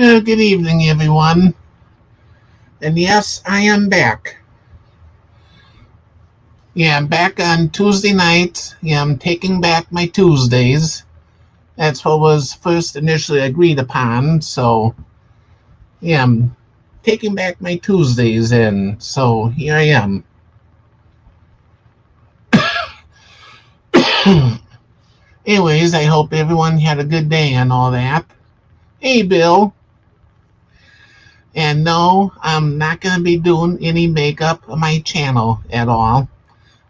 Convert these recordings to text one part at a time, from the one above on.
Good evening, everyone. And yes, I am back. Yeah, I'm back on Tuesday nights. Yeah, I'm taking back my Tuesdays. That's what was first initially agreed upon. So, yeah, I'm taking back my Tuesdays, and so here I am. Anyways, I hope everyone had a good day and all that. Hey, Bill. And no, I'm not going to be doing any makeup on my channel at all.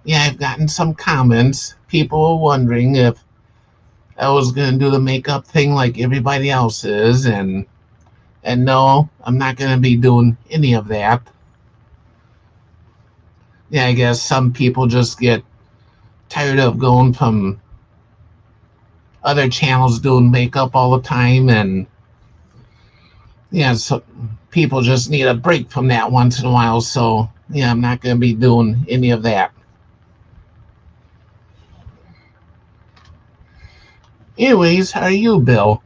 Yeah, I've gotten some comments. People were wondering if I was gonna do the makeup thing like everybody else is, and no, I'm not gonna be doing any of that. Yeah, I guess some people just get tired of going from other channels doing makeup all the time, and yeah, so people just need a break from that once in a while. So yeah, I'm not gonna be doing any of that. Anyways, how are you, Bill?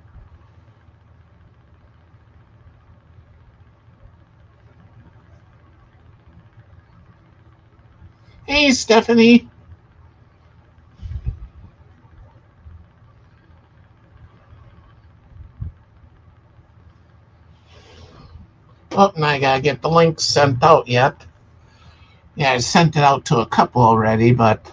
Hey, Stephanie. Oh, and I gotta get the link sent out yet. Yeah, I sent it out to a couple already, but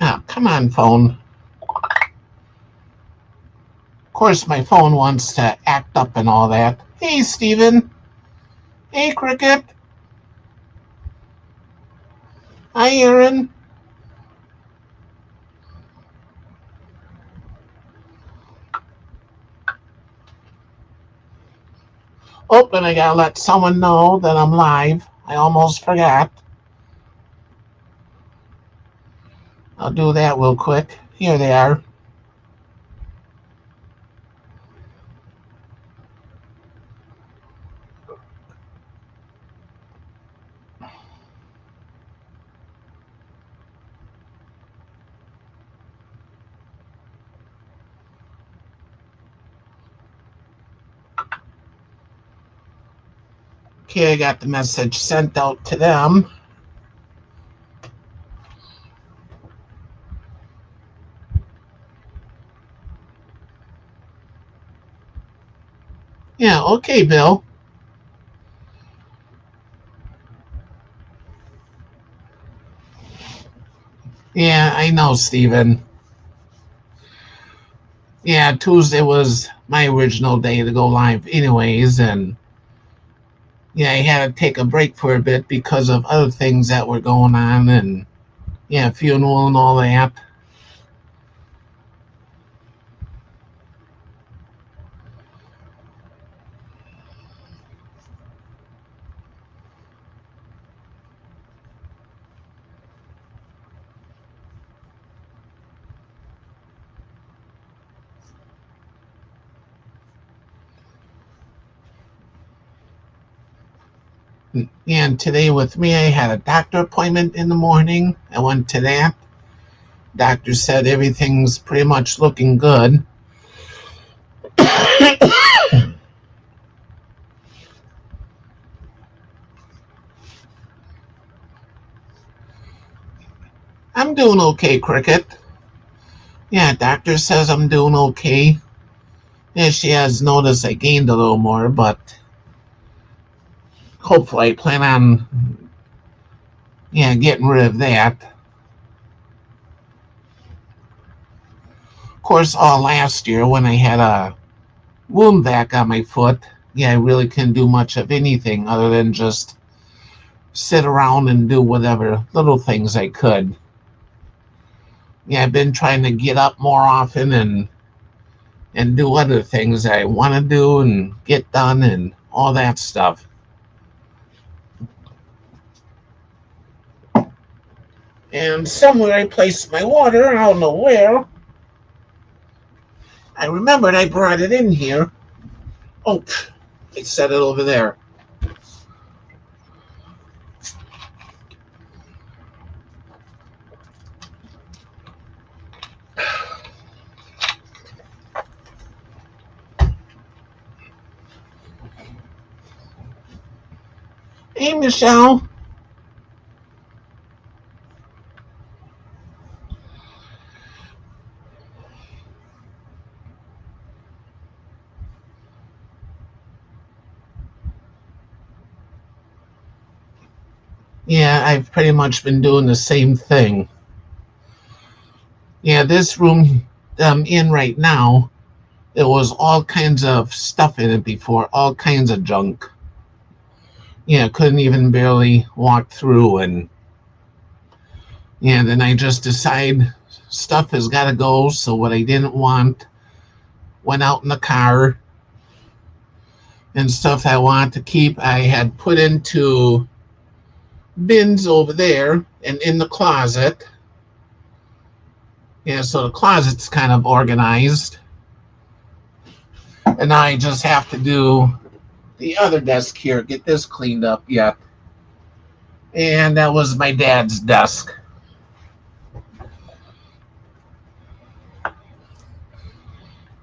oh, come on, phone. Of course, my phone wants to act up and all that. Hey, Steven. Hey, Cricket. Hi, Aaron. Oh, and I gotta let someone know that I'm live. I almost forgot. I'll do that real quick. Here they are. Okay, I got the message sent out to them. Yeah, okay, Bill. Yeah, I know, Steven. Yeah, Tuesday was my original day to go live, anyways, and yeah, I had to take a break for a bit because of other things that were going on, and yeah, funeral and all that. And today with me, I had a doctor appointment in the morning. I went to that. Doctor said everything's pretty much looking good. I'm doing okay, Cricket. Yeah, doctor says I'm doing okay. Yeah, she has noticed I gained a little more, but hopefully I plan on getting rid of that. Of course, all last year when I had a wound back on my foot, yeah, I really couldn't do much of anything other than just sit around and do whatever little things I could. Yeah, I've been trying to get up more often and do other things I want to do and get done and all that stuff. And somewhere I placed my water, I don't know where. I remembered I brought it in here. Oh, I set it over there. Hey, Michelle. Yeah, I've pretty much been doing the same thing. Yeah, this room I'm in right now, there was all kinds of stuff in it before, all kinds of junk. Yeah, couldn't even barely walk through. And yeah, then I just decide stuff has got to go. So what I didn't want went out in the car, and stuff I want to keep I had put into bins over there and in the closet. Yeah, so the closet's kind of organized. And now I just have to do the other desk here, get this cleaned up yet. And that was my dad's desk.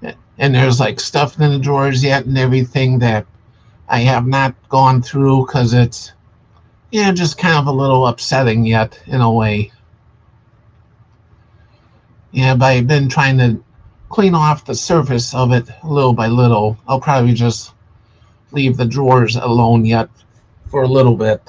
And there's like stuff in the drawers yet and everything that I have not gone through because it's, yeah, just kind of a little upsetting yet in a way. Yeah, but I've been trying to clean off the surface of it little by little. I'll probably just leave the drawers alone yet for a little bit.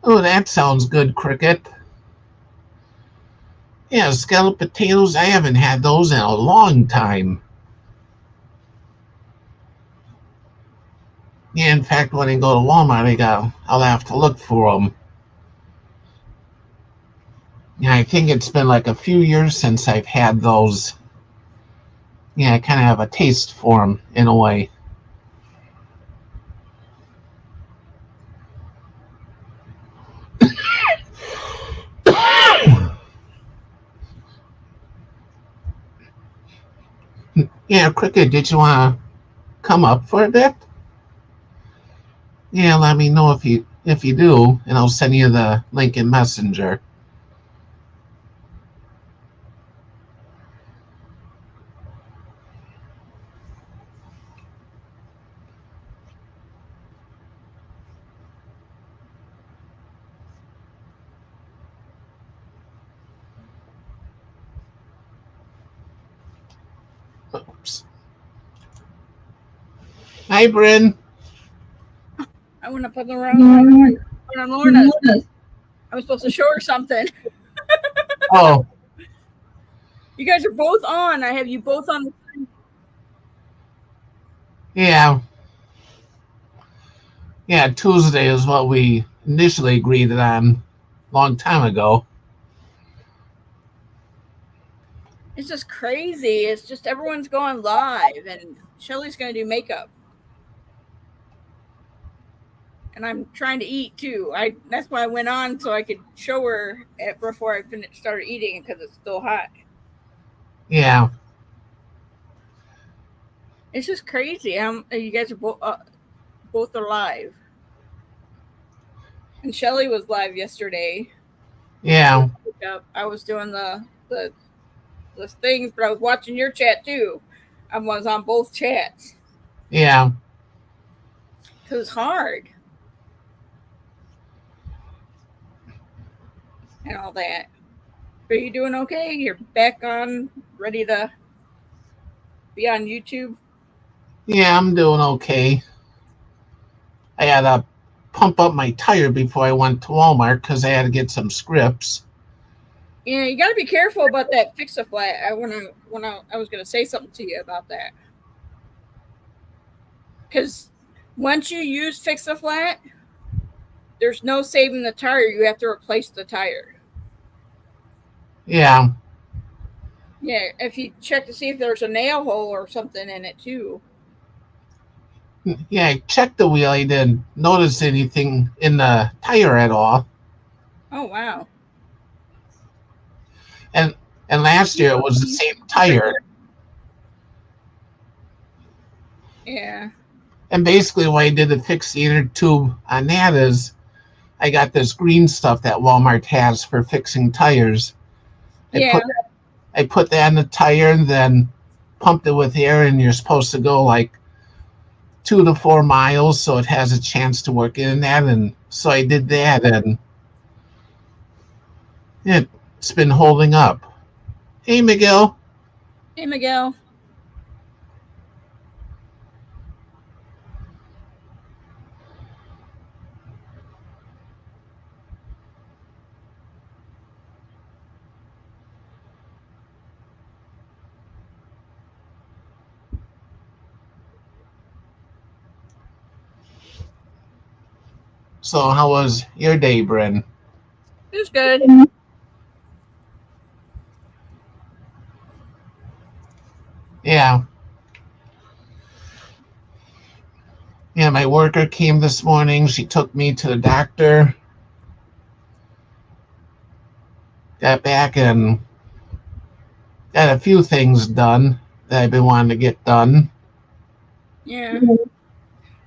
Oh, that sounds good, Cricket. Yeah, scalloped potatoes. I haven't had those in a long time. Yeah, in fact, when I go to Walmart, I'll have to look for them. Yeah, I think it's been like a few years since I've had those. Yeah, I kind of have a taste for them in a way. Yeah, Cricket, did you want to come up for a bit? Yeah, let me know if you do, and I'll send you the link in Messenger. Oops. Hi, Bryn. I went up on the wrong one. On Lorna. I was supposed to show her something. Oh, You guys are both on. I have you both on the screen. yeah. Yeah, Tuesday is what we initially agreed on a long time ago. It's just crazy. It's just everyone's going live, and Shelly's going to do makeup. And I'm trying to eat too. That's why I went on so I could show her it before I started eating because it's still hot. Yeah. It's just crazy. You guys are both are live. And Shelly was live yesterday. Yeah. I was doing the things, but I was watching your chat too. I was on both chats. Yeah. Because it's hard. And all that. Are you doing okay? You're back on, ready to be on YouTube? Yeah, I'm doing okay. I had to pump up my tire before I went to Walmart because I had to get some scripts. Yeah, you got to be careful about that Fix-A-Flat. I was going to say something to you about that. Because once you use Fix-A-Flat, there's no saving the tire. You have to replace the tire. Yeah. Yeah, if you check to see if there's a nail hole or something in it too. Yeah, I checked the wheel. I didn't notice anything in the tire at all. Oh, wow. And last year it was the same tire. Yeah. And basically, what I did to fix the inner tube on that is I got this green stuff that Walmart has for fixing tires. I Yeah. put I put that in the tire and then pumped it with air, and you're supposed to go like 2 to 4 miles so it has a chance to work in that. And so I did that, and it's been holding up. Hey, Miguel. Hey, Miguel. So how was your day, Bryn? It was good. Yeah. Yeah, my worker came this morning. She took me to the doctor. Got back and got a few things done that I've been wanting to get done. Yeah.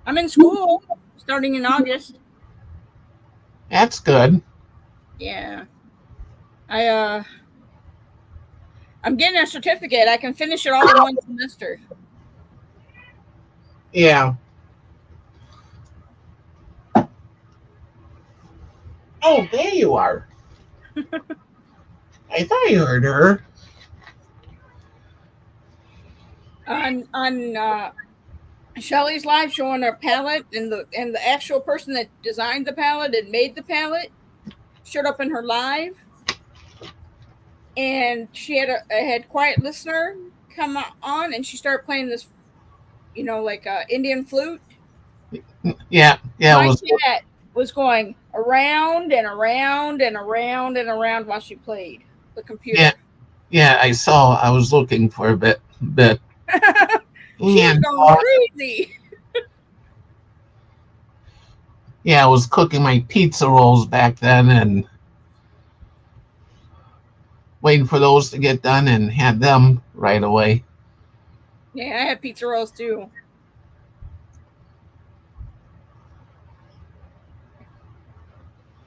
I'm in school starting in August. That's good. Yeah. I'm getting a certificate. I can finish it all in one semester. Yeah. Oh, there you are. I thought you heard her. On Shelly's live showing her palette, and the actual person that designed the palette and made the palette showed up in her live, and she had Quiet Listener come on, and she started playing this, like Indian flute. Yeah, it My was. cat was going around and around and around and around while she played the Yeah, computer. yeah. I saw. I was looking for a bit. She was And going crazy. yeah, I was cooking my pizza rolls back then and waiting for those to get done and had them right away. Yeah, I had pizza rolls too.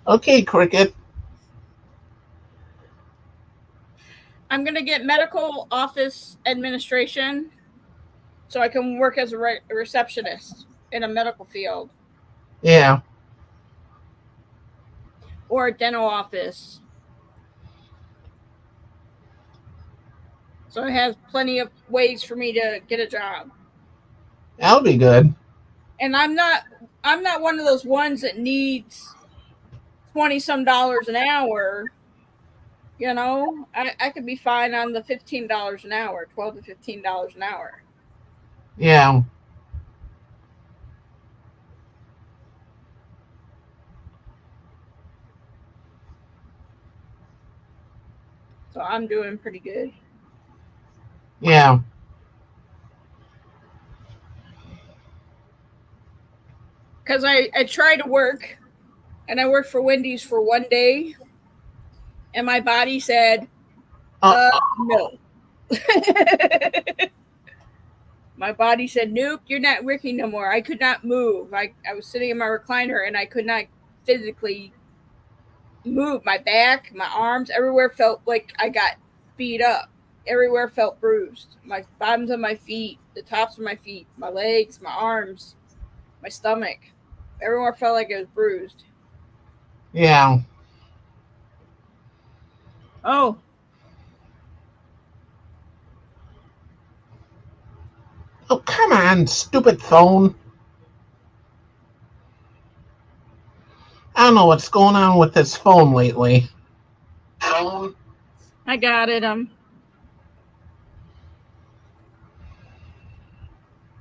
Okay, Cricket. I'm gonna get medical office administration so I can work as a receptionist in a medical field Yeah, or a dental office. So it has plenty of ways for me to get a job. that'll be good. And I'm not one of those ones that needs 20 some dollars an hour. I could be fine on the $15 an hour, $12 to $15 an hour. Yeah, So I'm doing pretty good. yeah. Because I tried to work, and I worked for Wendy's for one day, and my body said, Uh, no. My body said, nope, you're not working no more. I could not move. I was sitting in my recliner, and I could not physically move. My back, my arms, everywhere felt like I got beat up. Everywhere felt bruised. My bottoms of my feet, the tops of my feet, my legs, my arms, my stomach. Everywhere felt like it was bruised. yeah. Oh, Oh, come on, stupid phone. I don't know what's going on with this phone lately. Phone? I got it.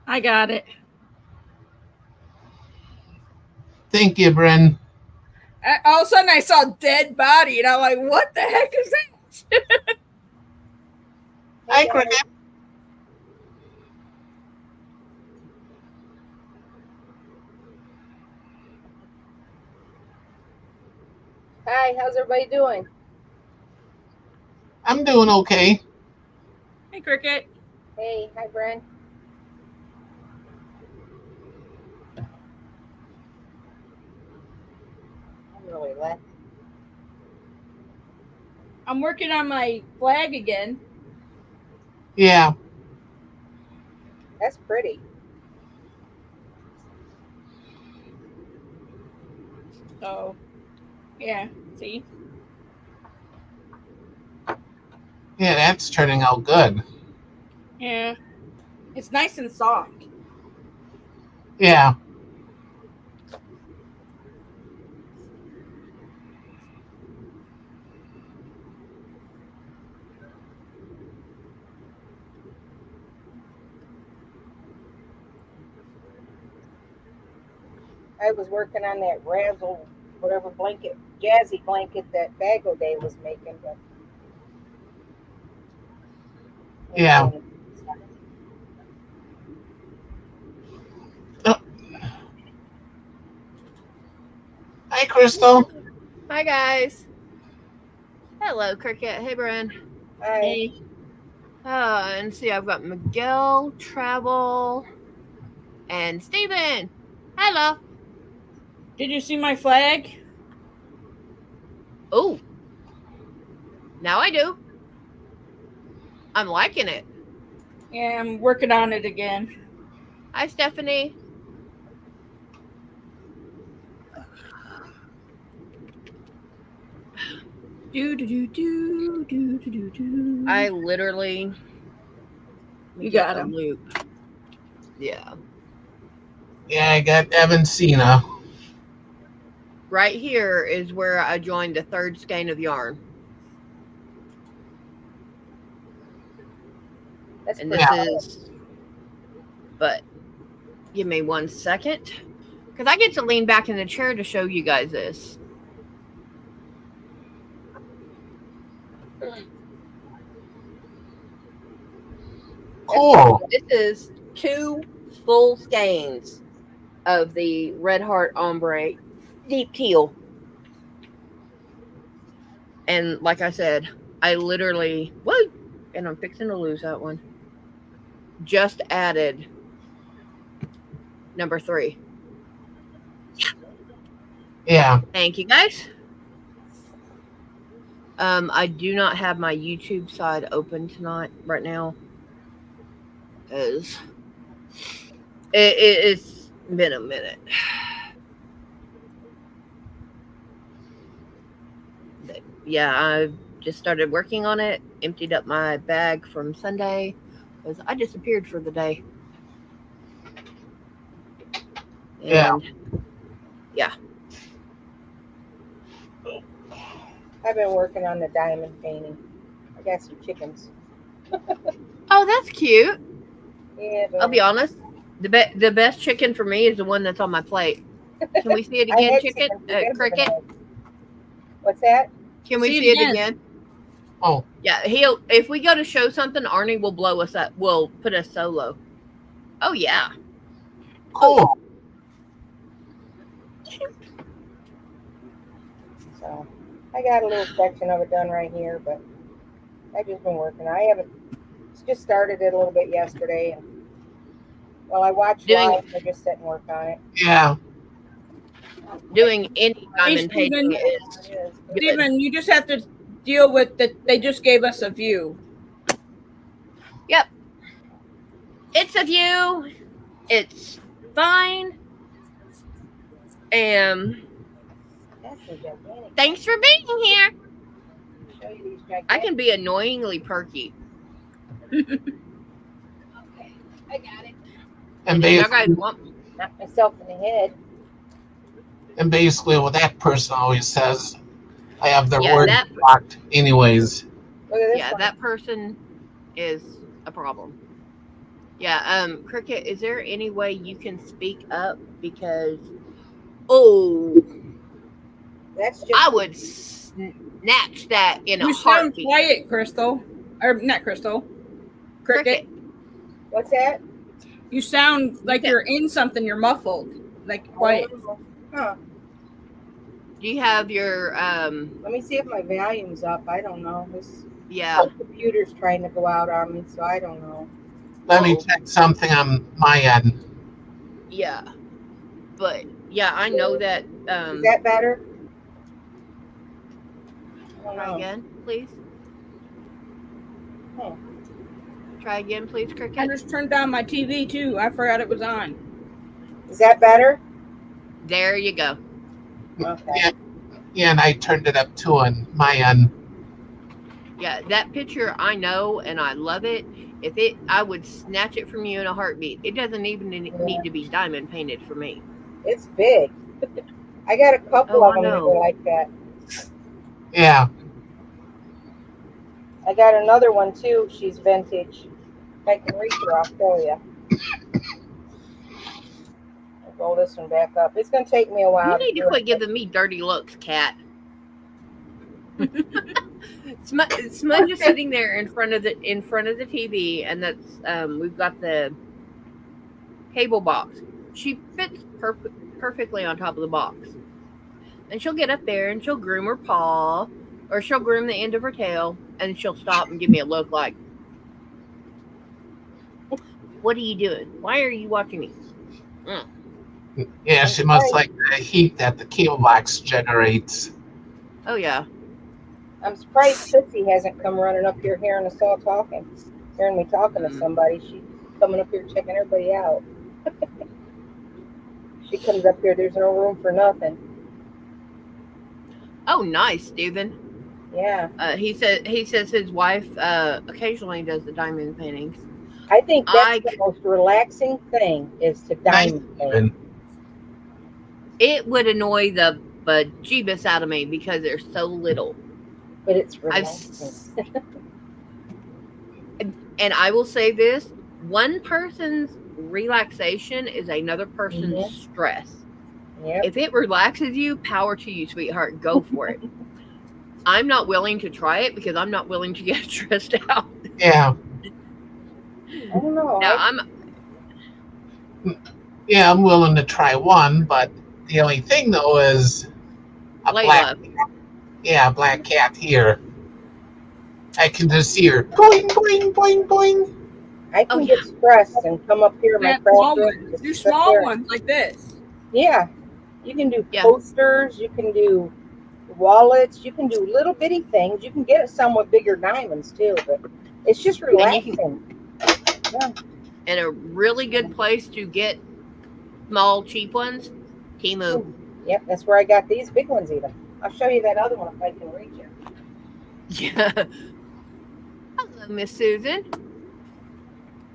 I got it. Thank you, Bryn. All of a sudden, I saw a dead body, and I'm like, what the heck is that? Hi, Cricket. Hi, how's everybody doing? I'm doing okay. Hey, Cricket. Hey, hi, Bren. really left. I'm working on my flag again. Yeah. That's pretty. So, yeah. See? Yeah, that's turning out good. Yeah. It's nice and soft. Yeah. I was working on that razzle, whatever blanket, jazzy blanket that Bago Day was making. But Yeah. Oh. Hi, Crystal. Hi guys. Hello, Cricket. Hey, Brian. Hi. Hey. And see, I've got Miguel, Travel, and Steven. Hello. Did you see my flag? Oh, now I do. I'm liking it. Yeah, I'm working on it again. Hi, Stephanie. I literally You got a him. loop. Yeah. Yeah, I got Evansina. Right here is where I joined the third skein of yarn. That's And pretty this cool. is, but give me 1 second. Because I get to lean back in the chair to show you guys this. Cool. This is 2 full skeins of the Red Heart Ombre Deep Teal. And like I said, I literally, whoa, and I'm fixing to lose that one. Just added number 3. Yeah. Thank you, guys. I do not have my YouTube side open tonight, right now. Because it's been a minute. But yeah, I just started working on it, emptied up my bag from Sunday, because I disappeared for the day. And yeah. I've been working on the diamond painting. I got some chickens. Oh, that's cute. Yeah, but I'll be honest. The best chicken for me is the one that's on my plate. Can we see it I again, had chicken? chickens. They're Cricket? gonna be- What's that? Can we See see it it again. again? Oh, Yeah, he'll. If we go to show something, Arnie will blow us up. Will put us solo. Oh yeah. cool. So I got a little section of it done right here, but I've just been working. I haven't just started it a little bit yesterday, and well, I watched Doing- live. I just sit and work on it. Yeah. Doing any diamond Steven. painting is It is. good. Steven, you just have to deal with that. They just gave us a view. Yep. It's a view. It's fine. That's a gigantic. Thanks for being here. Show you these gigantic. I can be annoyingly perky. Okay, I got it. And If you guys basically, want, Knocked myself in the head. what that person always says, I have their Yeah, word that- blocked anyways. Look at this yeah, one. that person is a problem. Yeah, Cricket, is there any way you can speak up? Because, That's just. I would snatch that in a You sound heartbeat. quiet, Crystal. Or not Crystal. Cricket. What's that? You sound like you're in something. You're muffled. Like quiet. Huh. Do you have your, Let me see if my volume's up. I don't know. This yeah, computer's trying to go out on me, so I don't know. Let me Oh. check something on my end. yeah. But, yeah, I know that, Is that better? don't Try know. again, please. Hmm. Try again, please, I Cricket. just turned on my TV too. I forgot it was on. Is that better? There you go. Okay. Yeah, yeah, and I turned it up too on my end. Yeah, that picture I know and I love it. I would snatch it from you in a heartbeat. It doesn't even need to be diamond painted for me. It's big. I got a couple Oh, of I them that know. are like that. Yeah, I got another one too. She's vintage. If I can reach her, I'll show you. I'll roll this one back up. It's gonna take me a while. You need to do quit it. giving me dirty looks, Cat. Smudge is sitting there in front of the TV, and that's we've got the cable box. She fits perfectly on top of the box, and she'll get up there and she'll groom her paw, or she'll groom the end of her tail, and she'll stop and give me a look like, "What are you doing? Why are you watching me?" yeah, she must like the heat that the cable box generates. Oh yeah. I'm surprised Sissy hasn't come running up here hearing us all talking. Hearing me talking to somebody. She's coming up here checking everybody out. She comes up here, there's no room for nothing. Oh, nice, Stephen. Yeah. He says his wife occasionally does the diamond paintings. I think that's the most relaxing thing is to diamond paint. Even. It would annoy the bejeebus out of me because there's so little. But it's relaxing. And I will say this: one person's relaxation is another person's stress. Yep. If it relaxes you, power to you, sweetheart. Go for it. I'm not willing to try it because I'm not willing to get stressed out. Yeah, I don't know. Now I'm willing to try one, but the only thing though is a Layla. black cat here. I can just see her boing, boing, boing, boing. I can get stressed and come up here in my Small craft room. ones. just Do sit small there. ones like this. Yeah. You can do Yeah. posters. You can do wallets. You can do little bitty things. You can get some with bigger diamonds too, but it's just relaxing. And a really good place to get small, cheap ones, Temu. Yep, that's where I got these big ones even. I'll show you that other one if I can reach it. Yeah. Hello, Miss Susan.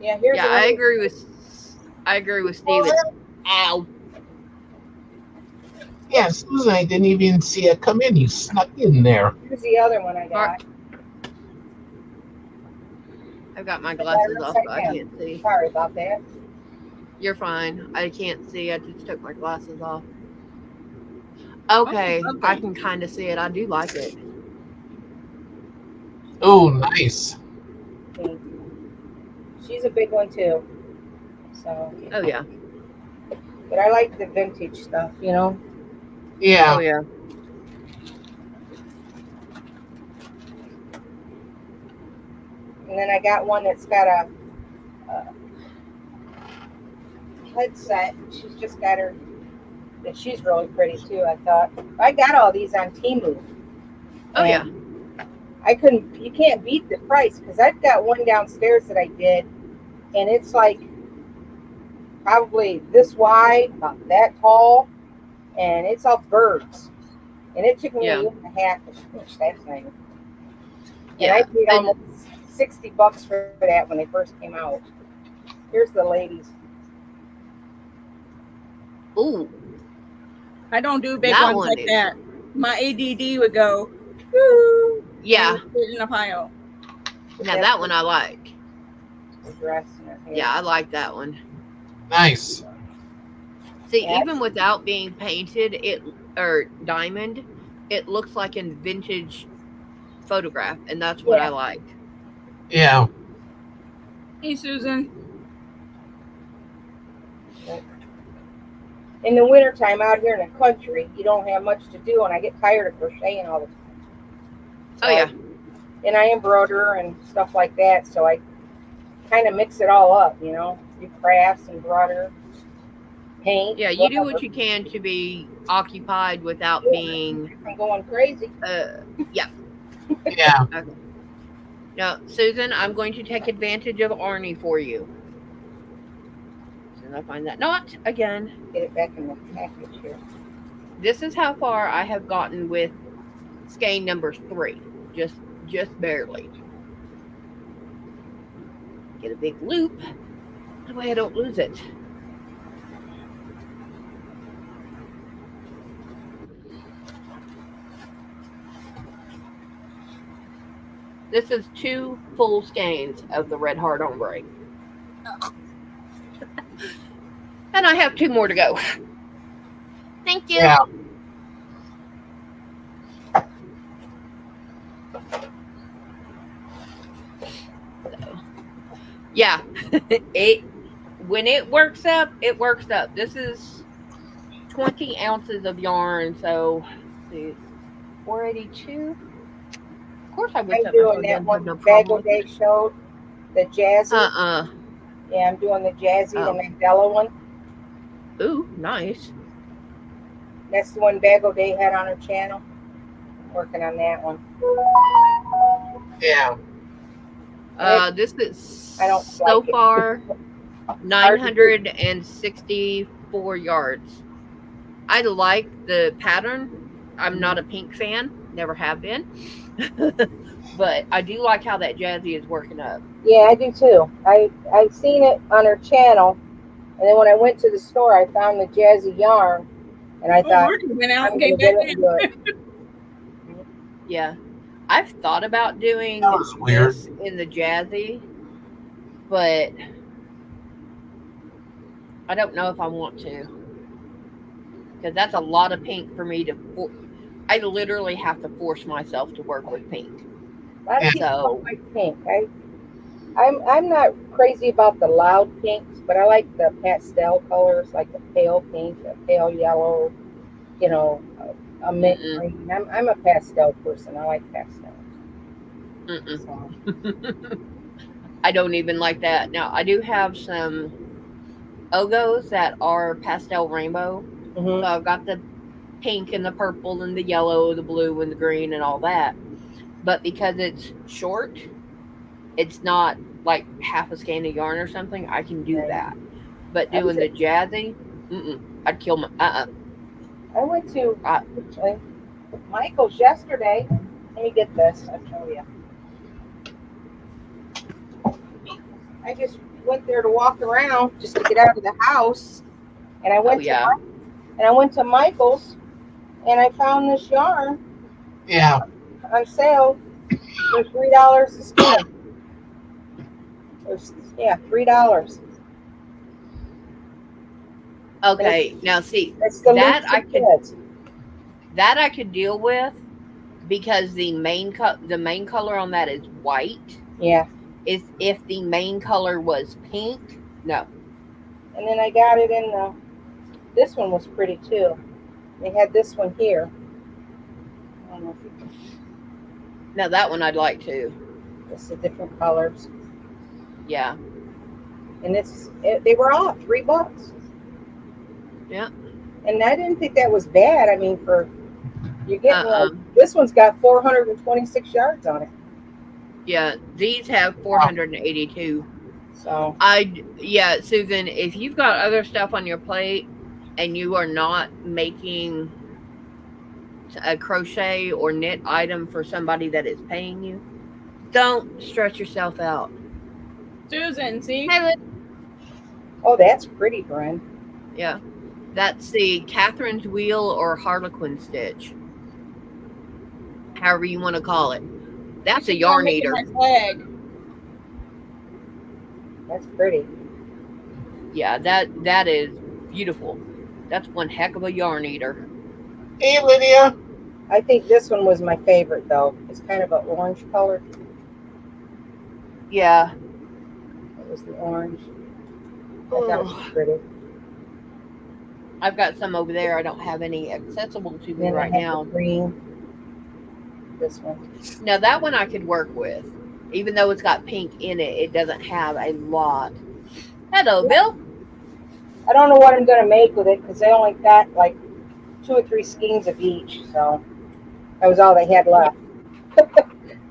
Yeah, here's Yeah, I agree with Steven. Ow. Yeah, Susan, I didn't even see it come in. You snuck in there. Here's the other one I got. I've got my glasses off, but I can't see. Sorry about that. You're fine. I can't see. I just took my glasses off. Okay, okay. I can kind of see it. I do like it. Oh, nice. She's a big one too. So. Oh yeah. But I like the vintage stuff, you know. Yeah. Oh yeah. And then I got one that's got a headset. She's just got her. And she's really pretty too. I thought I got all these on Temu. Oh yeah. I couldn't. You can't beat the price because I've got one downstairs that I did, and it's like probably this wide, about that tall, and it's all birds. And it took me a year and a half to finish that thing. Yeah. And I paid almost $60 for that when they first came out. Here's the ladies. Ooh. I don't do big That ones one like is- that. My ADD would go, woo, Yeah. and put it in a pile. Now that one I like. The dress and her hair. Yeah, I like that one. Nice. See, Yeah. even without being painted, or diamond, it looks like a vintage photograph, and that's what Yeah. I like. Yeah. Hey, Susan. In the wintertime out here in the country, you don't have much to do, and I get tired of crocheting all the time. Oh yeah. And I embroider and stuff like that, so I kind of mix it all up, you know, do crafts, embroider, paint. Yeah, you do whatever. what you can to be occupied without being I'm going crazy. yeah. Yeah. Now, Susan, I'm going to take advantage of Arnie for you. As soon as I find that knot again. Get it back in the package here. This is how far I have gotten with skein number 3. Just barely. Get a big loop. That way I don't lose it. This is 2 full skeins of the Red Heart Ombre. And I have 2 more to go. Thank you. Yeah. Yeah. When it works up, it works up. This is 20 ounces of yarn, so let's see, 482. Of course, I would I'm set doing myself that down, one no Bagel problem. Day showed, the Jazzy. Yeah, I'm doing the Jazzy, Oh. the Mandela one. Ooh, nice. That's the one Bagel Day had on her channel. Working on that one. Yeah. This is I don't so like it. far 964 yards. I like the pattern. I'm not a pink fan, never have been. But I do like how that Jazzy is working up. Yeah, I do too. I seen it on her channel, and then when I went to the store, I found the Jazzy yarn, and I thought, Ricky went out I'm and gonna came back get it in. and do it. Yeah. I've thought about doing That was weird. this in the Jazzy, but I don't know if I want to. Because that's a lot of pink for me to... I literally have to force myself to work with pink. A lot of Yeah. people So, don't like pink. I'm not crazy about the loud pinks, but I like the pastel colors, like the pale pink, the pale yellow, you know, a mint Mm-mm. green. I'm a pastel person. I like pastels. mm-mm. So, I don't even like that. Now, I do have some Ogos that are pastel rainbow. So mhm. I've got the pink and the purple and the yellow, the blue and the green and all that. But because it's short, it's not like half a skein of yarn or something, I can do Right. that. But I was doing the Jazzy, I'd kill my... I went to Uh, Michael's yesterday. Let me get this. I'll show you. I just went there to walk around just to get out of the house, and I went yeah. to Michael's, and I found this yarn Yeah. on sale for $3 a skein. $3. Okay, now see, That's the That Loops I and could- Threads. that I could deal with because the main color on that is white. Yeah, If the main color was pink, no. and then I got it in the. This one was pretty too. They had this one here. I don't know if you can. Now that one I'd like to. It's the different colors, Yeah. and they were all $3. Yeah. And I didn't think that was bad. I mean, for you're getting like, Uh-uh. this one's got 426 yards on it. Yeah, these have 482. So Susan, if you've got other stuff on your plate and you are not making a crochet or knit item for somebody that is paying you, don't stress yourself out. Susan, see? Hey, oh, that's pretty, Bren. yeah, that's the Catherine's Wheel or Harlequin stitch, however you want to call it. That's a yarn Making eater. my flag. That's pretty. Yeah, that is beautiful. That's one heck of a yarn eater. Hey, Lydia. I think this one was my favorite though. It's kind of an orange color. Yeah. It was the orange. I thought it was pretty. I've got some over there. I don't have any accessible to me Then right I have now. the green. This one. Now that one I could work with. Even though it's got pink in it, it doesn't have a lot. Hello, Bill. I don't know what I'm gonna make with it because they only got like 2 or 3 skeins of each, so that was all they had left.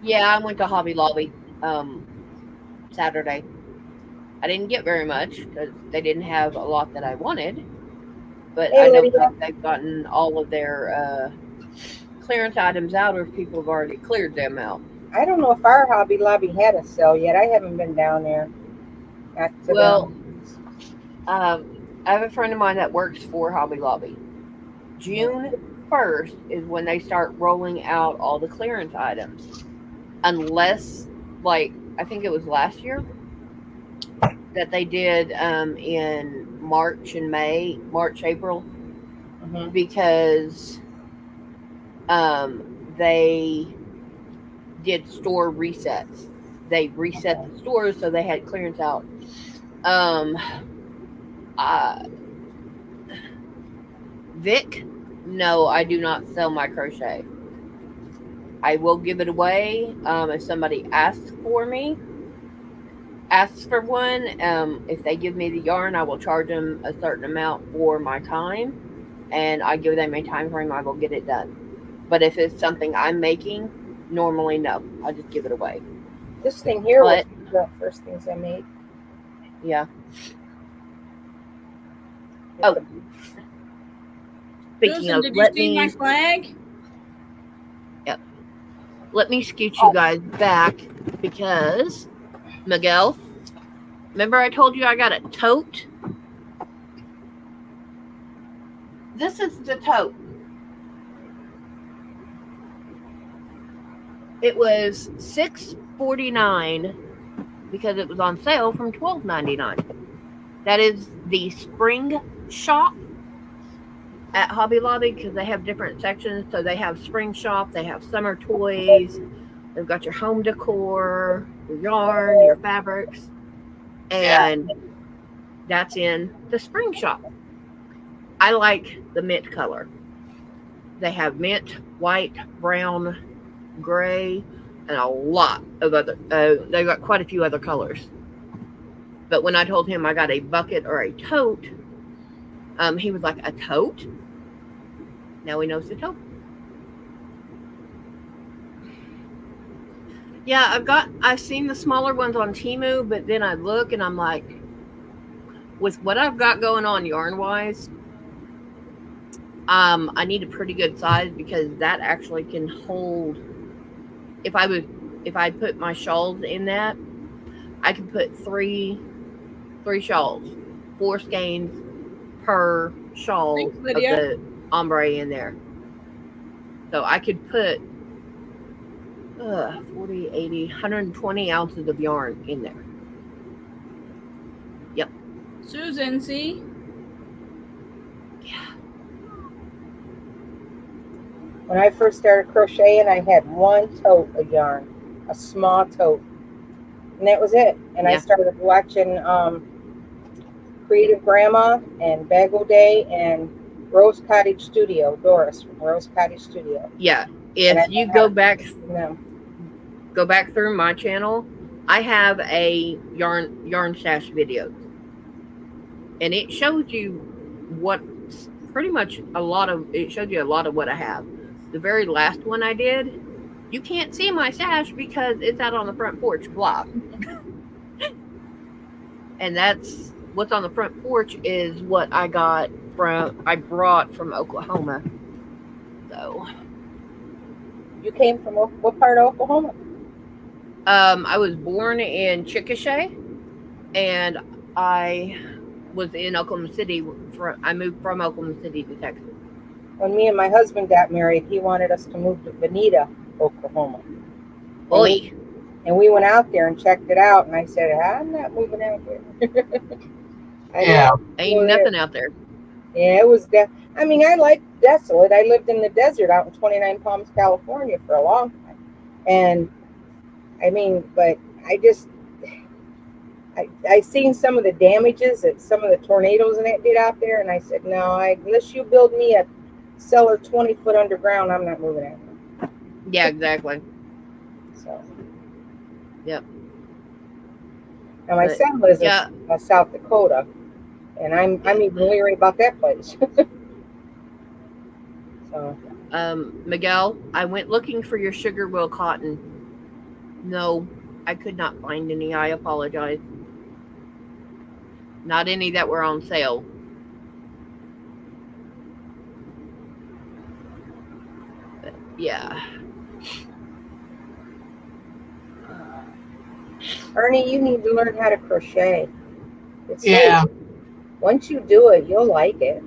Yeah, I went to Hobby Lobby Saturday. I didn't get very much because they didn't have a lot that I wanted, but Hey, I know Lydia. they've gotten all of their clearance items out, or if people have already cleared them out. I don't know if our Hobby Lobby had a sale yet. I haven't been down there. Not to Well, them. I have a friend of mine that works for Hobby Lobby. June 1st is when they start rolling out all the clearance items. Unless, like, I think it was last year that they did in March and March, April, Mhm. because they did store resets. They reset the stores so they had clearance out. Uh, Vic, no, I do not sell my crochet. I will give it away if somebody asks for one. If they give me the yarn, I will charge them a certain amount for my time, and I give them a time frame. I will get it done. But if it's something I'm making, normally no, I just give it away. This thing here was But the first things I made. yeah. With Oh, the- speaking Susan, of, did you see my flag? let me scoot you guys back because Miguel, remember I told you I got a tote? This is the tote. It was $6.49 because it was on sale from $12.99. That is the spring shop at Hobby Lobby because they have different sections. So they have spring shop, they have summer toys, they've got your home decor, your yarn, your fabrics, and that's in the spring shop. I like the mint color. They have mint, white, brown, gray, and a lot of other. They've got quite a few other colors. But when I told him I got a bucket or a tote, he was like, "A tote?" Now he knows the tote. Yeah, I've seen the smaller ones on Temu, but then I look and I'm like, with what I've got going on yarn wise, I need a pretty good size because that actually can hold. If I put my shawls in that, I can put three shawls, 4 skeins per shawl Thanks, of Lydia. the ombre in there. So I could put 40, 80, 120 ounces of yarn in there. Yep. Susan, see? Yeah. When I first started crocheting, I had one tote of yarn, a small tote, and that was it. And I Yeah. started watching Creative Grandma and Bagel Day and Rose Cottage Studio, Doris from Rose Cottage Studio. Yeah. And I If you know go how to back do them. go back through my channel, I have a yarn stash video, and it shows you what pretty much it showed you a lot of what I have. The very last one I did, you can't see my stash because it's out on the front porch block. And that's what's on the front porch is what I brought from Oklahoma. So You came from what part of Oklahoma? I was born in Chickasha, and I was in Oklahoma City. I moved from Oklahoma City to Texas. When me and my husband got married, he wanted us to move to Bonita, Oklahoma. Oi. And we went out there and checked it out, and I said, I'm not moving out there. Yeah. Ain't nothing out there. Yeah, it was I mean, I like desolate. I lived in the desert out in 29 Palms, California for a long time. And I mean, but I seen some of the damages that some of the tornadoes and that did out there, and I said, no, unless you build me a cellar 20 foot underground, I'm not moving out there. Yeah, exactly. So. Yep. Now my son lives in South Dakota, and I'm even leery about that place. So. Miguel, I went looking for your sugar will cotton. No, I could not find any. I apologize. Not any that were on sale. But yeah. Ernie, you need to learn how to crochet. It's so Yeah, once you do it, you'll like it.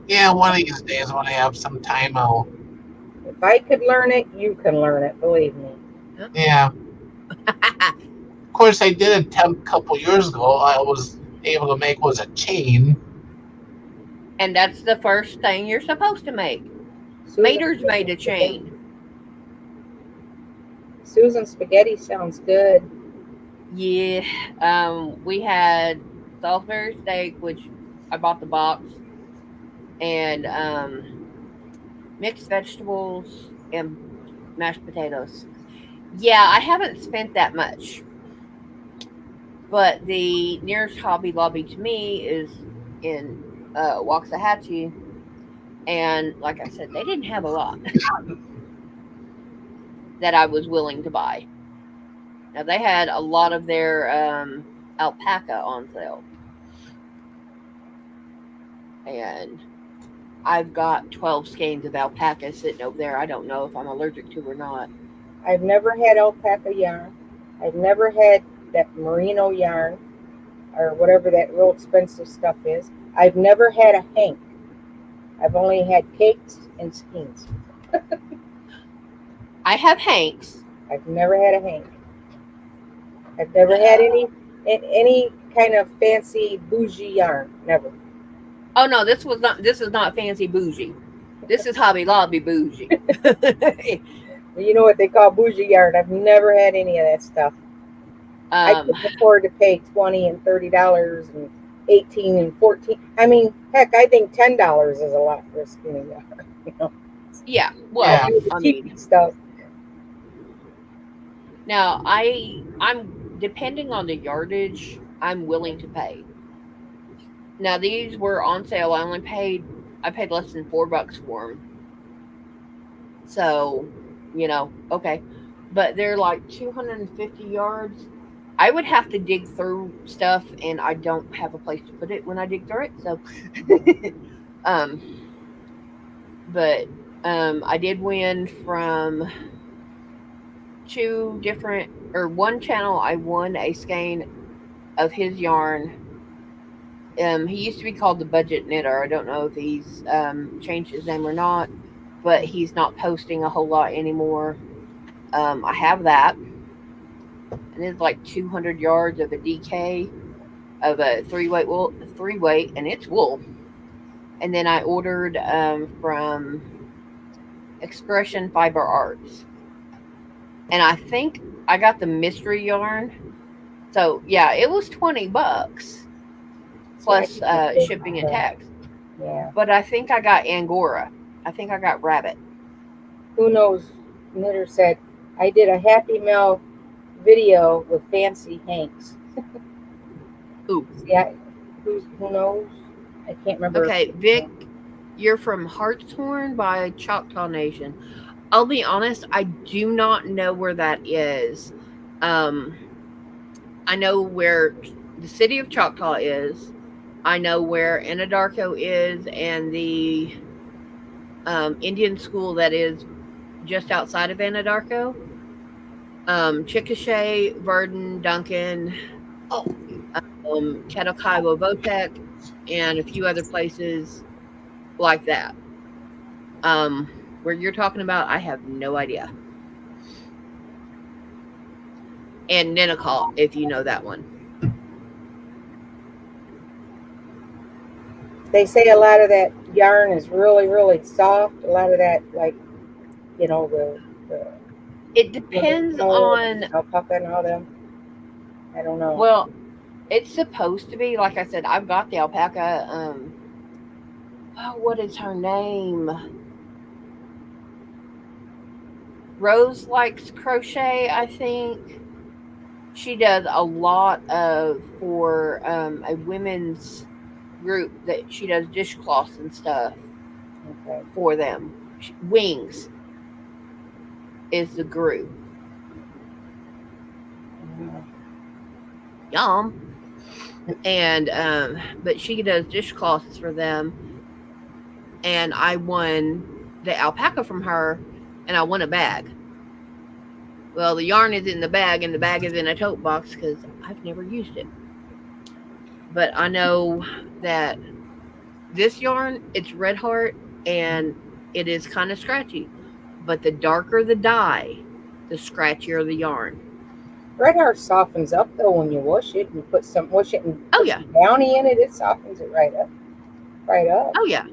yeah. One of these days when I have some time, I'll. If I could learn it, you can learn it. Believe me. Yeah. Of course, I did attempt a couple years ago. I was able to make was a chain. And that's the first thing you're supposed to make. Susan Mater's made a chain. Susan spaghetti sounds good. Yeah. We had Salisbury steak, which I bought the box, and mixed vegetables and mashed potatoes. Yeah, I haven't spent that much. But the nearest Hobby Lobby to me is in Waxahachie. And like I said, they didn't have a lot that I was willing to buy. Now, they had a lot of their alpaca on sale. And I've got 12 skeins of alpaca sitting over there. I don't know if I'm allergic to or not. I've never had alpaca yarn. I've never had that merino yarn or whatever that real expensive stuff is. I've never had a hank. I've only had cakes and skeins. I have hanks. I've never had a hank. I've never had any kind of fancy bougie yarn. Never. Oh no, this is not fancy bougie. This is Hobby Lobby bougie. You know what they call bougie yarn. I've never had any of that stuff. I can afford to pay $20 and $30 and $18 and $14. I mean, heck, I think $10 is a lot for a skinny yarn. You know? Yeah, well, Yeah. I Cheap mean, stuff. now I'm depending on the yardage, I'm willing to pay. Now these were on sale. I paid less than $4 for them. So, okay, but they're like 250 yards. I would have to dig through stuff, and I don't have a place to put it when I dig through it. So, but I did win from one channel. I won a skein of his yarn. He used to be called the Budget Knitter. I don't know if he's changed his name or not, but he's not posting a whole lot anymore. I have that. And it's like 200 yards of a DK of a three weight, and it's wool. And then I ordered from Expression Fiber Arts, and I think I got the mystery yarn. So yeah, it was $20 plus shipping and tax. Yeah. But I think I got Angora. I think I got rabbit. Who knows? Knitter said, I did a Happy Meal video with fancy hanks. Ooh. Yeah. Who knows? I can't remember. Okay, Vic, you're from Hartshorn by Choctaw Nation. I'll be honest, I do not know where that is. I know where the city of Choctaw is. I know where Anadarko is, and the Indian school that is just outside of Anadarko. Chickasha, Verdon, Duncan, Ketokaiwa, Votek, and a few other places like that. Where you're talking about, I have no idea. And Ninakal, if you know that one. They say a lot of that yarn is really, really soft. A lot of that, like, the It depends on alpaca and all them. I don't know. Well, it's supposed to be, like I said, I've got the alpaca. What is her name? Rose likes crochet, I think. She does a lot for a women's group that she does dishcloths and stuff for them. Wings is the group. Yum. And but she does dishcloths for them, and I won the alpaca from her, and I won a bag. Well, the yarn is in the bag, and the bag is in a tote box because I've never used it. But I know that this yarn, it's Red Heart, and it is kind of scratchy. But the darker the dye, the scratchier the yarn. Red Heart softens up though when you wash it and put some wash it and Oh, put yeah. some Downy in it. It softens it right up. Right up. Oh yeah.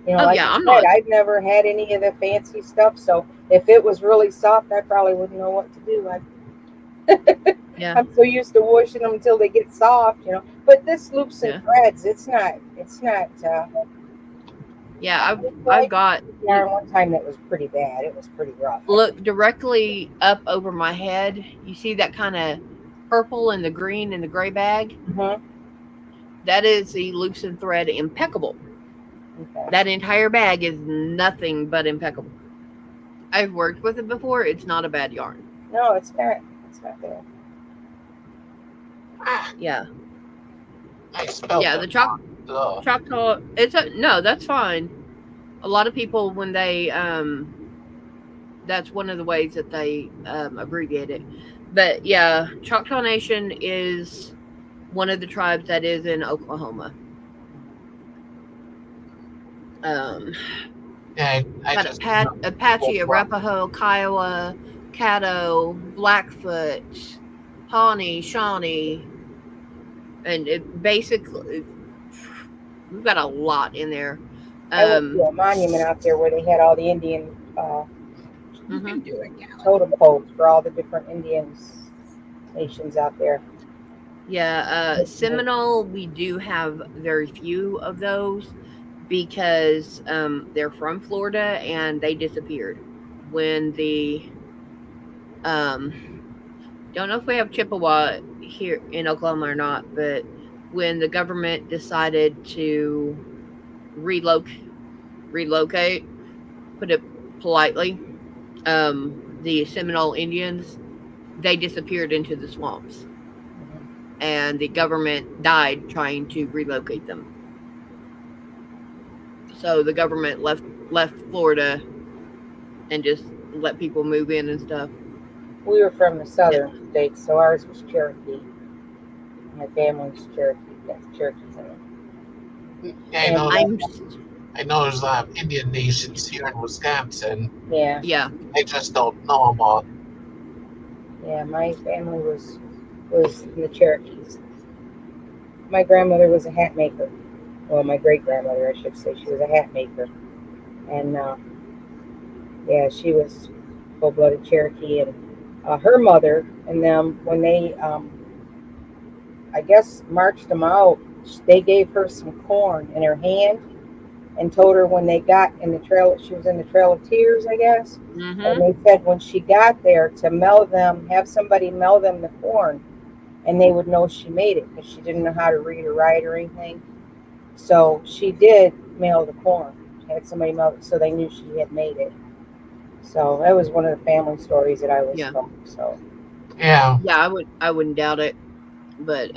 You know, Oh, like yeah, I I'm said, not- I've never had any of the fancy stuff. So if it was really soft, I probably wouldn't know what to do. Yeah. I'm so used to washing them until they get soft, you know. But this loops and Yeah. threads, it's not. Yeah, I've got Yarn one time that was pretty bad. It was pretty rough. look directly up over my head. You see that kind of purple and the green and the gray bag? Mhm. That is the loops and thread impeccable. Okay. That entire bag is nothing but impeccable. I've worked with it before. It's not a bad yarn. No, it's not. It's not bad. Yeah. I spelled Yeah, it the wrong. Choctaw. No, that's fine. A lot of people when they that's one of the ways that they abbreviate it. But yeah, Choctaw Nation is one of the tribes that is in Oklahoma. Yeah, I Got just Apache, Arapaho, Kiowa, Caddo, Blackfoot, Pawnee, Shawnee, and it basically we've got a lot in there. I went to a monument out there where they had all the Indian You can do it now. totem poles for all the different Indians nations out there. Yeah, Seminole, we do have very few of those because they're from Florida and they disappeared when the don't know if we have Chippewa here in Oklahoma or not, but when the government decided to relocate, put it politely, the Seminole Indians, they disappeared into the swamps. And the government died trying to relocate them. So the government left Florida and just let people move in and stuff. We were from the southern states, so ours was Cherokee. My family's Cherokee. That's Cherokees in it. I know there's Indian nations here in Wisconsin. Yeah. Yeah. I just don't know them all. Yeah, my family was in the Cherokees. My grandmother was a hat maker. Well, my great grandmother, I should say, she was a hat maker, and yeah, she was full-blooded Cherokee. And her mother and them, when they, I guess, marched them out, they gave her some corn in her hand and told her when they got in the trail, she was in the Trail of Tears, I guess. Mm-hmm. And they said when she got there to mail them, have somebody mail them the corn, and they would know she made it because she didn't know how to read or write or anything. So she did mail the corn. Had somebody mail it so they knew she had made it. So that was one of the family stories that I was told. So Yeah. Yeah, I wouldn't doubt it. But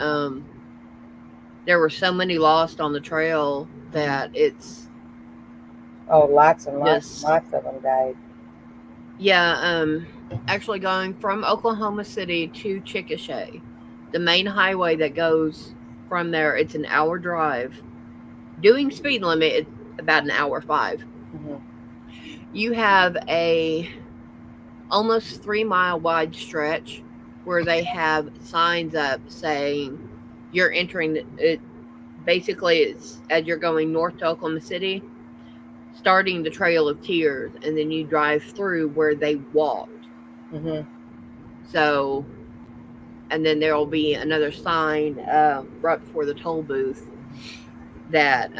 there were so many lost on the trail that it's lots and Yes. lots of them died. yeah, actually going from Oklahoma City to Chickasha, the main highway that goes from there, it's an hour drive. Doing speed limit, it's about an hour 5. Mhm. You have a almost 3-mile wide stretch where they have signs up saying you're entering it. Basically, it's as you're going north to Oklahoma City, starting the Trail of Tears, and then you drive through where they walked. Mhm. So, and then there will be another sign right before the toll booth that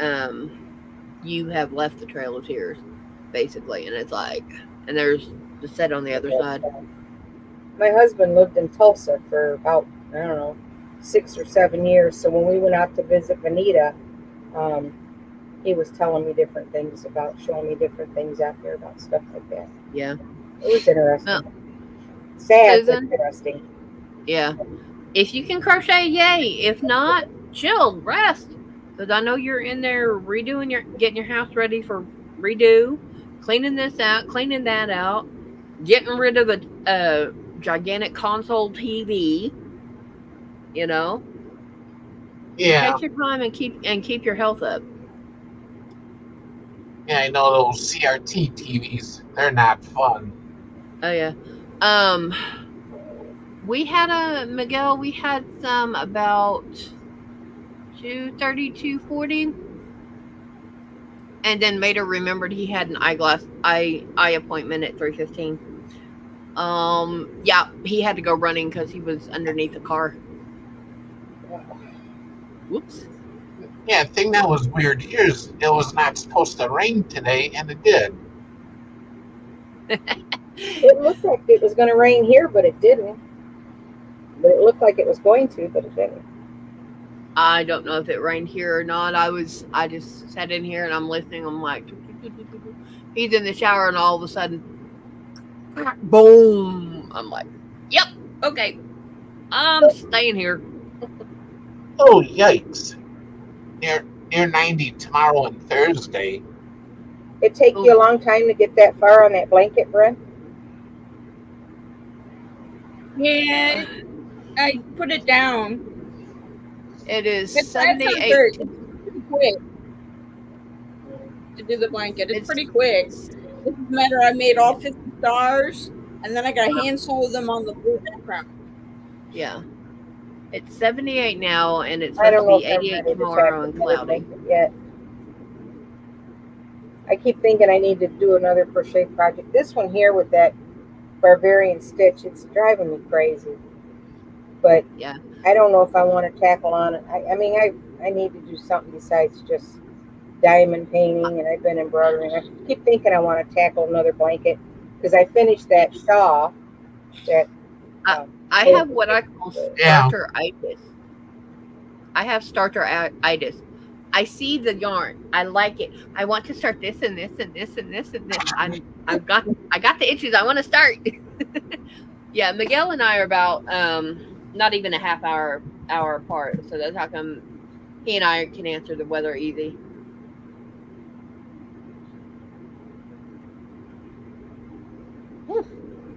you have left the Trail of Tears, basically. And it's like, and there's the set on the other side. My husband lived in Tulsa for about, I don't know, 6 or 7 years. So when we went out to visit Vanita, he was telling me different things about, showing me different things out there about stuff like that. Yeah. It was interesting. Well, Sad, Susan? but interesting. Yeah. If you can crochet, yay. If not, chill, rest. Because I know you're in there getting your house ready for redo, cleaning this out, cleaning that out, getting rid of a gigantic console TV. You know, Yeah, take your time and keep your health up. yeah, I know those CRT TVs. They're not fun. Oh yeah. We had Miguel. We had some about 2:30, 2:40. And then Mater remembered he had an eye appointment at 3:15. Yeah, he had to go running because he was underneath a car. Whoops. Yeah, the thing that was weird here is it was not supposed to rain today, and it did. It looked like it was going to rain here, but it didn't. But it looked like it was going to, but it didn't. I don't know if it rained here or not. I just sat in here and I'm listening. I'm like, he's in the shower and all of a sudden, boom. I'm like, yep, okay. I'm staying here. Oh, yikes. Near 90 tomorrow and Thursday. It take you a long time to get that far on that blanket, Brent? Yeah, I put it down. It is It's 78. pretty quick to do the blanket. It's pretty quick. It doesn't matter. I made all 50 stars, and then I got hand sew them on the blue background. Yeah. It's 78 now, and it's I supposed don't to know be if I'm 88 ready to tomorrow and tackle another cloudy. blanket yet. I keep thinking I need to do another crochet project. This one here with that Barbarian stitch, it's driving me crazy. But Yeah. I don't know if I want to tackle on it. I mean, I need to do something besides just diamond painting, and I've been embroidering. I keep thinking I want to tackle another blanket because I finished that shawl. That I have what I call Yeah. starter-itis. I have starter-itis. I see the yarn. I like it. I want to start this and this and this and this and this. I got the itches. I want to start. Yeah, Miguel and I are about not even a half hour apart, so that's how come he and I can answer the weather easy.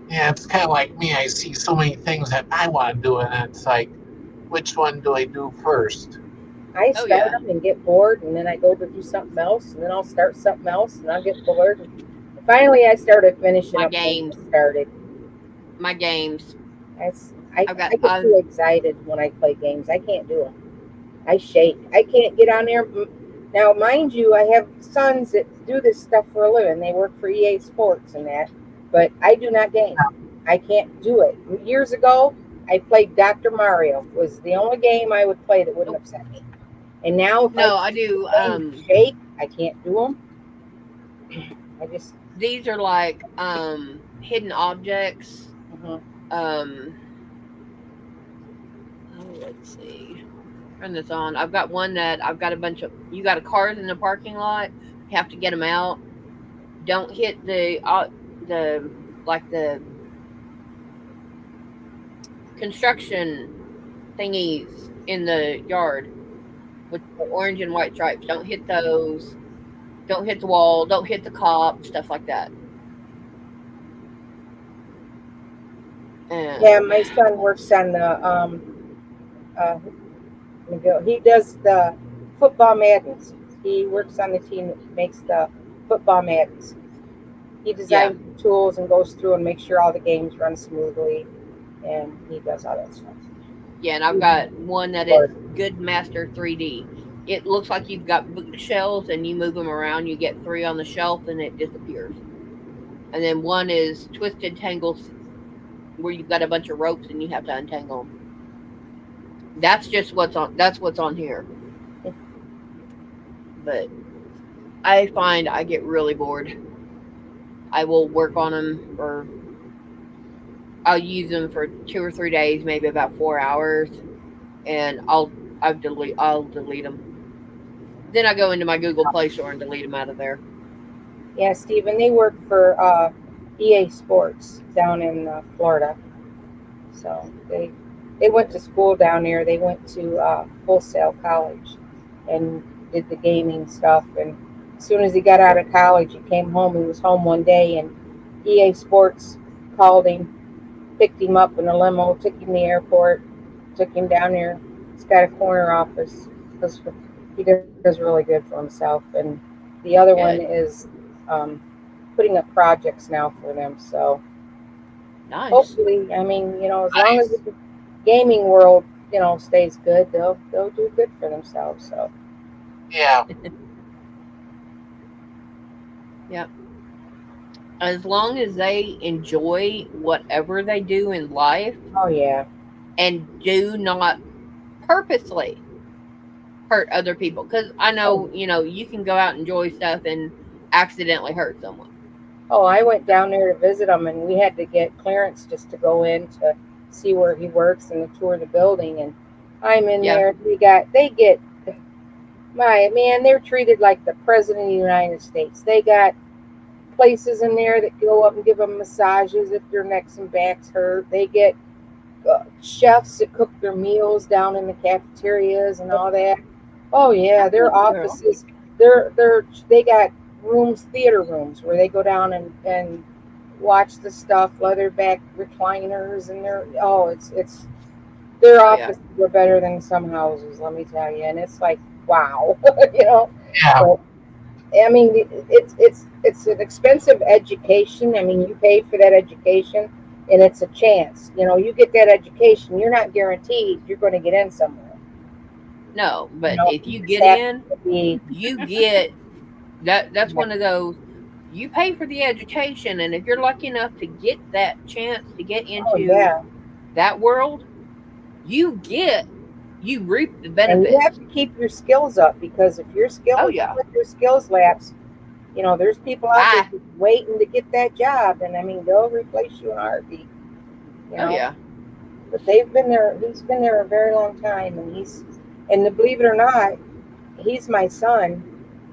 Yeah, it's kind of like me. I see so many things that I want to do, and it's like, which one do I do first? I Oh, start yeah. them and get bored, and then I go to do something else, and then I'll start something else, and I'll get bored. And finally, I started finishing My up when games. I started. My games. I I've got- get too excited when I play games. I can't do them. I shake. I can't get on there. Now, mind you, I have sons that do this stuff for a living. They work for EA Sports and that, but I do not game. I can't do it. Years ago, I played Dr. Mario. Was the only game I would play that wouldn't upset me. And now, if No, I do. shake, I can't do them. I just. These are like hidden objects. Mhm. Let's see. Turn this on. I've got one that I've got a bunch of. You got a cars in the parking lot. You have to get them out. Don't hit the construction thingies in the yard with the orange and white stripes. Don't hit those. Don't hit the wall. Don't hit the cop. Stuff like that. And Yeah, my son works on the he does the football Maddens. He works on the team that makes the football Maddens. He designs the tools and goes through and makes sure all the games run smoothly, and he does all that stuff. yeah, and I've got one that is Good Master 3D. It looks like you've got bookshelves and you move them around. You get 3 on the shelf and it disappears. And then one is Twisted Tangles, where you've got a bunch of ropes and you have to untangle them. That's just what's on here. But I find I get really bored. I will work on them, or I'll use them for 2 or 3 days, maybe about 4 hours, and I'll delete them. Then I go into my Google Play Store and delete them out of there. Yeah, Stephen, they work for EA Sports down in Florida, so they went to school down there. They went to Wholesale College and did the gaming stuff. And as soon as he got out of college, he came home. He was home one day, and EA Sports called him, picked him up in a limo, took him to the airport, took him down there. He's got a corner office because he does really good for himself. And the other one Good. is putting up projects now for them. So Nice. hopefully, I mean, as long as the gaming world, stays good, they'll do good for themselves. So Yeah. Yep. As long as they enjoy whatever they do in life oh yeah, and do not purposely hurt other people. Because I know, you can go out and enjoy stuff and accidentally hurt someone. oh, I went down there to visit him, and we had to get clearance just to go in to see where he works and to tour the building. And I'm in Yeah. there. They get, my man, they're treated like the president of the United States. They got places in there that go up and give them massages if their necks and backs hurt. They get chefs that cook their meals down in the cafeterias and all that. Oh yeah, their Girl. offices, they got rooms, theater rooms where they go down and watch the stuff, leather back recliners, and their their Oh, yeah. offices are better than some houses, let me tell you. And it's like, wow, Yeah. But, I mean, it's an expensive education. I mean, you pay for that education, and it's a chance. You get that education, you're not guaranteed you're going to get in somewhere. No, but if you just get have in, to be, you get that's one of those, you pay for the education, and if you're lucky enough to get that chance to get oh into yeah, that world, you reap the and benefits. you have to keep your skills up, because if your skills, Oh, yeah. if your skills lapse, there's people out there Bye. just waiting to get that job, and I mean, they'll replace you in a heartbeat. Oh, yeah. But they've been there. He's been there a very long time, and believe it or not, he's my son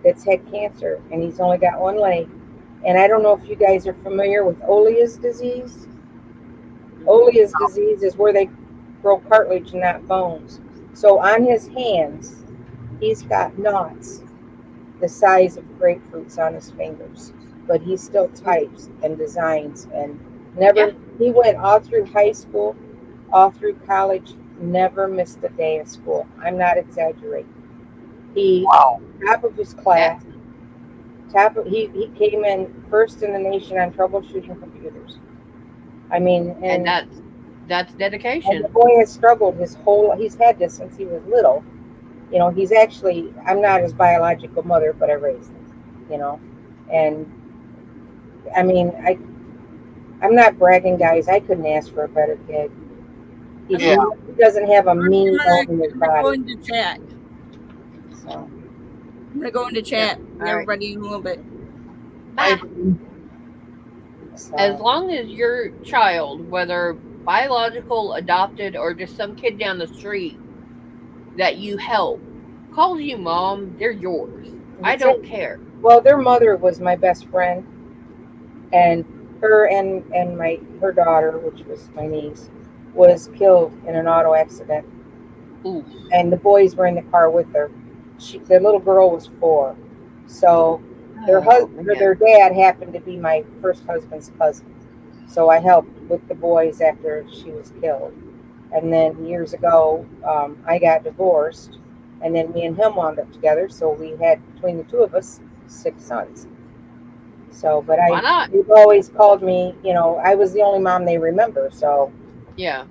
that's had cancer, and he's only got one leg. And I don't know if you guys are familiar with Olia's disease. Olia's disease is where they grow cartilage and not bones. So on his hands, he's got knots the size of grapefruits on his fingers, but he still types and designs, and never. Yeah. He went all through high school, all through college, never missed a day of school. I'm not exaggerating. He Wow. top of his class. He came in first in the nation on troubleshooting computers. I mean, And that's and the dedication. boy has struggled he's had this since he was little. He's actually, I'm not his biological mother, but I raised him, and I mean, I'm not bragging, guys. I couldn't ask for a better kid. He Yeah. doesn't have a mean I'm bone in his gonna go body. into chat. So, I'm gonna go into chat. All right. Everybody in a little bit. Bye. so As long as your child, whether biological, adopted, or just some kid down the street that you help, calls you mom, they're yours. I don't care. Well, their mother was my best friend, and her and her daughter, which was my niece, was killed in an auto accident. Ooh. And the boys were in the car with her. The little girl was 4. So their husband, man. their dad happened to be my first husband's cousin. So I helped with the boys after she was killed. And then years ago, I got divorced, and then me and him wound up together. So we had, between the two of us, 6 sons. So, but Why not? they've always called me, I was the only mom they remember. So, Yeah.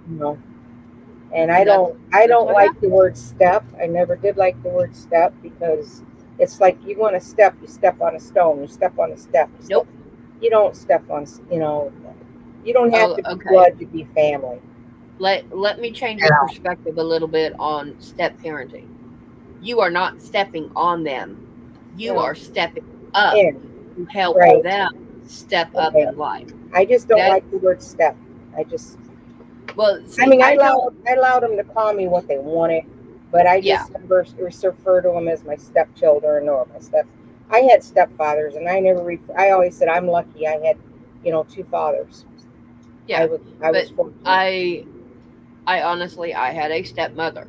and I don't what like the word step. I never did like the word step, because it's like you want to step, you step on a stone, you step on a step. Nope. You don't step on, you don't have Oh, to be okay. blood to be family. Let me change your perspective a little bit on step parenting. You are not stepping on them. You No. are stepping up And to help Right. them step up Okay. in life. I just don't That- like the word step. Well, see, I mean, I don't. allowed them to call me what they wanted, but I just refer to them as my stepchildren or my step. I had stepfathers, and I always said I'm lucky. I had, 2 fathers. Yeah, I was fortunate. I had a stepmother.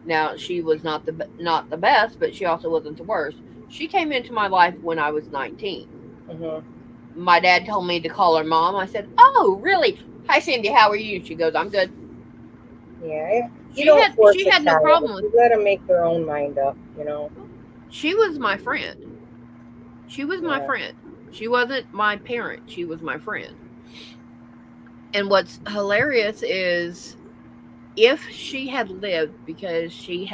Now she was not the best, but she also wasn't the worst. She came into my life when I was 19. My dad told me to call her mom. I said, "Oh, really? Hi, Cindy. How are you?" She goes, "I'm good." Yeah, She you don't force she a had no child. problem with. You let them make their own mind up. She was my friend. She was my Yeah. friend. She wasn't my parent. She was my friend. And what's hilarious is if she had lived, because she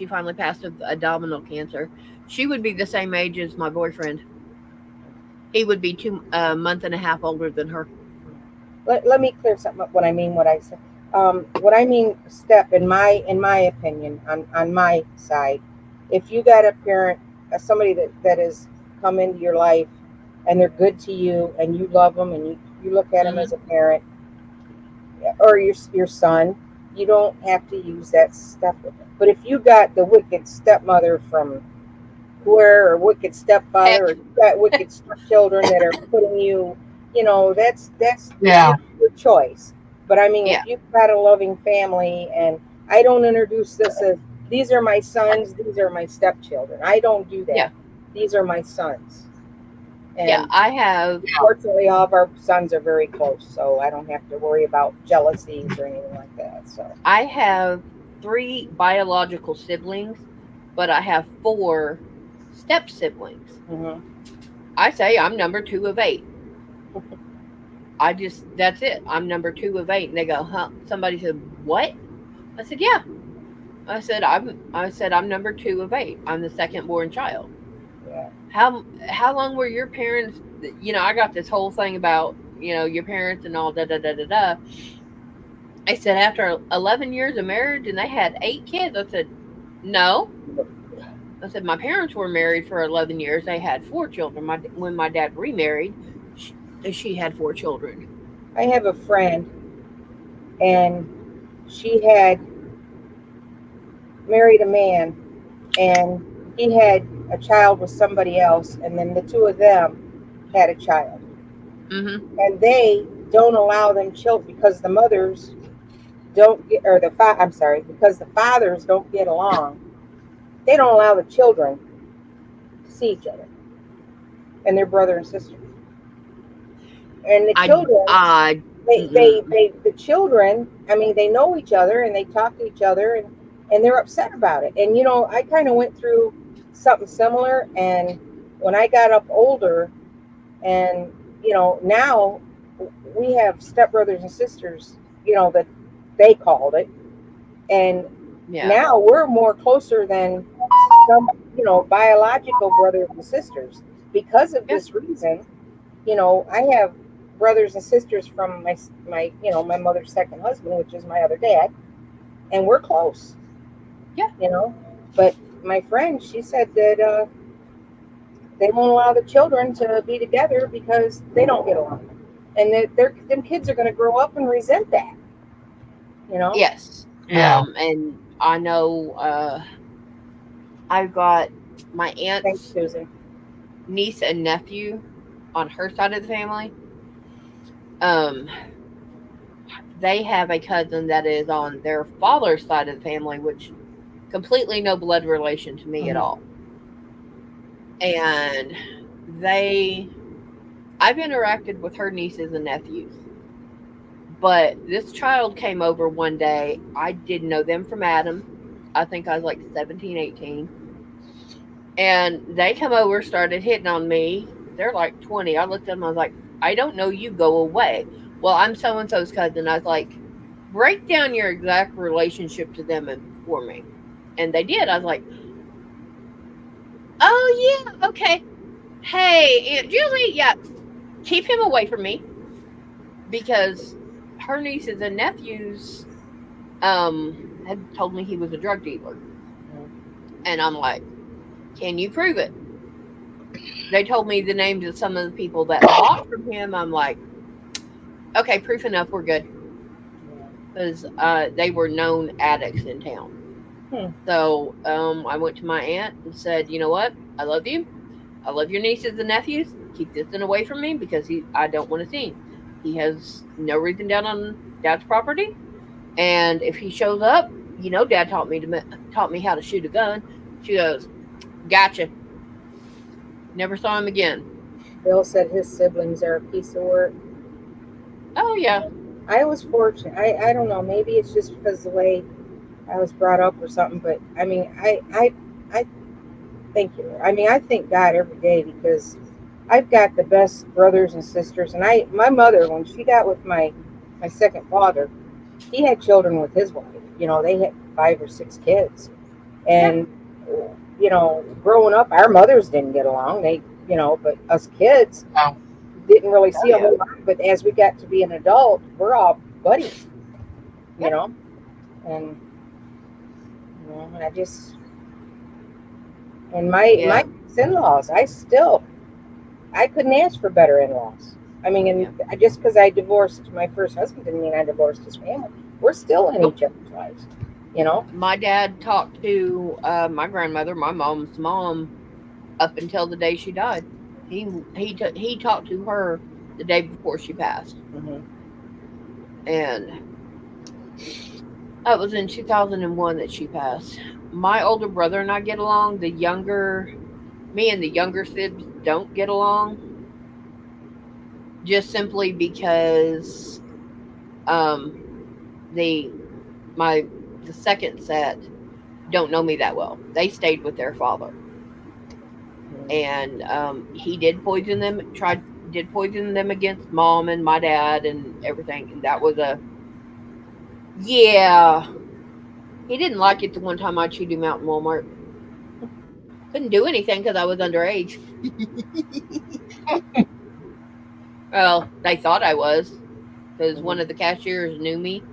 finally passed of abdominal cancer, she would be the same age as my boyfriend. He would be a month and a half older than her. Let me clear something up. What I mean, what I said. What I mean, step in my opinion, on my side, if you got a parent, somebody that has come into your life, and they're good to you, and you love them, and you look at them as a parent, or your son, you don't have to use that stuff. But if you got the wicked stepmother from where, or wicked stepfather, or Heck, you got wicked stepchildren that are putting you, that's Yeah. your choice. But I mean, if yeah, you've got a loving family, and I don't introduce this as these are my sons, these are my stepchildren. I don't do yeah, that. These are my sons, yeah. and I have fortunately, all of our sons are very close, so I don't have to worry about jealousies or anything like that. So, 3 biological siblings, but I have 4 step siblings. mhm. I say I'm number 2 of 8. That's it. I'm number 2 of 8. And they go, huh? Somebody said, what? I said, yeah. I said, I'm number 2 of 8. I'm the second born child. Yeah. How long were your parents? I got this whole thing about, your parents and all da. I said, after 11 years of marriage and they had 8 kids. I said, no. I said, my parents were married for 11 years. They had 4 children. When my dad remarried, she had 4 children. I have a friend, and she had married a man, and he had a child with somebody else, and then the two of them had a child, Mm-hmm. and they don't allow them children because the mothers don't get, or I'm sorry, because the fathers don't get along. They don't allow the children to see each other, and their brother and sister, and the children. The children, I mean, they know each other and they talk to each other, and they're upset about it. And I kind of went through something similar, and when I got up older, and now we have stepbrothers and sisters, that they called it, and Yeah. now we're more closer than some, biological brothers and sisters because of this reason. I have brothers and sisters from my mother's second husband, which is my other dad, and we're close. Yeah. But my friend, she said that they won't allow the children to be together because they don't get along, and that them kids are going to grow up and resent that. Yes. Yeah. And I know I've got my Thanks, aunt's Susan. niece and nephew on her side of the family. They have a cousin that is on their father's side of the family, which completely no blood relation to me at all. And I've interacted with her nieces and nephews. But this child came over one day. I didn't know them from Adam. I think I was like 17, 18. And they come over, started hitting on me. They're like 20. I looked at them, I was like, I don't know you, go away. Well, I'm so-and-so's cousin. I was like, break down your exact relationship to them for me. And they did. I was like, oh, yeah, okay. Hey, Aunt Julie, yeah, keep him away from me. Because her nieces and nephews had told me he was a drug dealer. And I'm like, can you prove it? They told me the names of some of the people that bought from him. I'm like, okay, proof enough, we're good. Because they were known addicts in town. So I went to my aunt and said, you know what? I love you. I love your nieces and nephews. Keep this thing away from me because I don't want to see him. He has no reason down on Dad's property. And if he shows up, Dad taught me how to shoot a gun. She goes, "Gotcha." Never saw him again. Bill said his siblings are a piece of work. Oh yeah. I was fortunate. I don't know. Maybe it's just because of the way I was brought up or something. But I mean, I thank you. I mean, I thank God every day because I've got the best brothers and sisters. And my mother, when she got with my second father, he had children with his wife. They had 5 or 6 kids, and growing up, our mothers didn't get along. But us kids Oh, didn't really see Oh, a whole lot. But as we got to be an adult, we're all buddies. And I just and my Yeah. in-laws, I couldn't ask for better in-laws. I mean, and just because I divorced my first husband didn't mean I divorced his family. We're still in each other's lives. My dad talked to my grandmother, my mom's mom, up until the day she died. He talked to her the day before she passed, and that was in 2001 that she passed. My older brother and I get along. Me and the younger sibs don't get along, just simply because the second set don't know me that well. They stayed with their father, and he did poison them against Mom and my dad and everything, and that was he didn't like it the one time I chewed him out in Walmart. Couldn't do anything because I was underage. Well, they thought I was, because one of the cashiers knew me.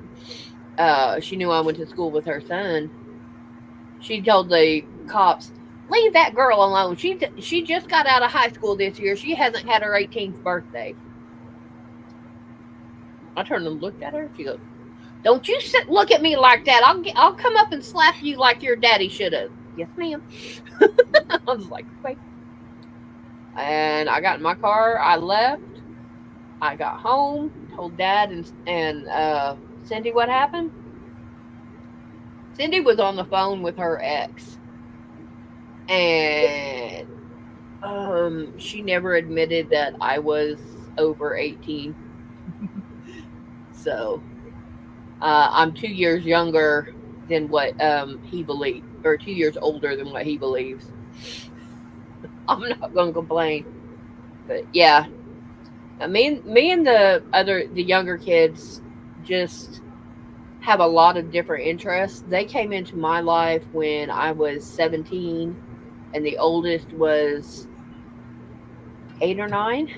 She knew I went to school with her son. She told the cops, "Leave that girl alone. She just got out of high school this year. She hasn't had her 18th birthday." I turned and looked at her. She goes, "Don't you look at me like that. I'll come up and slap you like your daddy should have." "Yes, ma'am." I was like, "Wait." And I got in my car. I left. I got home. Told Dad and Cindy what happened. Cindy was on the phone with her ex, and she never admitted that I was over 18. So I'm 2 years younger than what he believed, or 2 years older than what he believes. I'm not gonna complain, but yeah, me and the younger kids just have a lot of different interests. They came into my life when I was 17, and the oldest was 8 or 9,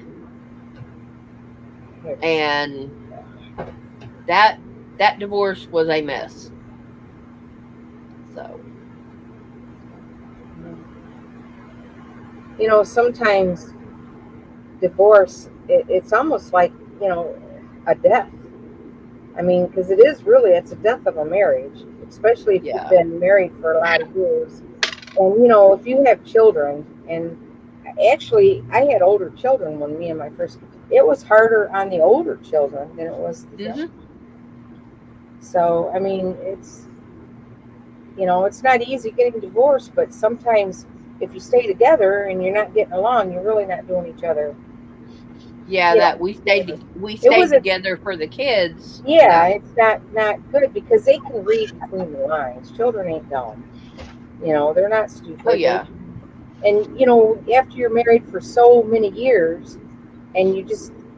and that divorce was a mess. So sometimes divorce, it's almost like a death. I mean, because it's a death of a marriage, especially if you've been married for a lot of years. And if you have children, and actually I had older children when me and my first, it was harder on the older children than it was the young. So I mean, it's not easy getting divorced, but sometimes if you stay together and you're not getting along, you're really not doing each other. Yeah, that we stayed together for the kids. Yeah, it's not good because they can read between the lines. Children ain't dumb. They're not stupid. Oh yeah. And after you're married for so many years, and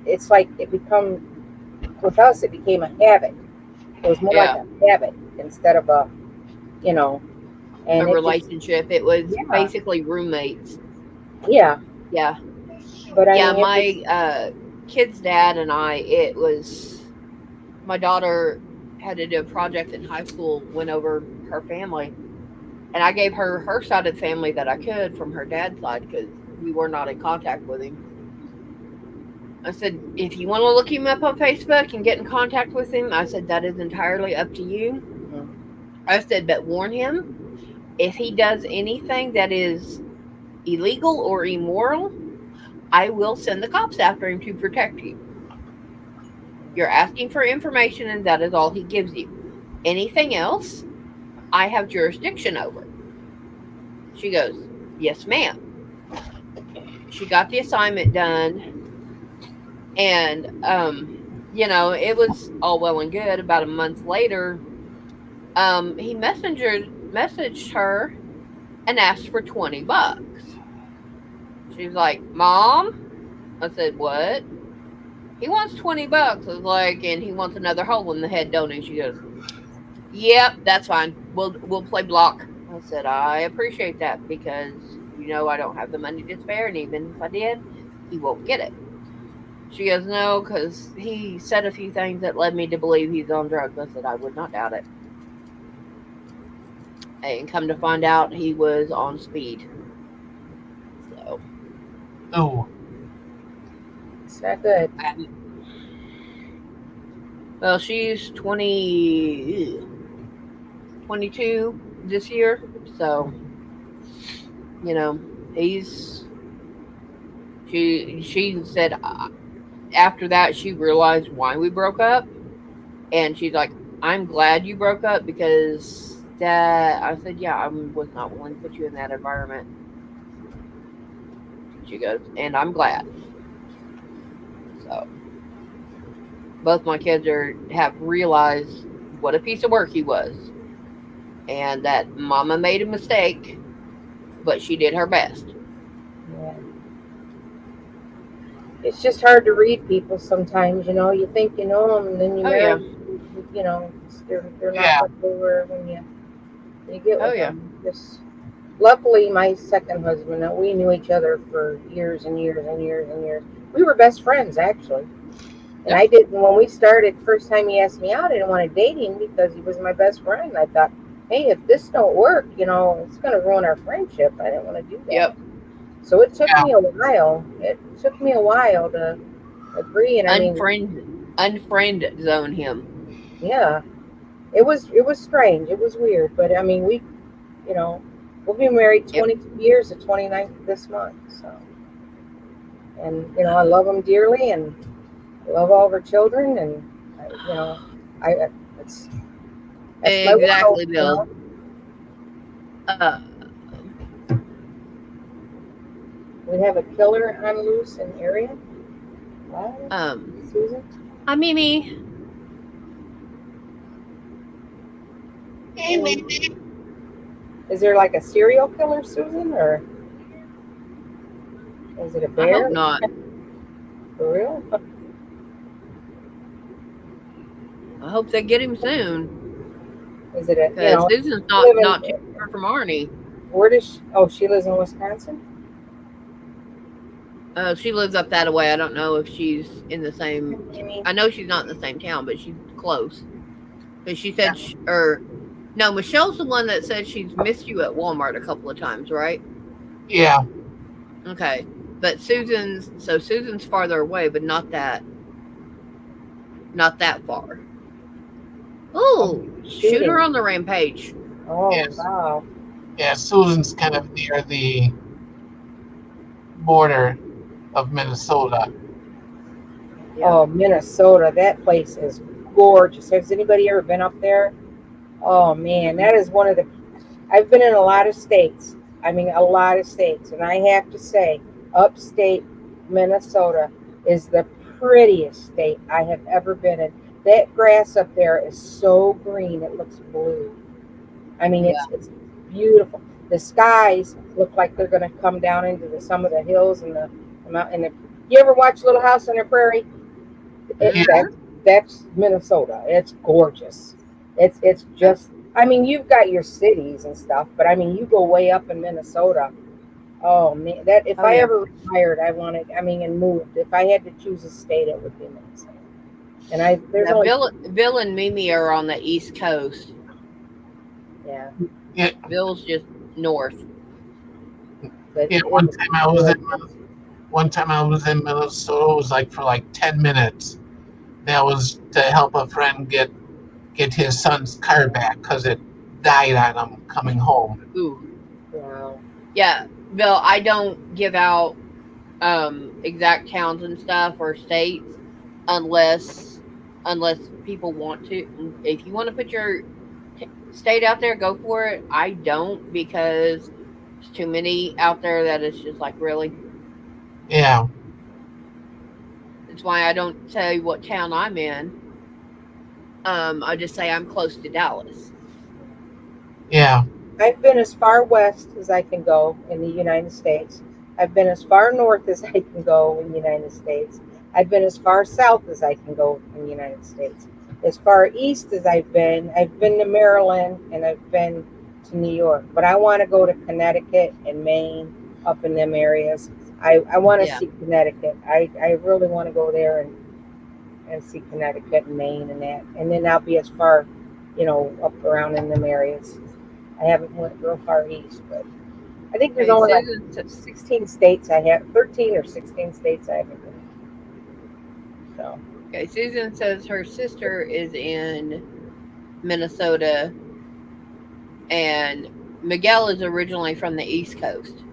it's like with us, it became a habit. It was more like a habit instead of a relationship. It was basically roommates. Yeah. Yeah. But my kid's dad and my daughter had to do a project in high school, went over her family, and I gave her side of the family that I could from her dad's side because we were not in contact with him. I said, if you want to look him up on Facebook and get in contact with him, I said, that is entirely up to you. Mm-hmm. I said, but warn him, if he does anything that is illegal or immoral, I will send the cops after him to protect you. You're asking for information, and that is all he gives you. Anything else, I have jurisdiction over. She goes, yes, ma'am. She got the assignment done, and it was all well and good. About a month later, he messaged her and asked for $20. She was like, Mom? I said, what? He wants $20. I was like, and he wants another hole in the head, don't he? She goes, yep, that's fine. We'll play block. I said, I appreciate that because I don't have the money to spare, and even if I did, he won't get it. She goes, no, because he said a few things that led me to believe he's on drugs. I said, I would not doubt it. And come to find out, he was on speed. So. Oh. It's not good. Well, she's 22 this year. So, she said after that she realized why we broke up, and she's like, I'm glad you broke up because I said, yeah, I was not willing to put you in that environment. She goes, and I'm glad. So both my kids have realized what a piece of work he was, and that Mama made a mistake, but she did her best. Yeah. It's just hard to read people sometimes, you think you know them, and then you marry, they're not what they were when you get with them. Just, luckily, my second husband, we knew each other for years and years and years and years. We were best friends, actually. And I didn't, when we started, first time he asked me out, I didn't want to date him because he was my best friend. I thought, hey, if this don't work, it's going to ruin our friendship. I didn't want to do that. Yep. So it took me a while. It took me a while to agree. And unfriend zone him. Yeah. It was strange. It was weird. But we'll be married 22 years, the 29th this month. So, and, I love him dearly, and I love all of our children, and that's exactly, Bill. We have a killer on loose in the area. Wow. Susan. I'm Mimi. Hey, Mimi. Is there like a serial killer, Susan, or is it a bear? I hope not. For real? I hope they get him soon. Is it a? Because Susan's not too far from Arnie. Where does she? Oh, she lives in Wisconsin. She lives up that way. I don't know if she's in the same. I know she's not in the same town, but she's close. Because she said, no, Michelle's the one that said she's missed you at Walmart a couple of times, right? Yeah. Okay, but Susan's farther away, but not that far. Oh, shooter on the rampage. Oh, yes. Wow. Yeah, Susan's kind of near the border of Minnesota. Yeah. Oh, Minnesota. That place is gorgeous. Has anybody ever been up there? Oh, man. That is one of the... I've been in a lot of states. And I have to say, upstate Minnesota is the prettiest state I have ever been in. That grass up there is so green, it looks blue. It's beautiful. The skies look like they're going to come down into some of the hills and the mountain. You ever watch Little House on the Prairie? That's Minnesota. It's gorgeous. It's just, you've got your cities and stuff, but you go way up in Minnesota. Oh man, if I ever retired, and moved. If I had to choose a state, it would be Minnesota. And Bill and Mimi are on the East Coast. Yeah. Bill's just north. But one time I was in Minnesota. It was for 10 minutes. That was to help a friend get his son's car back because it died on him coming home. Ooh. Wow. Yeah, Bill, I don't give out exact towns and stuff or states unless people want to. If you want to put your state out there, go for it. I don't, because there's too many out there that it's just like, really. Yeah. That's why I don't tell you what town I'm in. I just say I'm close to Dallas. Yeah. I've been as far west as I can go in the United States. I've been as far north as I can go in the United States. I've been as far south as I can go in the United States. As far east as I've been to Maryland, and I've been to New York. But I want to go to Connecticut and Maine, up in them areas. I want to Yeah. see Connecticut. I really want to go there and see Connecticut and Maine and that. And then I'll be as far, up around in them areas. I haven't went real far east, but I think there's Okay, only like Susan, 16 states 13 or 16 states I haven't been. So, okay, Susan says her sister is in Minnesota, and Miguel is originally from the East Coast.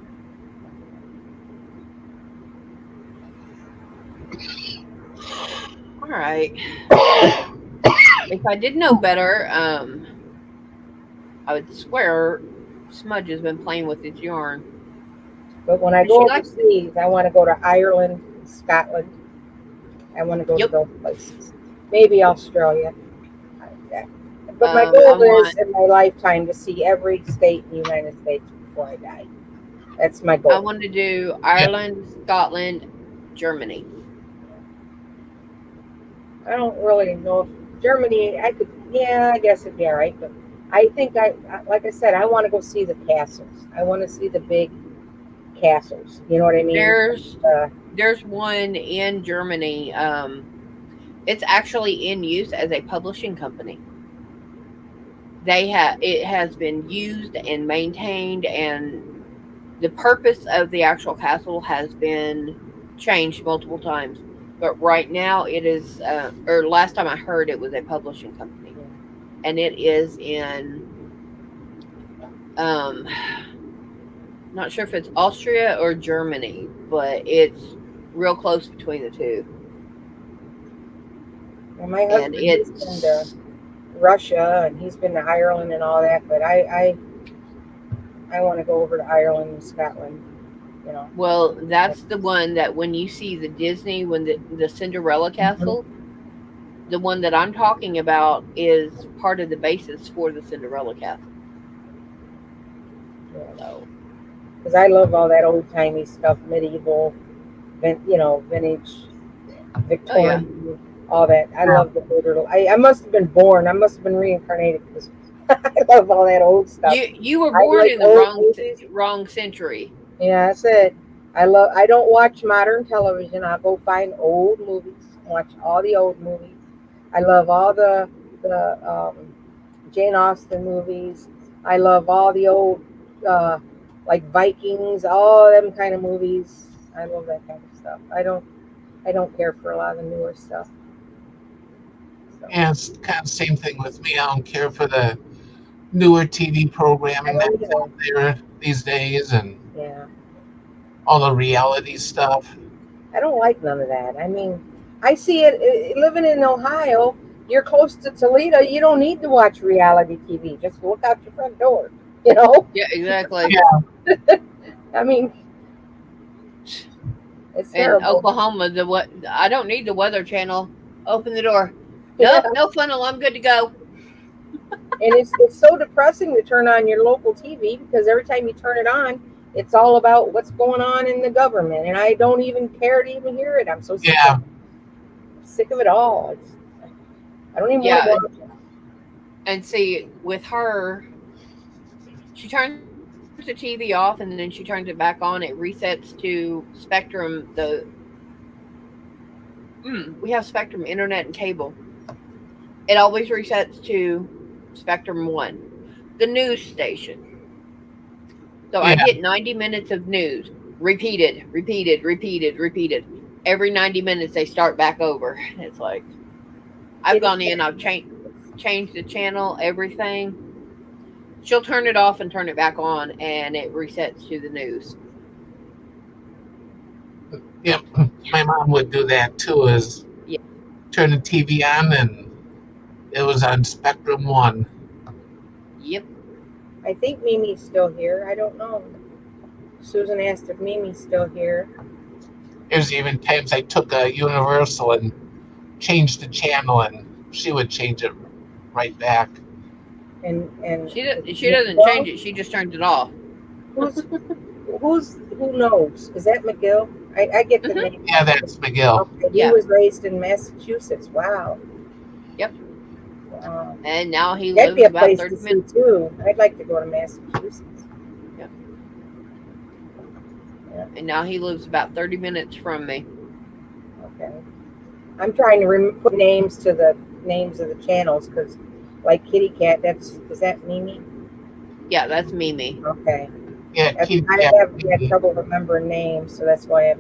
All right. If I did know better, I would swear Smudge has been playing with his yarn. but when I She go likes- overseas, I want to go to Ireland, Scotland. I want to go Yep. to those places. Maybe Australia. Yeah. But my I goal is want- in my lifetime to see every state in the United States before I die. That's my goal. I want to do Ireland, Scotland, Germany. I don't really know if Germany, I guess it'd be all right. But I think like I said, I want to go see the castles. I want to see the big castles. You know what I mean? There's one in Germany. It's actually in use as a publishing company. It has been used and maintained, and the purpose of the actual castle has been changed multiple times. But right now it is, or last time I heard, it was a publishing company, and it is in, not sure if it's Austria or Germany, but it's real close between the two. Well, my And husband has been to Russia and he's been to Ireland and all that, but I want to go over to Ireland and Scotland. Well, that's the one that when you see the Disney, when the Cinderella castle, the one that I'm talking about is part of the basis for the Cinderella castle. So, Because I love all that old timey stuff, medieval, vintage, Victorian, all that. I love the older. I must have been born. I must have been reincarnated because I love all that old stuff. you were I born like in the old movies. wrong century. Yeah, that's it. I don't watch modern television. I'll go find old movies, watch all the old movies. I love all the Jane Austen movies. I love all the old like Vikings, all them kind of movies. I love that kind of stuff. I don't care for a lot of the newer stuff. So, Yeah, it's kind of the same thing with me. I don't care for the newer TV programming I don't that's out there these days and yeah. all the reality stuff. I don't like none of that. I mean, I see it living in Ohio. You're close to Toledo. You don't need to watch reality TV. Just look out your front door. Yeah, exactly. I mean, it's In terrible. Oklahoma, I don't need the Weather Channel. Open the door. Yeah. Nope, no funnel. I'm good to go. And it's so depressing to turn on your local TV because every time you turn it on, it's all about what's going on in the government, and I don't even care to even hear it. I'm so sick. Yeah. Sick of it all. I don't even Yeah. want to watch it. And see, with her, she turns the TV off and then she turns it back on. It resets to Spectrum. We have Spectrum Internet and cable. It always resets to Spectrum 1, the news station. So I Yeah. get 90 minutes of news, repeated. Every 90 minutes they start back over. It's like, I've gone in, I've changed the channel, everything. She'll turn it off and turn it back on, and it resets to the news. Yep, my mom would do that too. Is Yeah. turn the TV on and it was on Spectrum 1. I think Mimi's still here. I don't know. Susan asked if Mimi's still here. There's even times I took a Universal and changed the channel, and she would change it right back. And She doesn't change it. She just turns it off. Who knows? Is that McGill? I get the name. Yeah, that's McGill. Okay, he was raised in Massachusetts. Wow. Yep. Wow. And now he That'd lives be a about place 30 to minutes. see too. I'd like to go to Massachusetts. And now he lives about 30 minutes from me. Okay. I'm trying to put names to the names of the channels because, like Kitty Cat, is that Mimi? Yeah, that's Mimi. Okay. Yeah, I Kitty kind Cat. of have trouble remembering names, so that's why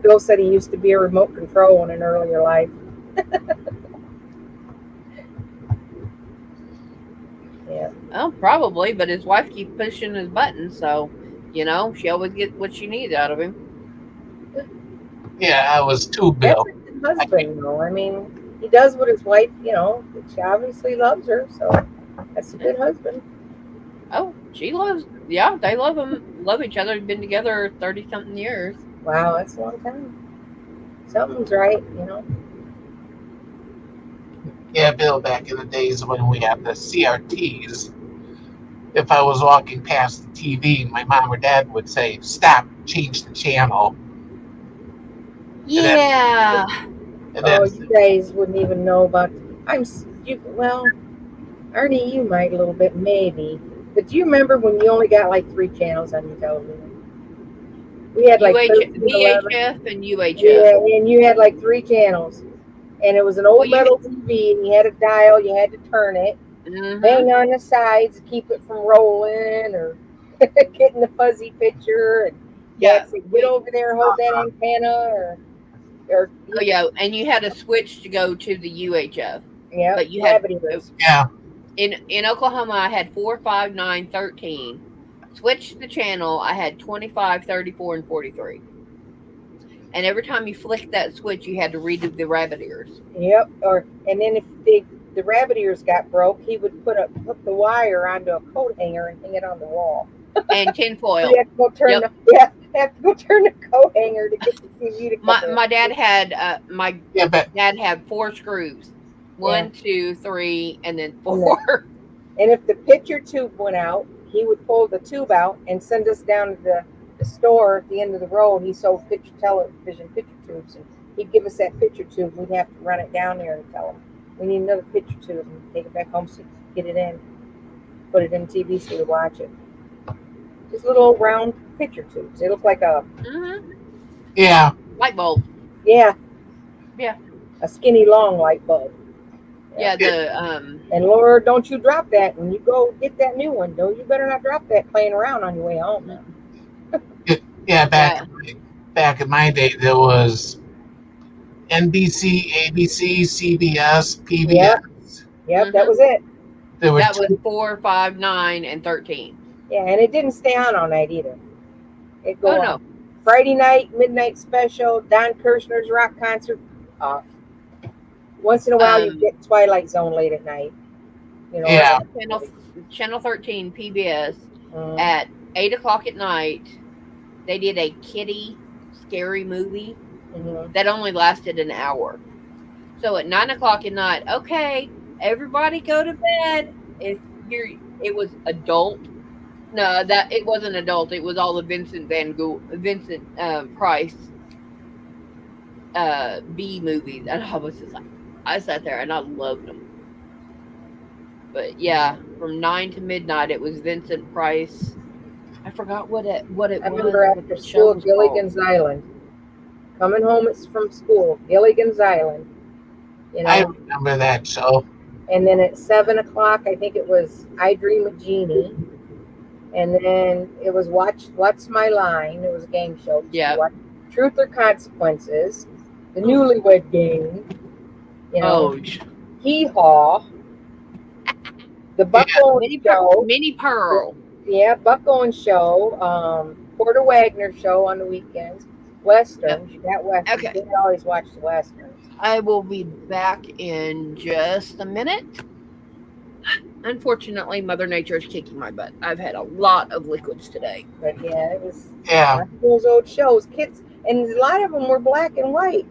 Bill said he used to be a remote control in an earlier life. Yeah. Oh, probably, but his wife keeps pushing his buttons, so she always gets what she needs out of him. Yeah, I was too, That's Bill. a good husband, though. I mean, he does what his wife, she obviously loves her, so that's a good husband. Oh, they love him, love each other, been together 30-something years. Wow, that's a long time. Something's right, Yeah, Bill, back in the days when we had the CRTs, if I was walking past the TV, my mom or dad would say, "Stop, change the channel." Yeah. And then, You guys wouldn't even know about. Arnie, you might a little bit, maybe. But do you remember when you only got like 3 channels on your television? We had like 13, 11. VHF and UHF. Yeah, and you had like 3 channels. And it was an old metal TV, and you had a dial, you had to turn it, hang on the sides to keep it from rolling or getting the fuzzy picture. And get over there, hold that antenna, or oh yeah, and you had a switch to go to the UHF. Yeah, but you had yeah. In Oklahoma, I had 4, 5, 9, 13. Switched the channel, I had 25, 34, and 43. And every time you flicked that switch, you had to redo the rabbit ears. Yep. And then if the rabbit ears got broke, he would hook the wire onto a coat hanger and hang it on the wall. And tinfoil. You have to go turn the coat hanger to get the TV to come my dad had dad had 4 screws. 1, 2, 3, and then 4. And if the picture tube went out, he would pull the tube out and send us down to the store at the end of the road. He sold television picture tubes, and he'd give us that picture tube. We'd have to run it down there and tell him we need another picture tube, and take it back home so get it in, put it in TV so we watch it. Just little round picture tubes. They look like a light bulb. Yeah, a skinny long light bulb. Yeah, and Lord, don't you drop that when you go get that new one. No, you better not drop that playing around on your way home now. Yeah, back in my day, there was NBC, ABC, CBS, PBS. Yep, that was it. There were that was 4, 5, 9, and 13. Yeah, and it didn't stay on all night either. It go on. No. Friday night, midnight special, Don Kirshner's rock concert off. Once in a while, you get Twilight Zone late at night. Channel 13 PBS at 8 o'clock at night. They did a kiddie scary movie that only lasted an hour. So at 9 o'clock at night, okay, everybody go to bed. It was adult. No, it wasn't adult. It was all the Vincent Price B movies, and I was just like, I sat there and I loved them. But yeah, from 9 to midnight, it was Vincent Price. I forgot what it was. I remember after school, Gilligan's Island. Coming home from school, Gilligan's Island. I remember that show. And then at 7 o'clock, I think it was I Dream of Jeannie. And then it was What's My Line? It was a game show. Yeah. Truth or Consequences. The Newlywed Game. Hee Haw. The Buck Owens Show. Minnie Pearl. Yeah, Buck Owens Show. Porter Wagner Show on the weekends. Westerns. You got Westerns. Okay. They always watch the Westerns. I will be back in just a minute. Unfortunately, Mother Nature is kicking my butt. I've had a lot of liquids today. But yeah, it was Yeah. those old shows. Kids, and a lot of them were black and white.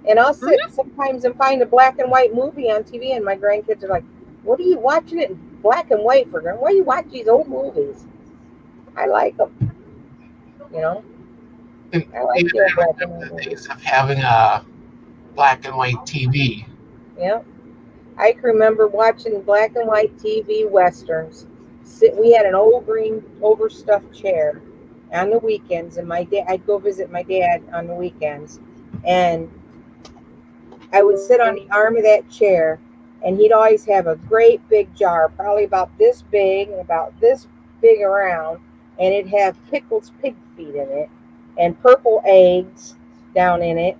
And I'll sit sometimes and find a black and white movie on TV, and my grandkids are like, "What are you watching it in black and white for? Why do you watch these old movies?" I like them. You know, And I like even the old I black and remember white the movies. days of having a black and white TV. Yeah, I can remember watching black and white TV westerns. We had an old green overstuffed chair on the weekends, and I'd go visit my dad on the weekends, and I would sit on the arm of that chair, and he'd always have a great big jar, probably about this big and about this big around, and it'd have Pickles pig feet in it and purple eggs down in it.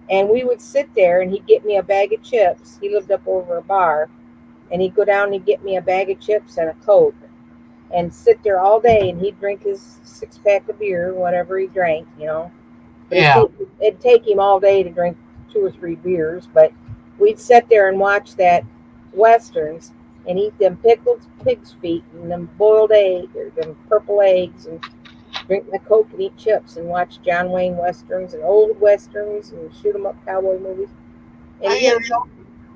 And we would sit there, and he'd get me a bag of chips. He lived up over a bar, and he'd go down and he'd get me a bag of chips and a Coke and sit there all day, and he'd drink his 6-pack of beer, whatever he drank, you know. But Yeah. it'd take him all day to drink 2 or 3 beers, but we'd sit there and watch that westerns and eat them pickled pig's feet and them boiled eggs or them purple eggs and drink my Coke and eat chips and watch John Wayne westerns and old westerns and shoot 'em up cowboy movies. And I,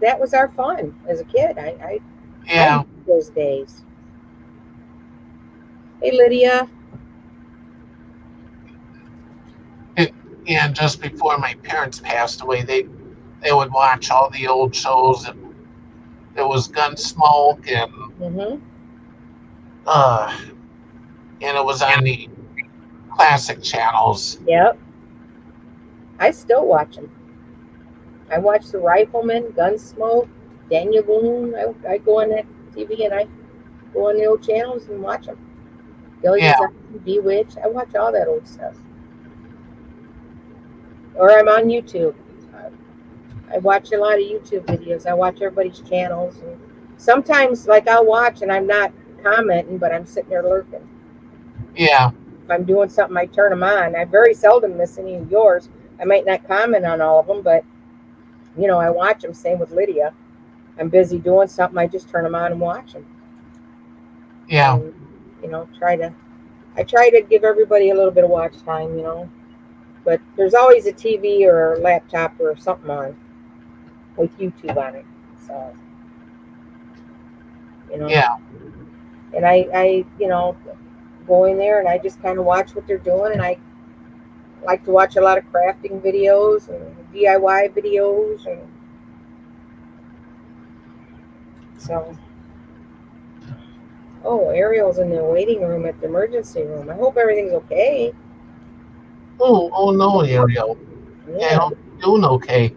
that was our fun as a kid. I yeah. miss those days. Hey Lydia. And just before my parents passed away, they would watch all the old shows. And there was Gunsmoke, Mm-hmm. and it was on the classic channels. Yep. I still watch them. I watch The Rifleman, Gunsmoke, Daniel Boone. I go on that TV and I go on the old channels and watch them. Billy Yeah. Bewitched. I watch all that old stuff. Or I'm on YouTube. I watch a lot of YouTube videos. I watch everybody's channels. And sometimes, like, I'll watch and I'm not commenting, but I'm sitting there lurking. Yeah. If I'm doing something, I turn them on. I very seldom miss any of yours. I might not comment on all of them, but, you know, I watch them. Same with Lydia. I'm busy doing something. I just turn them on and watch them. Yeah. And, you know, I try to give everybody a little bit of watch time, you know. But there's always a TV or a laptop or something on with YouTube on it. So, you know. Yeah. And I you know, go in there and I just kind of watch what they're doing. And I like to watch a lot of crafting videos and DIY videos. And so, oh, Ariel's in the waiting room at the emergency room. I hope everything's okay. Oh no, Ariel. Yeah, I hope you're doing okay.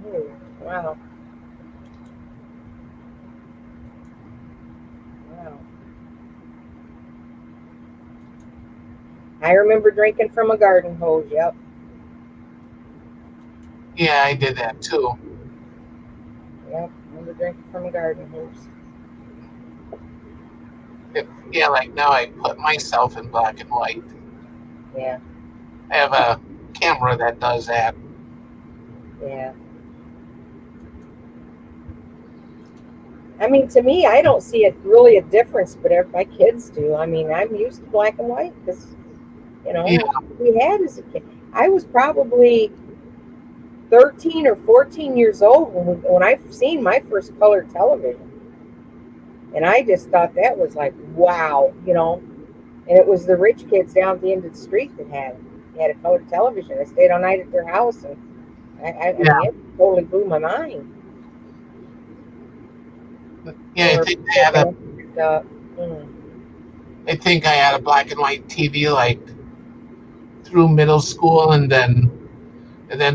Oh, wow. Wow. I remember drinking from a garden hose. Yep. Yeah, I did that too. Yep. I remember drinking from a garden hose. Yeah, like now I put myself in black and white. Yeah. I have a camera that does that. Yeah. I mean, to me, I don't see really a difference, but my kids do. I mean, I'm used to black and white because, you know, Yeah. we had as a kid. I was probably 13 or 14 years old when I seen my first color television. And I just thought that was like, wow, you know. And it was the rich kids down at the end of the street that had it. They had a color television. I stayed all night at their house, and I mean, it totally blew my mind. Yeah, I think I had I think I had a black and white TV like through middle school, and then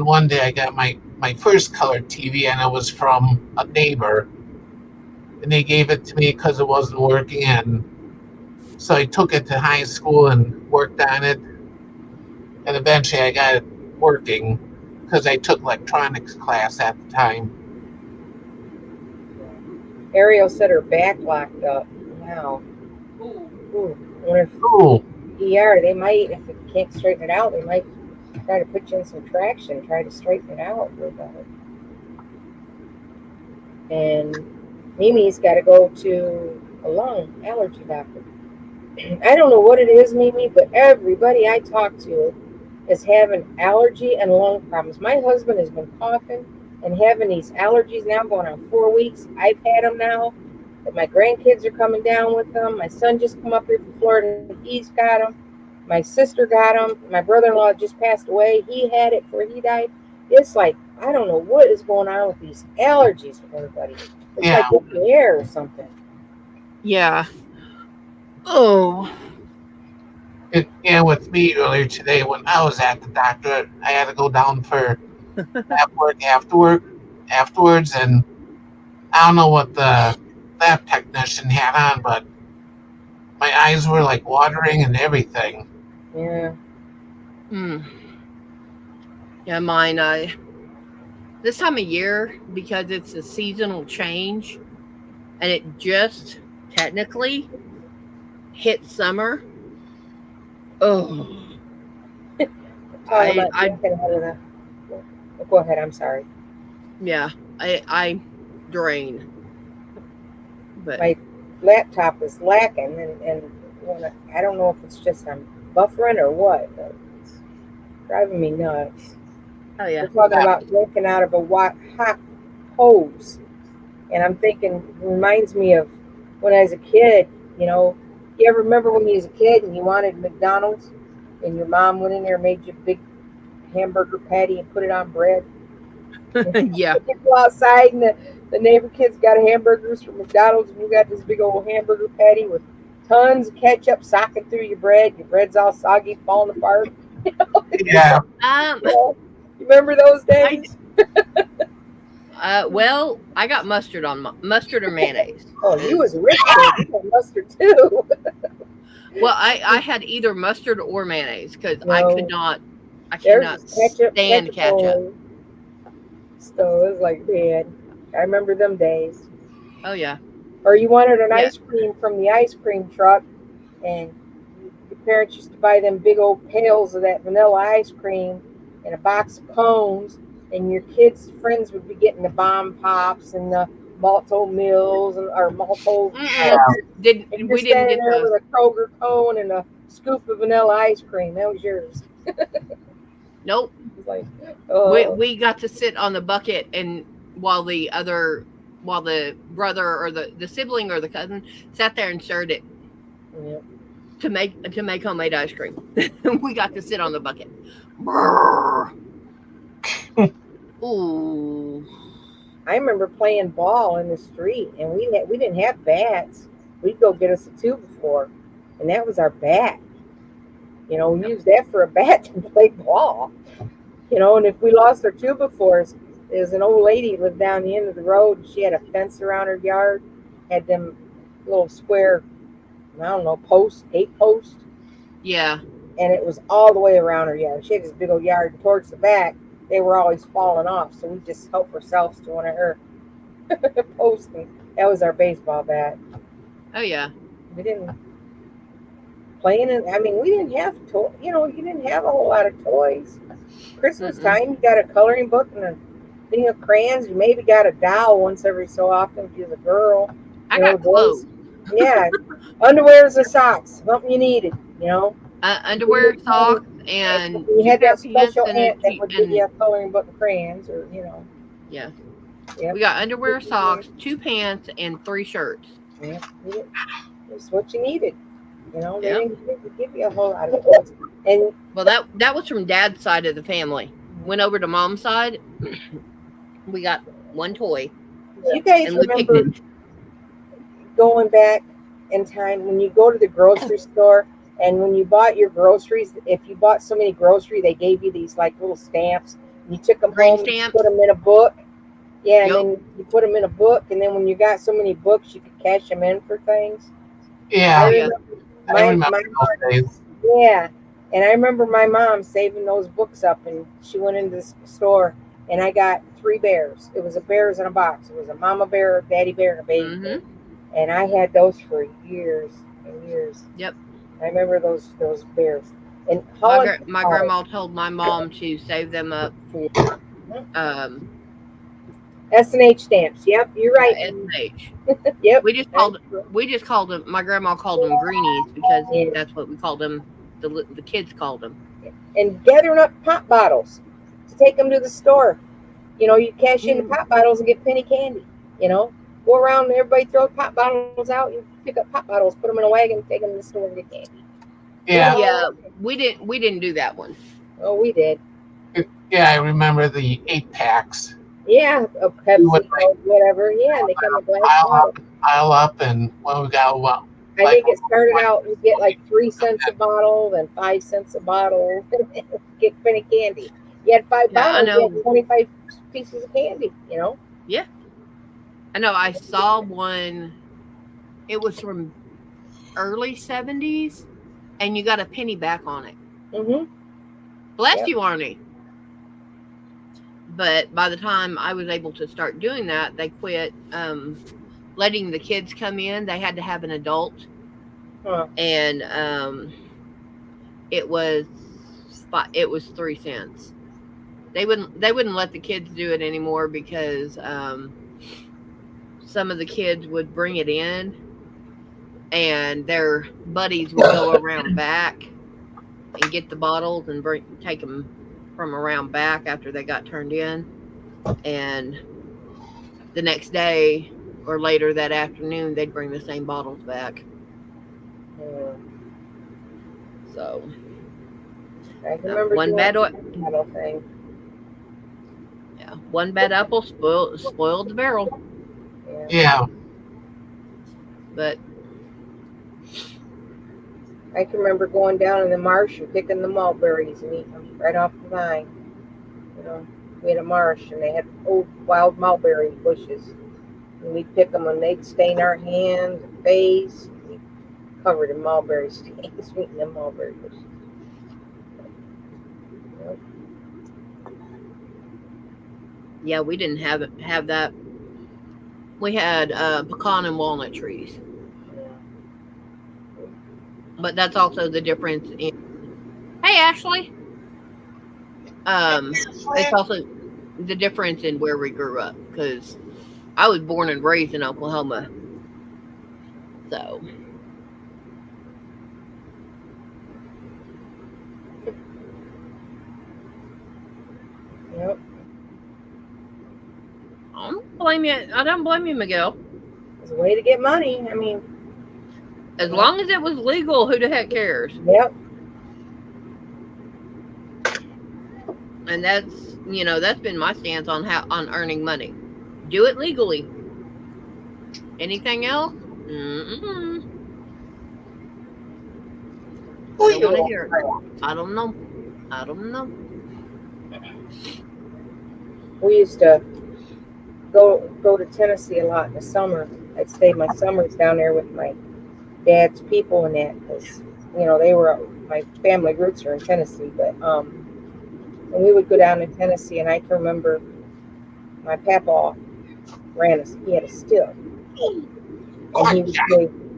one day I got my first color TV, and it was from a neighbor, and they gave it to me because it wasn't working, and so I took it to high school and worked on it, and eventually I got it working because I took electronics class at the time. Ariel said her back locked up. Wow. Ooh. I wonder if Ooh. ER, they might, if it can't straighten it out, they might try to put you in some traction, try to straighten it out a little better. and Mimi's got to go to a lung allergy doctor. I don't know what it is, Mimi, but everybody I talk to is having allergy and lung problems. My husband has been coughing and having these allergies now going on 4 weeks. I've had them now. But my grandkids are coming down with them. My son just come up here from Florida. He's got them. My sister got them. My brother-in-law just passed away. He had it before he died. It's like, I don't know what is going on with these allergies for everybody. It's Yeah. like in the air or something. Yeah. Oh. Yeah, with me earlier today when I was at the doctor, I had to go down for afterwards, and I don't know what the lab technician had on, but my eyes were like watering and everything. Yeah. Yeah, mine. This time of year, because it's a seasonal change, and it just technically hit summer. Oh, Talking about I- drinking out of the. Oh, go ahead. I'm sorry. yeah, I drain. But My laptop is lacking, and when I don't know if it's just I'm buffering or what. But it's driving me nuts. oh yeah, We're talking about drinking out of a hot hose, and I'm thinking, it reminds me of when I was a kid. You know, you ever remember when you was a kid and you wanted McDonald's, and your mom went in there and made you a big hamburger patty and put it on bread? yeah, You go outside and the neighbor kids got hamburgers from McDonald's, and you got this big old hamburger patty with tons of ketchup socking through your bread. Your bread's all soggy, falling apart. Yeah, You remember those days? well, I got mustard on mustard or mayonnaise. Oh, you was rich kid. You got mustard too. Well, I had either mustard or mayonnaise because I No. cannot There's stand ketchup. only. So it was like, man, I remember them days. Oh yeah, Or you wanted an Yeah. ice cream from the ice cream truck, and your parents used to buy them big old pails of that vanilla ice cream and a box of cones, and your kids' friends would be getting the bomb pops and the malto mills or malto. we And you're didn't standing get there those. with a Kroger cone and a scoop of vanilla ice cream. That was yours. Nope. It was like, oh, We got to sit on the bucket and while the brother or the sibling or the cousin sat there and stirred it yeah. to make homemade ice cream. We got to sit on the bucket. Ooh. I remember playing ball in the street, and we didn't have bats. We'd go get us a 2x4, and that was our bat. You know, we used that for a bat to play ball. You know, and if we lost our 2x4s, there's an old lady lived down the end of the road, and she had a fence around her yard, had them little square, I don't know, posts, 8 posts, Yeah. and it was all the way around her yard. She had this big old yard, and towards the back, they were always falling off, so we just helped ourselves to one of her posts, and that was our baseball bat. Oh yeah. We didn't playing it. I mean, we didn't have you know, you didn't have a whole lot of toys. Christmas time, you got a coloring book and a thing of crayons. You maybe got a doll once every so often if you're a girl. I You know, got clothes. Yeah, underwears and socks, something you needed. You know, Underwear, socks, and you had that two pair of special pants aunt that and would give you a coloring book and crayons, or you know. yeah. Yep. We got underwear, socks, 2 pants, and 3 shirts. Yeah, it's what you needed. You know, they Yep. didn't give you a whole lot of toys. And Well, that was from Dad's side of the family. Went over to Mom's side. We got 1 toy, you guys and we picked remember it. going back in time when you go to the grocery store, and when you bought your groceries, if you bought so many groceries, they gave you these like little stamps. You took them Green home, you stamps. put them in a book. Yeah, and Yep. then you put them in a book, and then when you got so many books, you could cash them in for things. yeah, yeah. I remember those days. Yeah, and I remember my mom saving those books up, and she went into the store, and I got 3 bears. It was a bears in a box. It was a mama bear, a daddy bear, and a baby bear. And I had those for years and years. Yep. I remember those bears. And My grandma told my mom to save them up for and S&H stamps. Yep, you're right. S&H. Yep. We just called them. My grandma called them greenies because Yeah. that's what we called them. The kids called them. And gathering up pop bottles to take them to the store. You know, you cash in the pop bottles and get penny candy. You know, go around and everybody throw pop bottles out. You pick up pop bottles, put them in a wagon, take them to the store and get candy. Yeah. Yeah, we didn't do that one. Oh, we did. Yeah, I remember the 8-packs. Yeah, a Pepsi, Coke, whatever. Yeah, and they come in glass bottles. Pile up, and when we got I think it started out, you get like 3 cents a bottle, then 5 cents a bottle, get penny candy. You had 5 bottles, you had 25 pieces of candy, you know? Yeah. I know, I saw one, it was from early 70s, and you got a penny back on it. Mm-hmm. Bless you, Arnie. But by the time I was able to start doing that, they quit letting the kids come in. They had to have an adult. Huh. And it was 3 cents. They wouldn't let the kids do it anymore because some of the kids would bring it in and their buddies would go around back and get the bottles and take them from around back after they got turned in, and the next day or later that afternoon they'd bring the same bottles back. So I can remember one bad thing. Yeah, one bad apple spoiled the barrel. Yeah. But I can remember going down in the marsh and picking the mulberries and eating them right off the vine. You know, we had a marsh and they had old wild mulberry bushes. And we'd pick them and they'd stain our hands and face. We covered in mulberry stains, eating them mulberry bushes. Yep. Yeah, we didn't have that. We had pecan and walnut trees. But that's also the difference in. Hey, Ashley. It's also the difference in where we grew up because I was born and raised in Oklahoma. So. Yep. I don't blame you, Miguel. It's a way to get money. I mean, as long as it was legal, who the heck cares? Yep. And that's been my stance on earning money. Do it legally. Anything else? Mm-mm. I don't want to hear it. I don't know. We used to go to Tennessee a lot in the summer. I'd stay my summers down there with my dad's people and that because my family roots are in Tennessee. But and we would go down to Tennessee, and I can remember my papa he had a still, and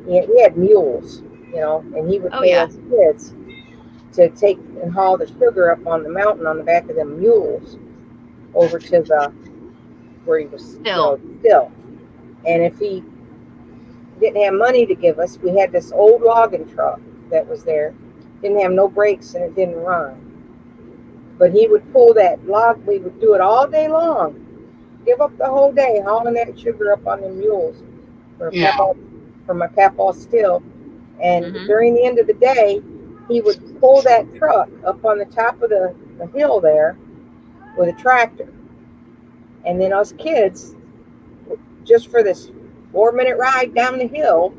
he had mules, and he would pay us kids to take and haul the sugar up on the mountain on the back of them mules over to where he was still. And if he didn't have money to give us, we had this old logging truck that was there. Didn't have no brakes and it didn't run. But he would pull that log. We would do it all day long. Give up the whole day hauling that sugar up on the mules for my papa still. And during the end of the day, he would pull that truck up on the top of the hill there with a tractor. And then us kids, just for this 4-minute ride down the hill,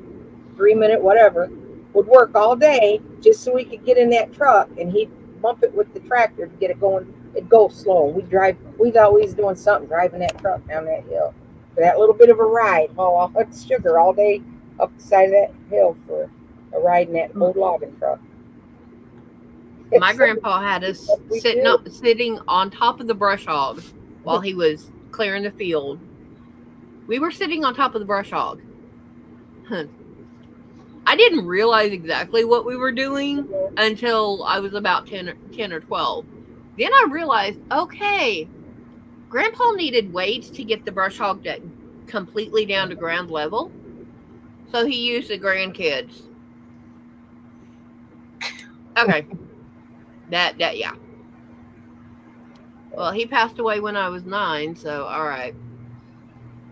3-minute whatever, would work all day just so we could get in that truck, and he'd bump it with the tractor to get it going. It'd go slow. We'd always doing something, driving that truck down that hill for that little bit of a ride, haul all that sugar all day up the side of that hill for a ride in that old logging truck. My grandpa had us sitting on top of the brush hog while he was clearing the field. We were sitting on top of the brush hog. I didn't realize exactly what we were doing until I was about 10 or 12. Then I realized, okay, Grandpa needed weights to get the brush hog completely down to ground level, so he used the grandkids. Okay, that yeah. Well, he passed away when I was 9, so all right.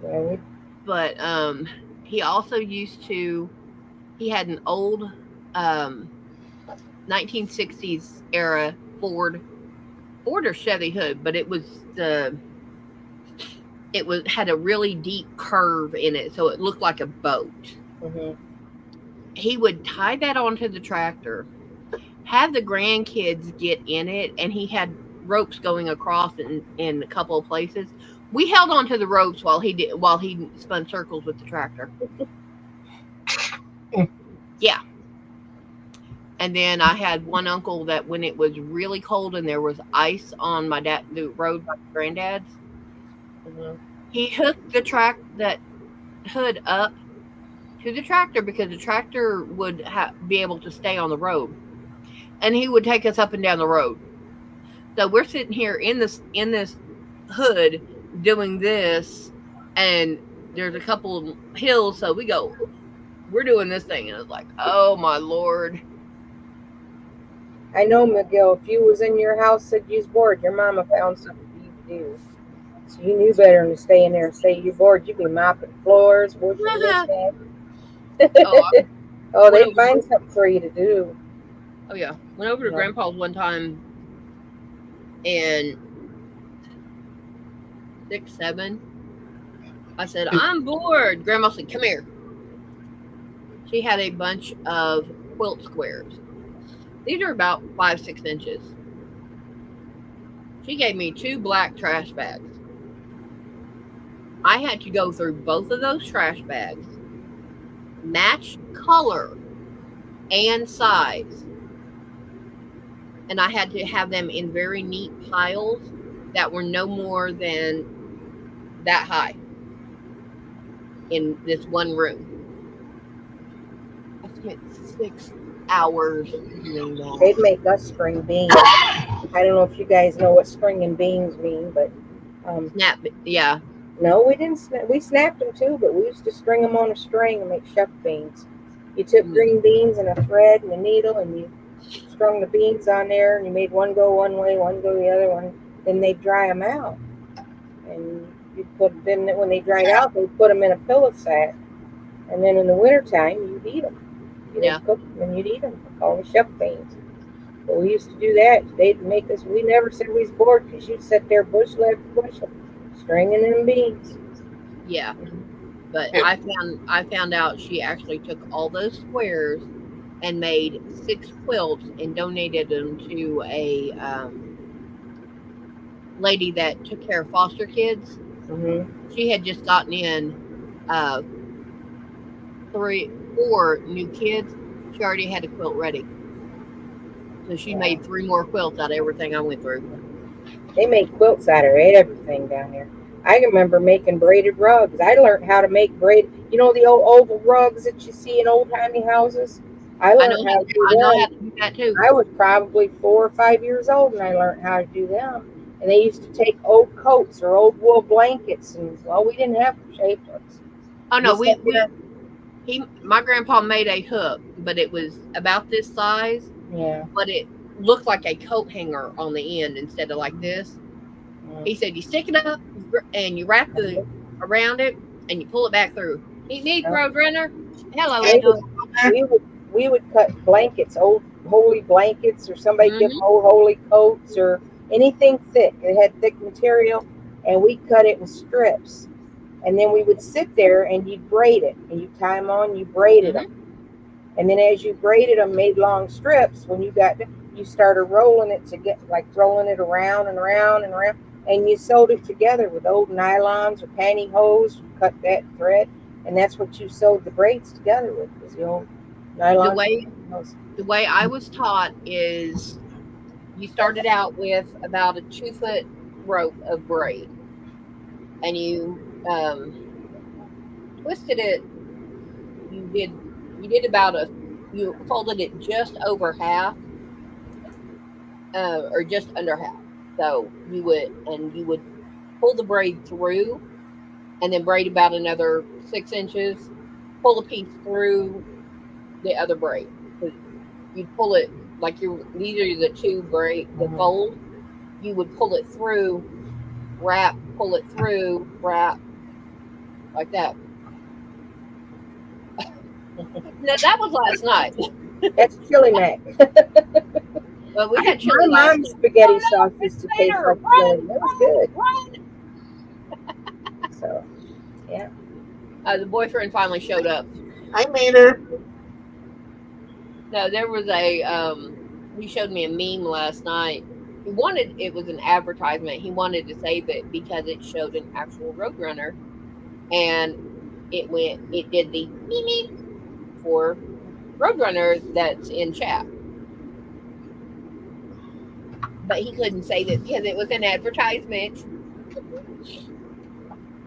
Yeah, But he also used to. He had an old 1960s era Ford or Chevy hood, but it had a really deep curve in it, so it looked like a boat. mhm. He would tie that onto the tractor, have the grandkids get in it, and he had ropes going across in a couple of places. We held onto the ropes while he spun circles with the tractor. Yeah. And then I had one uncle that when it was really cold and there was ice on the road by my granddad's, Mhm. he hooked that hood up to the tractor because the tractor would be able to stay on the road, and he would take us up and down the road. So we're sitting here in this hood doing this, and there's a couple of hills, so we're doing this thing, and it's like, oh my Lord. I know, Miguel, if you was in your house said you was bored, your mama found something for you to do. So you knew better than to stay in there and say you're bored. You'd be mopping floors, washing this, that. Oh, They'd find something for you to do. Oh yeah. Went over to Grandpa's one time in 6, 7. I said, I'm bored. Grandma said, come here. She had a bunch of quilt squares. These are about 5, 6 inches. She gave me 2 black trash bags. I had to go through both of those trash bags, match color and size, and I had to have them in very neat piles that were no more than that high in this one room. I spent 6 hours doing that. They'd make us string beans. I don't know if you guys know what stringing beans mean, but yeah. No, we didn't. We snapped them too, but we used to string them on a string and make chef beans. You took green beans and a thread and a needle, and you strung the beans on there, and you made one go one way, one go the other one. Then they'd dry them out, and then when they dried out, they'd put them in a pillow sack, and then in the wintertime, you'd eat them. You'd cook them and you'd eat them. Call them chef beans. But we used to do that. They'd make us. We never said we was bored because you'd sit there bushel after bushel, stringing them beans. Yeah, but I found out she actually took all those squares and made 6 quilts and donated them to a lady that took care of foster kids. Mm-hmm. She had just gotten in 4 new kids. She already had a quilt ready, so she made 3 more quilts out of everything I went through. They make quilts out of everything down there. I remember making braided rugs. I learned how to make the old oval rugs that you see in old-timey houses? I learned how to do them. I know how to do that too. I was probably 4 or 5 years old, and I learned how to do them. And they used to take old coats or old wool blankets, and, we didn't have shaplets. Oh, no, my grandpa made a hook, but it was about this size. Yeah. But it looked like a coat hanger on the end instead of like this. He said you stick it up and you wrap around it and you pull it back through. Neat, Roadrunner. Hello. We would cut blankets, old holy blankets, or somebody give them old holy coats or anything thick. It had thick material, and we cut it in strips. And then we would sit there and you'd braid it, and you tie them on, you braided them. And then as you braided them, made long strips, when you started rolling it around and around and around, and you sewed it together with old nylons or pantyhose. You cut that thread, and that's what you sewed the braids together with, was the old nylon. The way I was taught is you started out with about a 2-foot rope of braid, and you twisted it. You folded it just over half, or just under half. So you would pull the braid through, and then braid about another 6 inches. Pull a piece through the other braid. You'd pull it like these are the two braid, the fold. You would pull it through, wrap, pull it through, wrap, like that. Now, that was last night. That's chili mac. But we had chili My last mom's spaghetti sauce used to taste like chili. That was good. So, yeah. The boyfriend finally showed up. I made her. No, there was he showed me a meme last night. It was an advertisement. He wanted to save it because it showed an actual Roadrunner, and it did the beep for Roadrunner that's in chat. But he couldn't save it because it was an advertisement.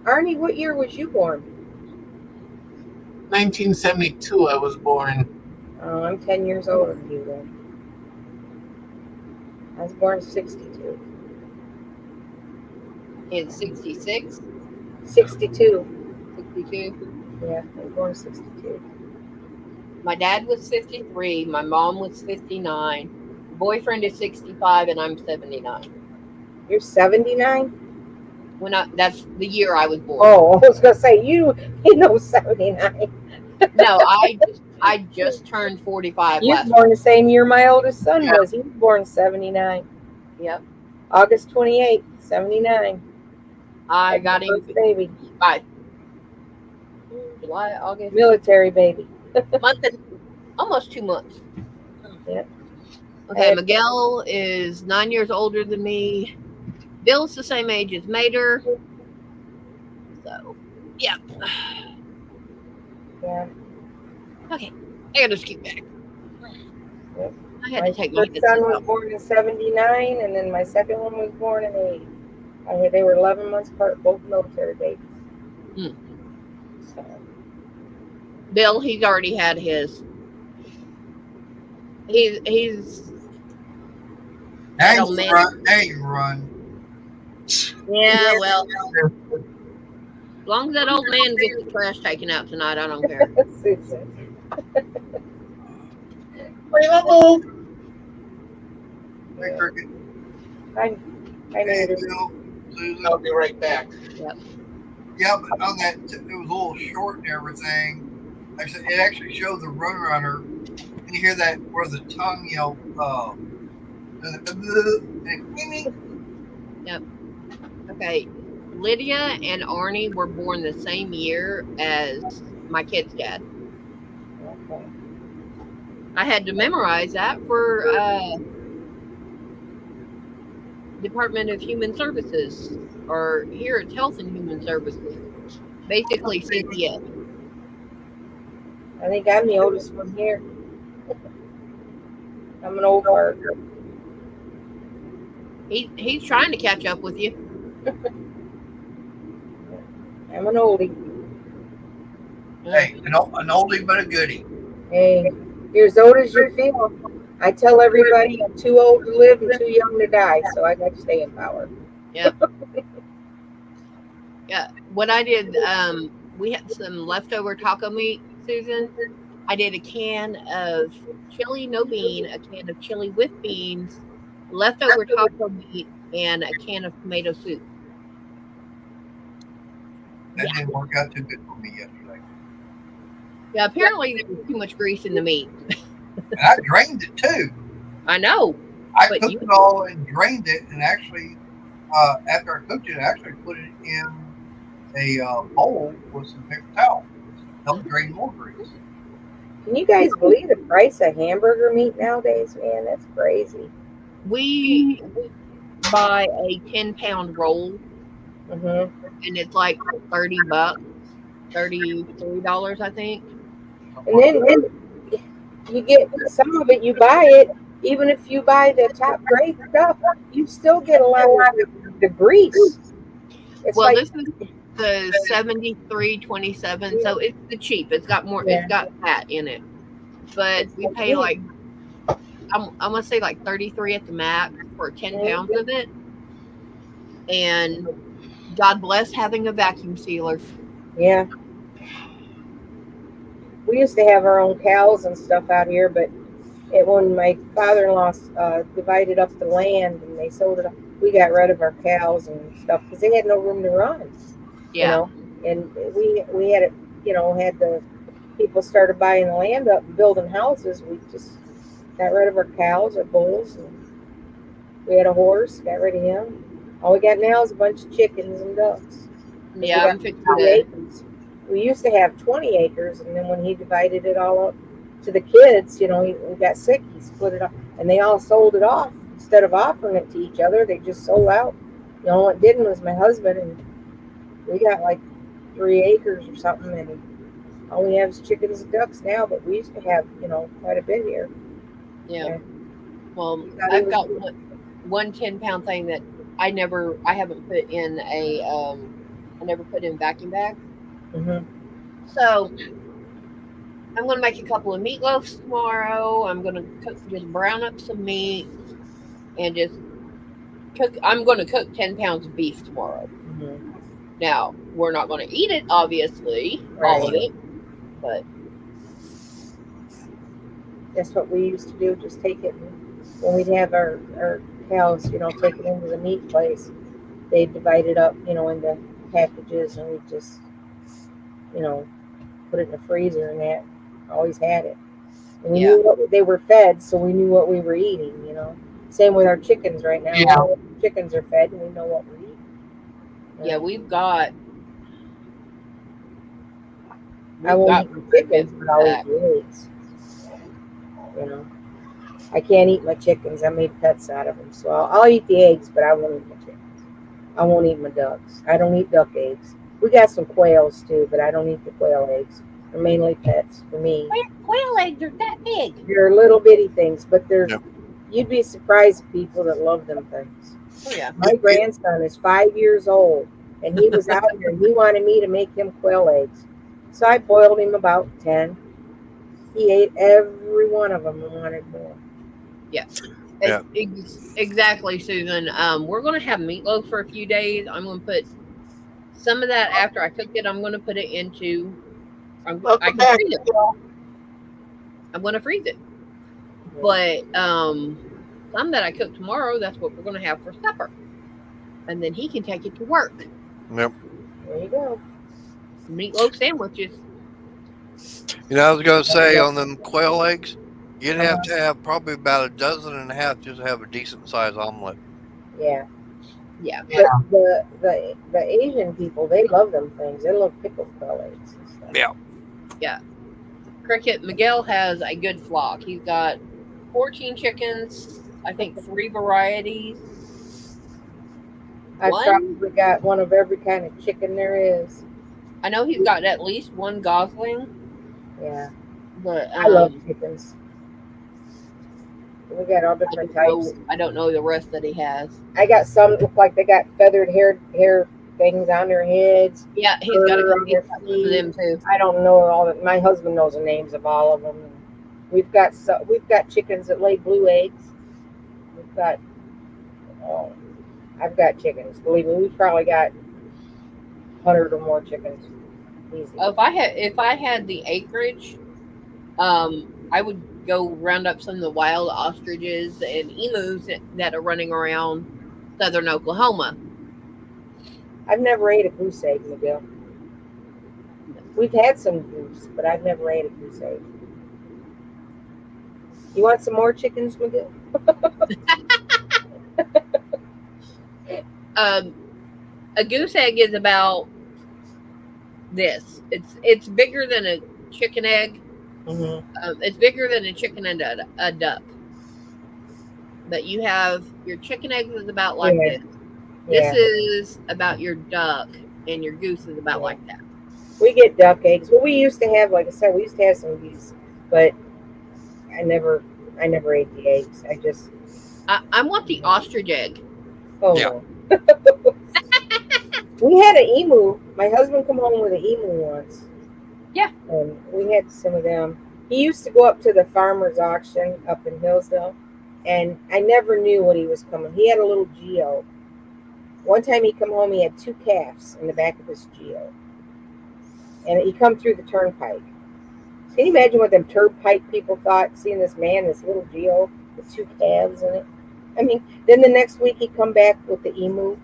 Arnie, what year was you born? 1972 I was born. Oh, I'm 10 years older than you then. I was born in 62. In 66? 62. 62? Yeah, I was born in 62. My dad was 53. My mom was 59. Boyfriend is 65, and I'm 79. You're 79? That's the year I was born. Oh, I was gonna say you know 79. No, I just turned 45 You last were born the same year my oldest son was. He was born in 79. Yep. August 28th, 79. I got him baby. by July, August. Military baby. Month and almost 2 months. Yeah. Okay, Miguel is 9 years older than me. Bill's the same age as Mater. So, yeah. Yeah. Okay, I gotta scoot back. Yep. I had My to take my first son was born in 79, and then my second one was born in 80. They were 11 months apart, both military babies. So. Bill, he's already had his. He's. Now you run. Yeah, well, as long as that old man gets the trash taken out tonight, I don't care. Susan. Hey, Cricket. I Hey, know. Bill, Susan. I'll be right back. Yeah, but on that, it was a little short and everything. It actually shows the Roadrunner. And you hear that where the tongue, Yep. Okay. Lydia and Arnie were born the same year as my kid's dad. Okay. I had to memorize that for Department of Human Services, or here it's Health and Human Services. Basically CPS. I think I'm the oldest one here. I'm an old fart. He's trying to catch up with you. I'm an oldie. Hey, an oldie but a goodie. Hey, you're as old as you feel. I tell everybody I'm too old to live and too young to die, so I got to stay in power. Yep. Yeah. What I did, we had some leftover taco meat, Susan. I did a can of chili, no bean, a can of chili with beans, leftover taco meat, and a can of tomato soup. That didn't work out too good for me yesterday. Yeah, apparently there was too much grease in the meat. And I drained it too. I know. I But cooked you- it all and drained it, and actually, after I cooked it, I actually put it in a bowl with some paper towel. Help drain more grease. Can you guys believe the price of hamburger meat nowadays, man? That's crazy. We buy a 10-pound roll, Mm-hmm. and it's like $30, $33, I think. And then you get some of it, you buy it, even if you buy the top grade stuff, you still get a lot of the grease. It's Well, like, this is the 73.27, so it's the cheap. It's got more. Yeah. It's got fat in it, but we pay like I'm gonna say like 33 at the max for 10 pounds of it, and God bless having a vacuum sealer. Yeah. We used to have our own cows and stuff out here, but when my father-in-law divided up the land and they sold it, we got rid of our cows and stuff because they had no room to run. Yeah. You know, and we had it. You know, had the people started buying the land up and building houses. We just got rid of our cows, our bulls, and we had a horse. Got rid of him. All we got now is a bunch of chickens and ducks. Yeah, We I'm got fixing 3 to. acres. We used to have 20 acres, and then when he divided it all up to the kids, you know, he got sick. He split it up, and they all sold it off instead of offering it to each other. They just sold out. The only one that didn't was my husband, and we got like 3 acres or something, and all we have is chickens and ducks now. But we used to have, you know, quite a bit here. Yeah. Well, We thought it I've was got good. one 10-pound thing that I haven't put in I never put in vacuum bag. Mhm. So I'm gonna make a couple of meatloafs tomorrow. I'm gonna just brown up some meat and just cook. I'm gonna cook 10 pounds of beef tomorrow. Mhm. Now we're not gonna eat it, obviously, all of Right. it, but That's what we used to do. Just take it, and when we'd have our cows, you know, take it into the meat place. They'd divide it up, you know, into packages, and we just, you know, put it in the freezer, and that always had it. And we Yeah. knew what they were fed, so we knew what we were eating, you know. Same with our chickens right now. We Yeah. know what chickens are fed, and we know what we're eating. yeah, we've got. I won't eat the chickens, but I'll eat the eggs. You know, I can't eat my chickens. I made pets out of them, so I'll eat the eggs, but I won't eat my chickens. I won't eat my ducks. I don't eat duck eggs. We got some quails too, but I don't eat the quail eggs. They're mainly pets for me. Quail eggs are that big. They're little bitty things, but they're. Yep. You'd be surprised at people that love them things. Oh yeah. My grandson is 5 years old, and he was out here, and he wanted me to make him quail eggs. So I boiled him about 10. He ate every one of them and wanted more. Yeah. Exactly, Susan. We're gonna have meatloaf for a few days. I'm gonna put some of that after I cook it. I'm gonna put it into. I Welcome can back. freeze it. I'm gonna freeze it. But some that I cook tomorrow, that's what we're gonna have for supper, and then he can take it to work. Yep. There you go. Meatloaf sandwiches. You know, I was going to say on them quail eggs, you'd have to have probably about a dozen and a half just to have a decent sized omelet. Yeah. Yeah. But the Asian people, they love them things. They love pickled quail eggs and stuff. Yeah. Cricket Miguel has a good flock. He's got 14 chickens. I think 3 varieties. I've One? probably got one of every kind of chicken there is. I know he's got at least one gosling, Yeah. but I love chickens. We got all different types. I don't know the rest that he has. I got some that look like they got feathered hair things on their heads. Yeah, he's got Fur on their a couple of them too. I don't know all that. My husband knows the names of all of them. We've got chickens that lay blue eggs. We've got I've got chickens. Believe me, we've probably got 100 or more chickens. Easy. If I had the acreage, I would go round up some of the wild ostriches and emus that are running around southern Oklahoma. I've never ate a goose egg, Miguel. We've had some goose, but I've never ate a goose egg. You want some more chickens, Miguel? A goose egg is about this. It's bigger than a chicken egg. Mm-hmm. It's bigger than a chicken and a duck. But you have your chicken eggs is about like this. Yeah. This is about your duck, and your goose is about like that. We get duck eggs. Well, we used to have, like I said, we used to have some geese, but I never ate the eggs. I want the ostrich egg. Oh Yeah. no. We had an emu. My husband come home with an emu once. Yeah. And we had some of them. He used to go up to the farmer's auction up in Hillsdale, and I never knew what he was coming. He had a little Geo, One time he come home, he had 2 calves in the back of his Geo. And he come through the turnpike. Can you imagine what them turnpike people thought, seeing this man, this little Geo with 2 calves in it? I mean, then the next week he come back with the emu,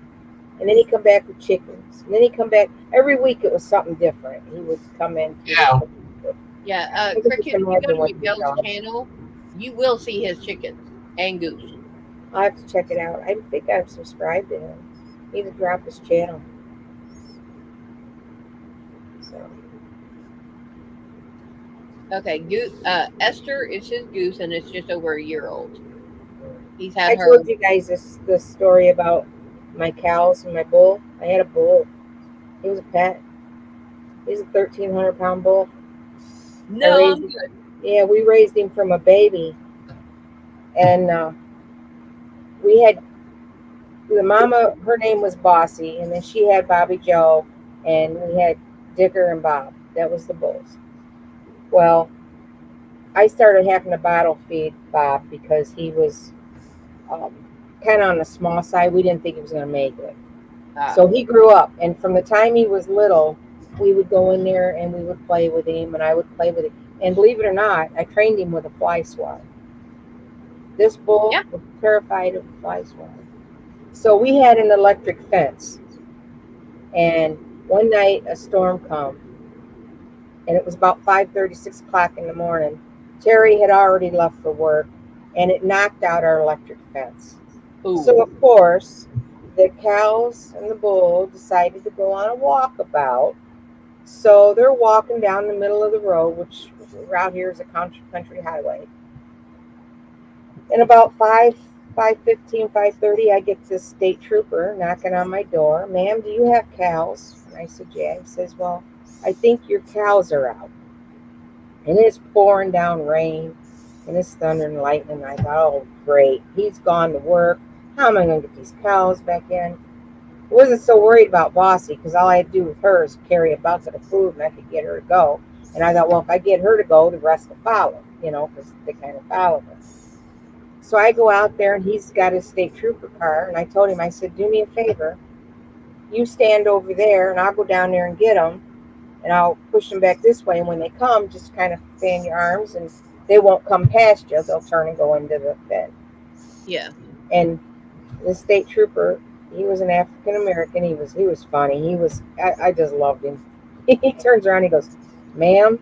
and then he come back with chickens, and then he come back. Every week it was something different. He would come in. Yeah. Yeah, I Cricket, just if you go imagine to what he's Miguel's done. channel, you will see his chickens and goose. I'll have to check it out. I think I'm subscribed to him. Need to drop his channel. So Okay, Esther is his goose, and it's just over a year old. He's I had her. told you guys this story about my cows and my bull. I had a bull. He was a pet. He's a 1,300-pound bull. No, raised- I'm good. Yeah, we raised him from a baby, and we had the mama. Her name was Bossy, and then she had Bobby Joe, and we had Dicker and Bob. That was the bulls. Well, I started having to bottle feed Bob because he was kind of on the small side. We didn't think he was going to make it. So he grew up, and from the time he was little, we would go in there and we would play with him, and I would play with him. And believe it or not, I trained him with a fly swatter. This bull was terrified of a fly swatter. So we had an electric fence, and one night a storm come, and it was about 5:30, 6 o'clock in the morning. Terry had already left for work, and it knocked out our electric fence. Ooh. So, of course, the cows and the bull decided to go on a walkabout. So they're walking down the middle of the road, which around here is a country highway. And about 5:15, 5:30, I get this state trooper knocking on my door. Ma'am, do you have cows? And I said, yeah. He says, well, I think your cows are out. And it's pouring down rain, and it's thunder and lightning. And I thought, oh, great. He's gone to work. How am I going to get these cows back in? I wasn't so worried about Bossy because all I had to do with her is carry a bucket of food and I could get her to go. And I thought, well, if I get her to go, the rest will follow, because they kind of follow her. So I go out there and he's got his state trooper car. And I told him, I said, do me a favor. You stand over there and I'll go down there and get them. And I'll push them back this way. And when they come, just kind of fan your arms and they won't come past you. They'll turn and go into the bed. Yeah. And the state trooper, he was an African American. He was funny. I just loved him. He turns around and he goes, ma'am,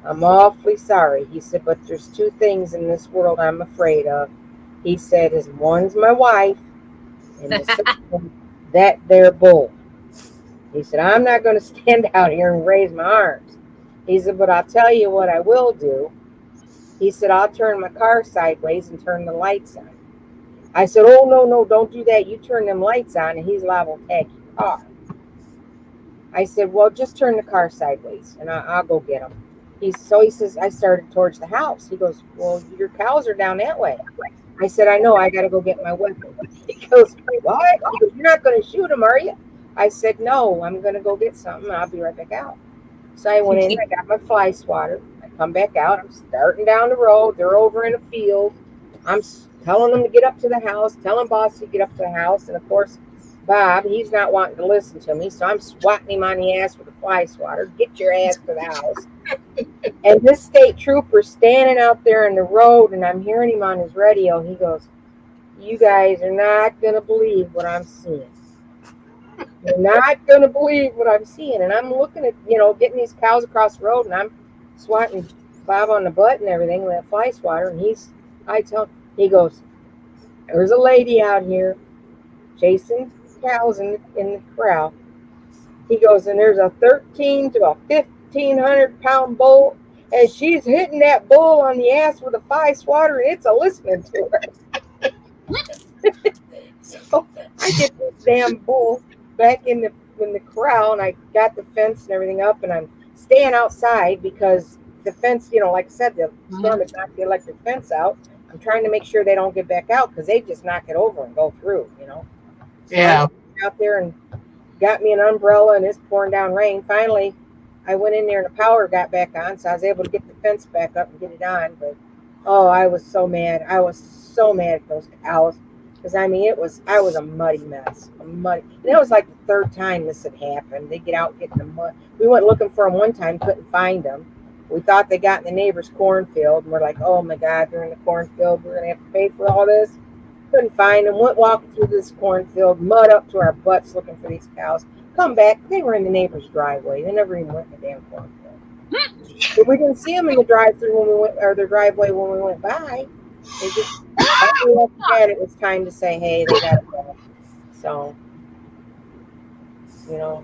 I'm awfully sorry. He said, but there's 2 things in this world I'm afraid of. He said, one's my wife, and the second one, that there bull. He said, I'm not going to stand out here and raise my arms. He said, but I'll tell you what I will do. He said, I'll turn my car sideways and turn the lights on. I said, oh, no, don't do that. You turn them lights on and he's liable to tag your car. I said, well, just turn the car sideways and I'll go get them. He says, I started towards the house. He goes, well, your cows are down that way. I said, I know, I got to go get my weapon. He goes, what? He goes, you're not going to shoot them, are you? I said, no, I'm going to go get something. I'll be right back out. So I went in, I got my fly swatter. I come back out. I'm starting down the road. They're over in a field. I'm telling them to get up to the house, telling Boss to get up to the house. And, of course, Bob, he's not wanting to listen to me. So I'm swatting him on the ass with a fly swatter. Get your ass to the house. And this state trooper standing out there in the road, and I'm hearing him on his radio. He goes, you guys are not going to believe what I'm seeing. You're not going to believe what I'm seeing. And I'm looking at, getting these cows across the road, and I'm swatting Bob on the butt and everything with that fly swatter. And he goes, there's a lady out here chasing cows in the corral. He goes, and there's a 1,300 to a 1,500-pound bull, and she's hitting that bull on the ass with a fly swatter, and it's a listening to her. So I get this damn bull back in the corral, and I got the fence and everything up, and I'm staying outside because the fence, like I said, the storm had knocked the electric fence out. I'm trying to make sure they don't get back out because they just knock it over and go through, So Yeah. I'm out there and got me an umbrella, and it's pouring down rain. Finally, I went in there and the power got back on, so I was able to get the fence back up and get it on. But, oh, I was so mad. I was so mad at those cows. Because I mean, I was a muddy mess, and that was like the third time this had happened. They get out, get in the mud. We went looking for them one time, couldn't find them. We thought they got in the neighbor's cornfield, and we're like, oh my God, they're in the cornfield. We're gonna have to pay for all this. Couldn't find them. Went walking through this cornfield, mud up to our butts looking for these cows. Come back, they were in the neighbor's driveway. They never even went in the damn cornfield. But we didn't see them in the drive-through when we went, or the driveway when we went by. They just it was time to say, hey, they got to go. So, you know,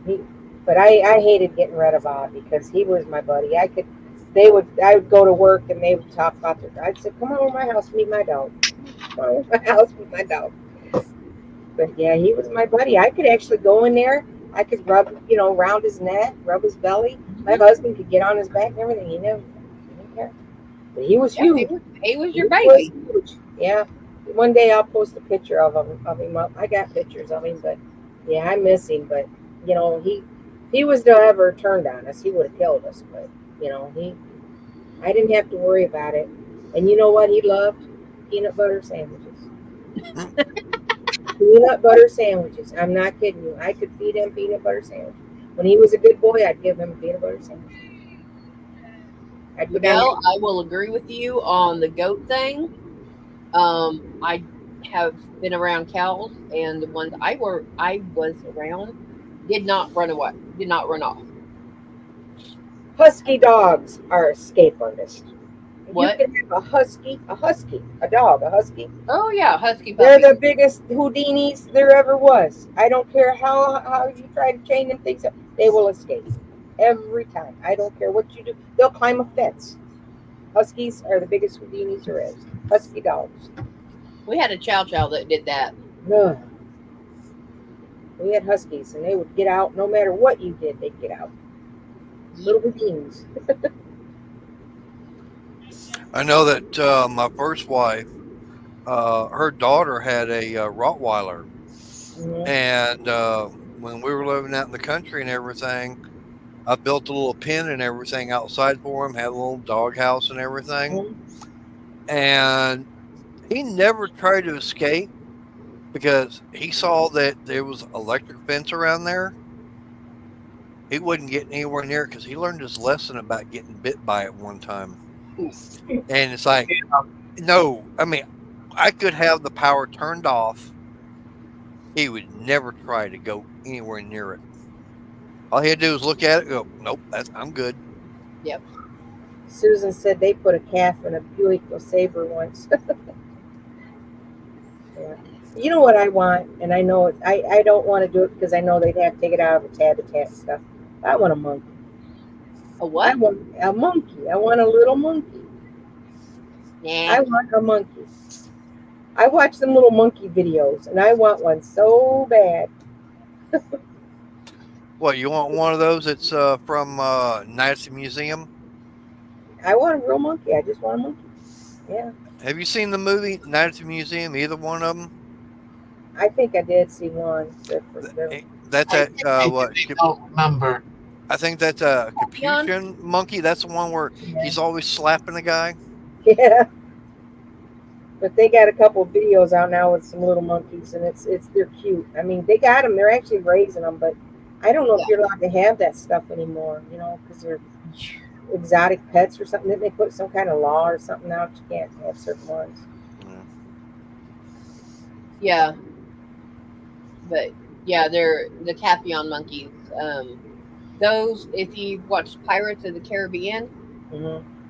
but I hated getting rid of Bob because he was my buddy. I would go to work and they would talk about I'd say, come on to my house, meet my dog. Come on to my house, meet my dog. But yeah, he was my buddy. I could actually go in there. I could rub, around his neck, rub his belly. My husband could get on his back and everything. He didn't care. But he was huge. He was your baby. Yeah. One day I'll post a picture of him up. I got pictures of him, but yeah, I miss him. But he was to ever turned on us, he would have killed us. But I didn't have to worry about it. And you know what he loved? Peanut butter sandwiches. Peanut butter sandwiches. I'm not kidding you. I could feed him peanut butter sandwiches. When he was a good boy, I'd give him a peanut butter sandwich. I will agree with you on the goat thing. I have been around cows, and the ones I was around did not run away, did not run off. Husky dogs are escape artists. What? You can have a husky, a dog, a husky. Oh yeah, husky puppy. They're the biggest Houdinis there ever was. I don't care how you try to chain them things up, they will escape every time. I don't care what you do. They'll climb a fence. Huskies are the biggest Houdinis there is. Husky dogs. We had a chow that did that. Ugh. We had huskies, and they would get out no matter what you did. They'd get out. Little Houdinis. I know that my first wife, her daughter had a Rottweiler, Mm-hmm. and when we were living out in the country and everything, I built a little pen and everything outside for him, had a little dog house and everything, and he never tried to escape because he saw that there was electric fence around there. He wouldn't get anywhere near it because he learned his lesson about getting bit by it one time. And it's like, no, I mean, I could have the power turned off. He would never try to go anywhere near it. All he had to do was look at it and go, nope, I'm good. Yep. Susan said they put a calf in a Buick LeSabre once. Yeah. You know what I want, and I know I don't want to do it because I know they'd have to take it out of its habitat and stuff. I want a monkey. A what? I want a monkey. I want a little monkey. Yeah. I want a monkey. I watch them little monkey videos, and I want one so bad. What, you want one of those that's from Night at the Museum? I want a real monkey. I just want a monkey. Yeah. Have you seen the movie Night at the Museum? Either one of them? I think I did see one. That's I at what? don't remember. I think that's a Capuchin monkey. That's the one where he's always slapping the guy. Yeah. But they got a couple of videos out now with some little monkeys, and they're cute. I mean, they got them. They're actually raising them, but I don't know if you're allowed to have that stuff anymore. Because they're exotic pets or something. Didn't they put some kind of law or something out? You can't have certain ones. Yeah. But yeah, they're the Capion monkeys. Those, if you've watched Pirates of the Caribbean,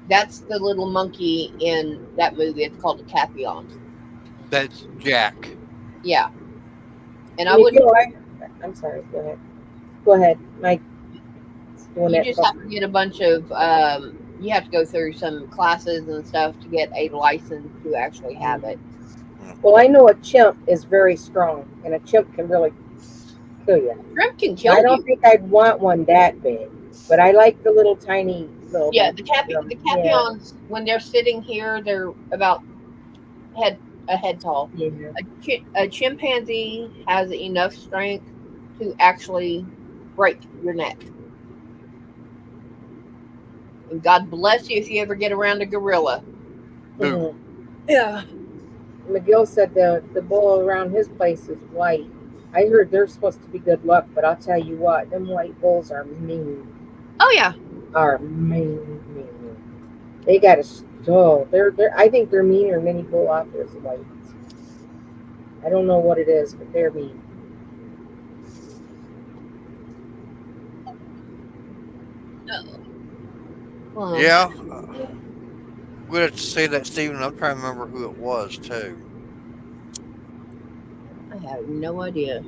that's the little monkey in that movie. It's called a Capion. That's Jack. Yeah. And I You would. know, I'm sorry. Go ahead. Go ahead, Mike. You just have to get a bunch of. You have to go through some classes and stuff to get a license to actually have it. Well, I know a chimp is very strong, and a chimp can really kill you. Shrimp can kill I don't you. think I'd want one that big, but I like the little tiny little. Yeah, the Capions, when they're sitting here, they're about a head tall. Yeah. A chimpanzee has enough strength to actually break your neck. And God bless you if you ever get around a gorilla. Mhm. Yeah. McGill said the bull around his place is white. I heard they're supposed to be good luck, but I'll tell you what, them white bulls are mean. Oh yeah. Are mean. They got a they're I think they're meaner than any bull out there is the whites. I don't know what it is, but they're mean. Well, Yeah. We'd have to say that, Stephen. I'm trying to remember who it was, too. I have no idea.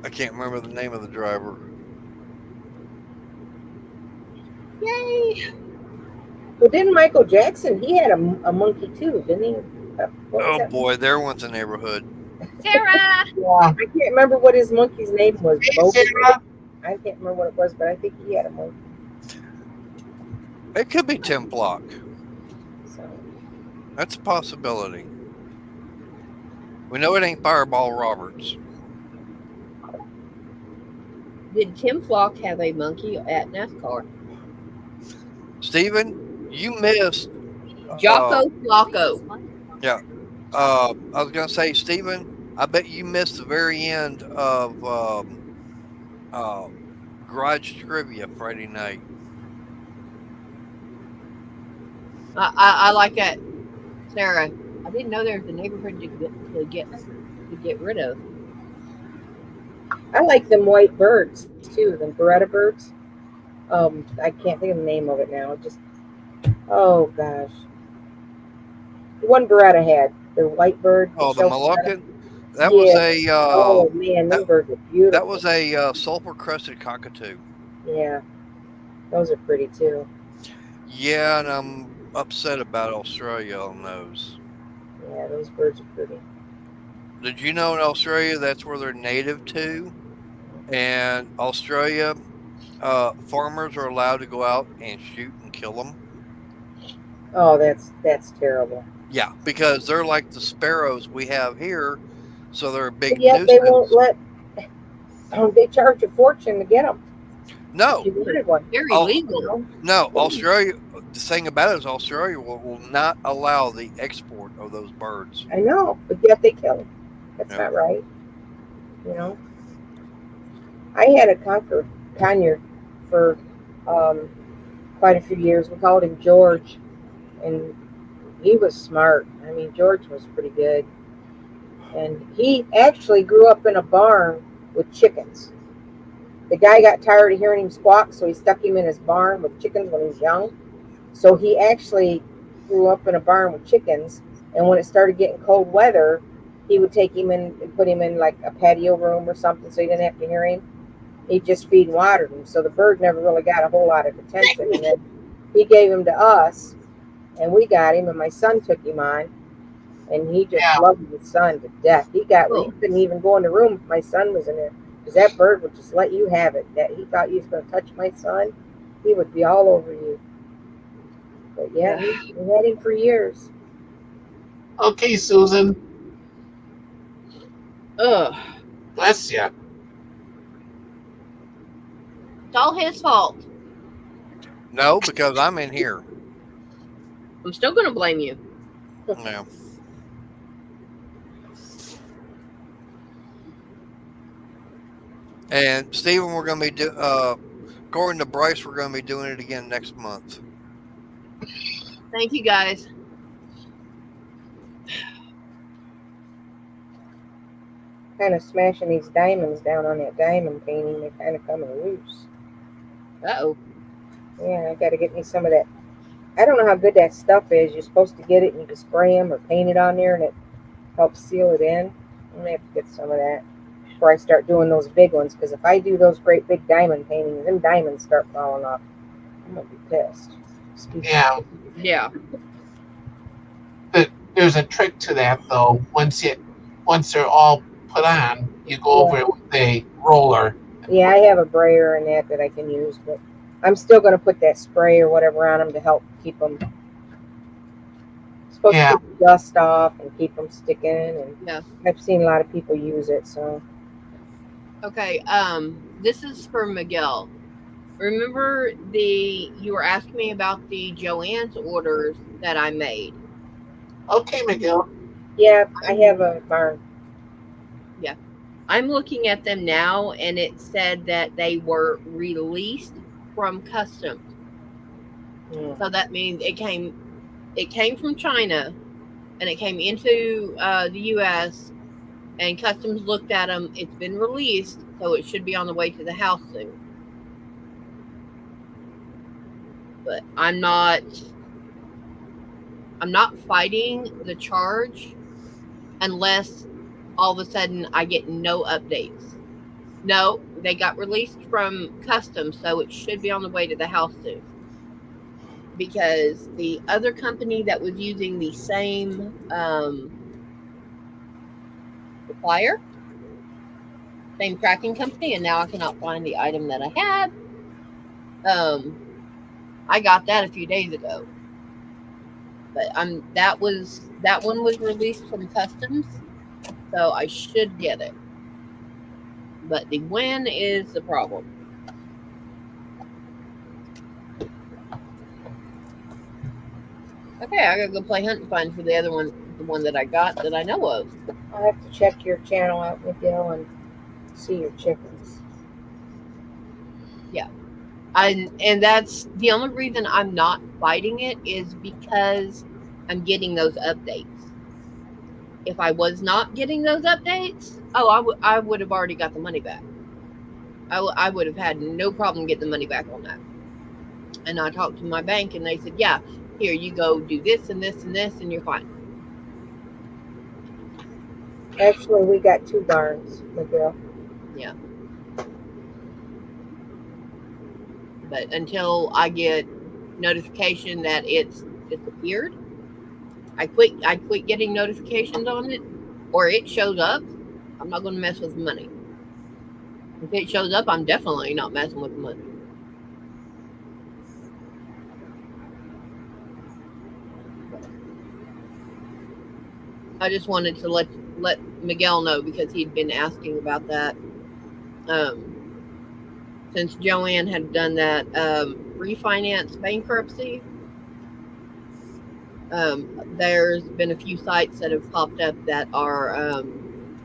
I can't remember the name of the driver. Yay! But didn't Michael Jackson? He had a monkey too, didn't he? What was Oh, that? boy. There went the neighborhood. Sarah! Yeah. I can't remember what his monkey's name was. Hey, Bobo? Sarah. I can't remember what it was, but I think he had a monkey. It could be Tim Flock. So That's a possibility. We know it ain't Fireball Roberts. Did Tim Flock have a monkey at NASCAR? Stephen, you missed. Jocko Flocko. I was going to say, Stephen, I bet you missed the very end of Garage Trivia Friday night. I like that, Sarah. I didn't know there was a neighborhood to get rid of. I like them white birds too, them Beretta birds. I can't think of the name of it now. Oh gosh, the one Beretta had the white bird. Oh, the show Moluccan? Beretta. That Yeah. was a Oh man, them birds are beautiful. that was a sulfur crested cockatoo. Yeah, those are pretty too. Yeah, and I'm upset about Australia on those. Yeah, those birds are pretty. Did you know in Australia that's where they're native to? And Australia, farmers are allowed to go out and shoot and kill them. Oh, that's terrible. Yeah, because they're like the sparrows we have here, so they're a big But yet they won't nuisance. let. They charge a fortune to get them. No, You wanted one. They're Oh. illegal. no, Australia. The thing about it is Australia will not allow the export of those birds. I know, but yet they kill them. That's Yeah. not right. You know. I had a conure for quite a few years. We called him George, and he was smart. I mean, George was pretty good, and he actually grew up in a barn with chickens. The guy got tired of hearing him squawk, so he stuck him in his barn with chickens when he was young. So he actually grew up in a barn with chickens, and when it started getting cold weather, he would take him in and put him in like a patio room or something so he didn't have to hear him. He'd just feed and water him. So the bird never really got a whole lot of attention. And then he gave him to us, and we got him, and my son took him on, and he just Yeah. loved his son to death. He couldn't even go in the room if my son was in there, because that bird would just let you have it. That he thought you was going to touch my son, he would be all over you. But yeah, we had him for years. Okay, Susan. Ugh. Bless you. It's all his fault. No, because I'm in here. I'm still gonna blame you. Yeah. And Stephen, we're going to be according to Bryce, we're going to be doing it again next month. Thank you guys. Kind of smashing these diamonds down on that diamond painting. They're kind of coming loose. Uh-oh. Yeah, I got to get me some of that. I don't know how good that stuff is. You're supposed to get it and you can spray them or paint it on there and it helps seal it in. I'm going to have to get some of that before I start doing those big ones, because if I do those great big diamond paintings, them diamonds start falling off, I'm going to be pissed. Excuse me. Yeah. Yeah. There's a trick to that though. Once they're all put on, you go over it with a roller. Yeah, I have a brayer and that I can use, but I'm still going to put that spray or whatever on them to help keep them. Supposed Yeah. to keep the dust off and keep them sticking. And Yeah. I've seen a lot of people use it, so. Okay. This is for Miguel. Remember you were asking me about the Joann's orders that I made. Okay, Miguel. Yeah, I have a barn. I'm looking at them now, and it said that they were released from customs. Mm. So that means it came from China, and it came into the U.S. and customs looked at them. It's been released, so it should be on the way to the house soon. But I'm not fighting the charge unless all of a sudden I get no updates. No, they got released from customs, so it should be on the way to the house soon. Because the other company that was using the same supplier, same tracking company, and now I cannot find the item that I had. I got that a few days ago, but that one was released from customs, so I should get it. But the when is the problem. Okay, I gotta go play hunt and find for the other one, the one that I got that I know of. I'll have to check your channel out, Miguel, and see your chickens. And that's the only reason I'm not fighting it is because I'm getting those updates. If I was not getting those updates, I would have already got the money back. I would have had no problem getting the money back on that. And I talked to my bank, and they said, yeah, here, you go do this and this and this, and you're fine. Actually, we got 2 barns, Miguel. Yeah. But until I get notification that it's disappeared, I quit getting notifications on it, or it shows up, I'm not going to mess with the money. If it shows up, I'm definitely not messing with the money. I just wanted to let Miguel know because he'd been asking about that. Since Joanne had done that refinance bankruptcy, there's been a few sites that have popped up that are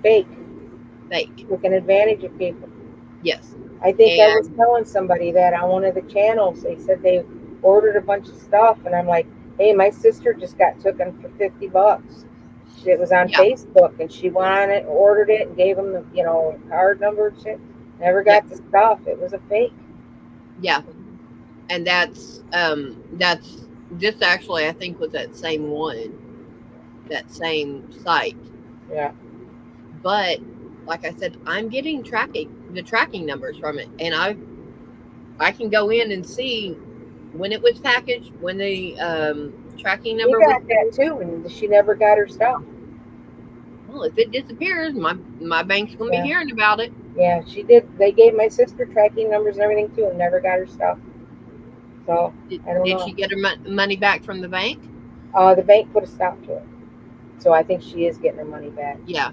Fake. fake. Taking advantage of people. Yes. I think I was telling somebody that on one of the channels. They said they ordered a bunch of stuff, and I'm like, hey, my sister just got taken for $50. It was on Facebook, and she went on it, ordered it, and gave them the card number and shit. Never got the stuff. It was a fake. Yeah, and that's this actually I think was that same one, that same site. Yeah. But like I said, I'm getting the tracking numbers from it, and I can go in and see when it was packaged, when the tracking number You got that too, and she never got her stuff. Well, if it disappears, my bank's gonna be hearing about it. Yeah, she did. They gave my sister tracking numbers and everything too, and never got her stuff. So I don't know. Did she get her money back from the bank? The bank put a stop to it, so I think she is getting her money back. Yeah.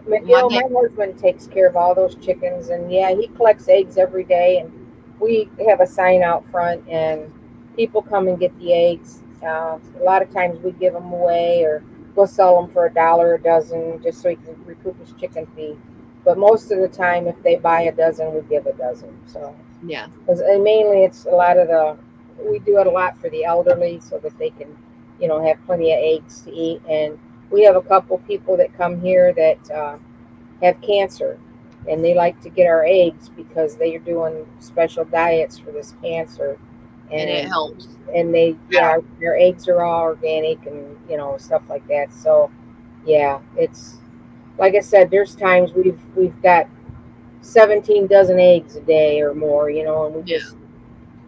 Miguel, my husband takes care of all those chickens, and he collects eggs every day, and we have a sign out front, and people come and get the eggs. A lot of times we give them away, or we'll sell them for $1 a dozen, just so he can recoup his chicken fee. But most of the time, if they buy a dozen, we give a dozen. So yeah, because mainly it's a lot of we do it a lot for the elderly, so that they can, have plenty of eggs to eat. And we have a couple people that come here that have cancer, and they like to get our eggs because they are doing special diets for this cancer, and it helps. And their eggs are all organic and stuff like that. So it's like I said, there's times we've got 17 dozen eggs a day or more, and we just,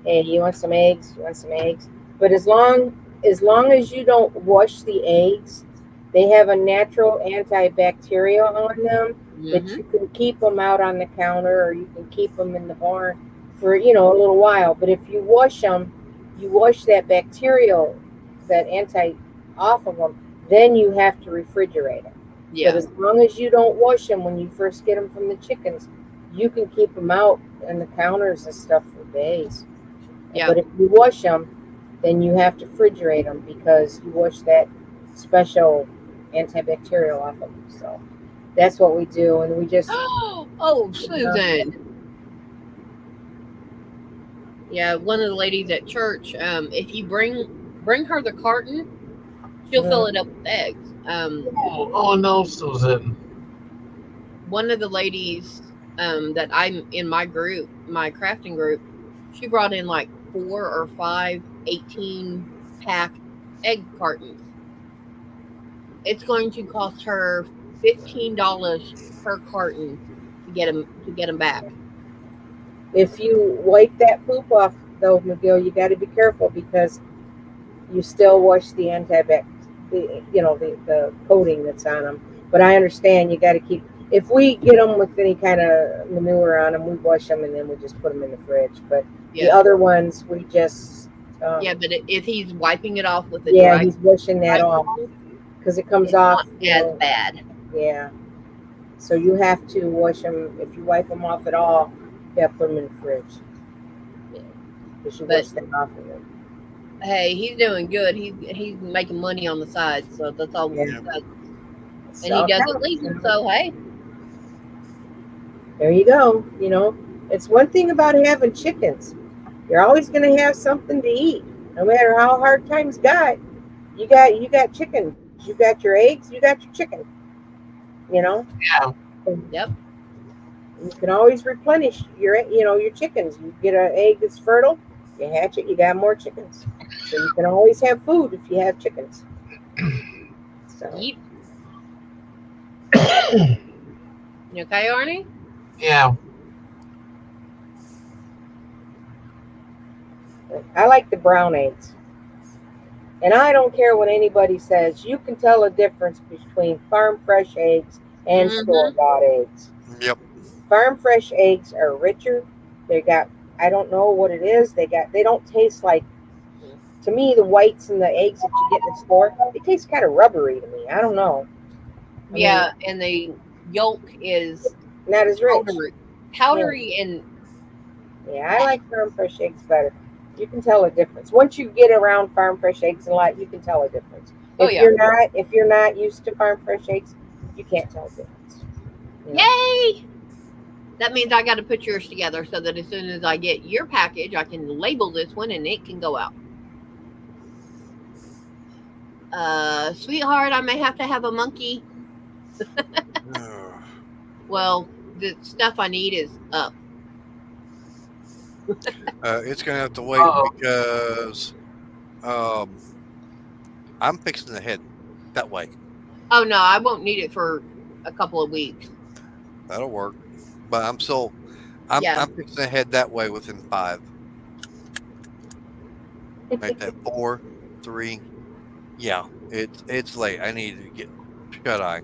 hey, you want some eggs? You want some eggs? But as long as you don't wash the eggs, they have a natural antibacterial on them that you can keep them out on the counter, or you can keep them in the barn for a little while. But if you wash them, you wash that bacterial, that off of them, then you have to refrigerate them. Yeah. But as long as you don't wash them when you first get them from the chickens, you can keep them out on the counters and stuff for days. Yeah. But if you wash them, then you have to refrigerate them, because you wash that special antibacterial off of them. So that's what we do, and we just Oh, Susan. Yeah, one of the ladies at church. If you bring her the carton, she'll fill it up with eggs. Oh no, Susan. One of the ladies that I'm in my group, my crafting group, she brought in like 4 or 5 18-pack egg cartons. It's going to cost her $15 per carton to get them back. if you wipe that poop off though, McGill, you got to be careful because you still wash the the coating that's on them. But I understand you got to keep. If we get them with any kind of manure on them, we wash them and then we just put them in the fridge. But the other ones, we just but if he's wiping it off with a dry, he's washing that off because it comes off not as bad. Yeah. So you have to wash them. If you wipe them off at all, you have to put them in the fridge. Because you wash them off of them. Hey, he's doing good. He's making money on the side, so that's all he does. And he doesn't leave them, so hey. There you go. You know, it's one thing about having chickens. You're always going to have something to eat, no matter how hard times got. You got chicken. You got your eggs. You got your chicken. You know. Yeah. Yep. You can always replenish your chickens. You get an egg that's fertile, you hatch it. You got more chickens. So you can always have food if you have chickens. So. Yep. You okay, Arnie? Yeah. I like the brown eggs. And I don't care what anybody says. You can tell a difference between farm fresh eggs and store-bought eggs. Yep. Farm fresh eggs are richer. They got, I don't know what it is. They don't taste like, to me, the whites and the eggs that you get in the store, they taste kind of rubbery to me. I don't know. I mean, and the yolk is not as rich. Powdery and I like farm fresh eggs better. You can tell a difference. Once you get around farm fresh eggs a lot, you can tell a difference. If you're not used to farm fresh eggs, you can't tell a difference. Yay! That means I got to put yours together so that as soon as I get your package, I can label this one and it can go out. Sweetheart, I may have to have a monkey. Well, the stuff I need is up. It's gonna have to wait because I'm fixing the head that way. Oh no, I won't need it for a couple of weeks. That'll work, but I'm fixing the head that way within 5. Make that 4, 3. Yeah, it's late. I need to get shut eye.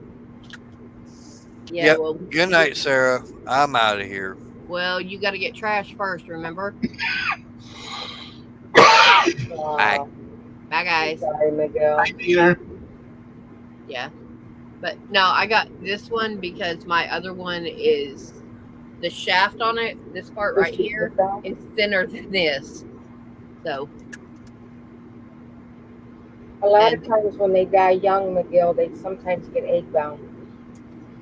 Yeah. Yep. Well, Good night, Sarah. I'm out of here. Well, you got to get trash first, remember? Bye. Bye, guys. Sorry, Miguel. Hi, Peter. Yeah. But no, I got this one because my other one is the shaft on it. This part right here is thinner than this. So. A lot of times when they die young, McGill, they sometimes get egg bound.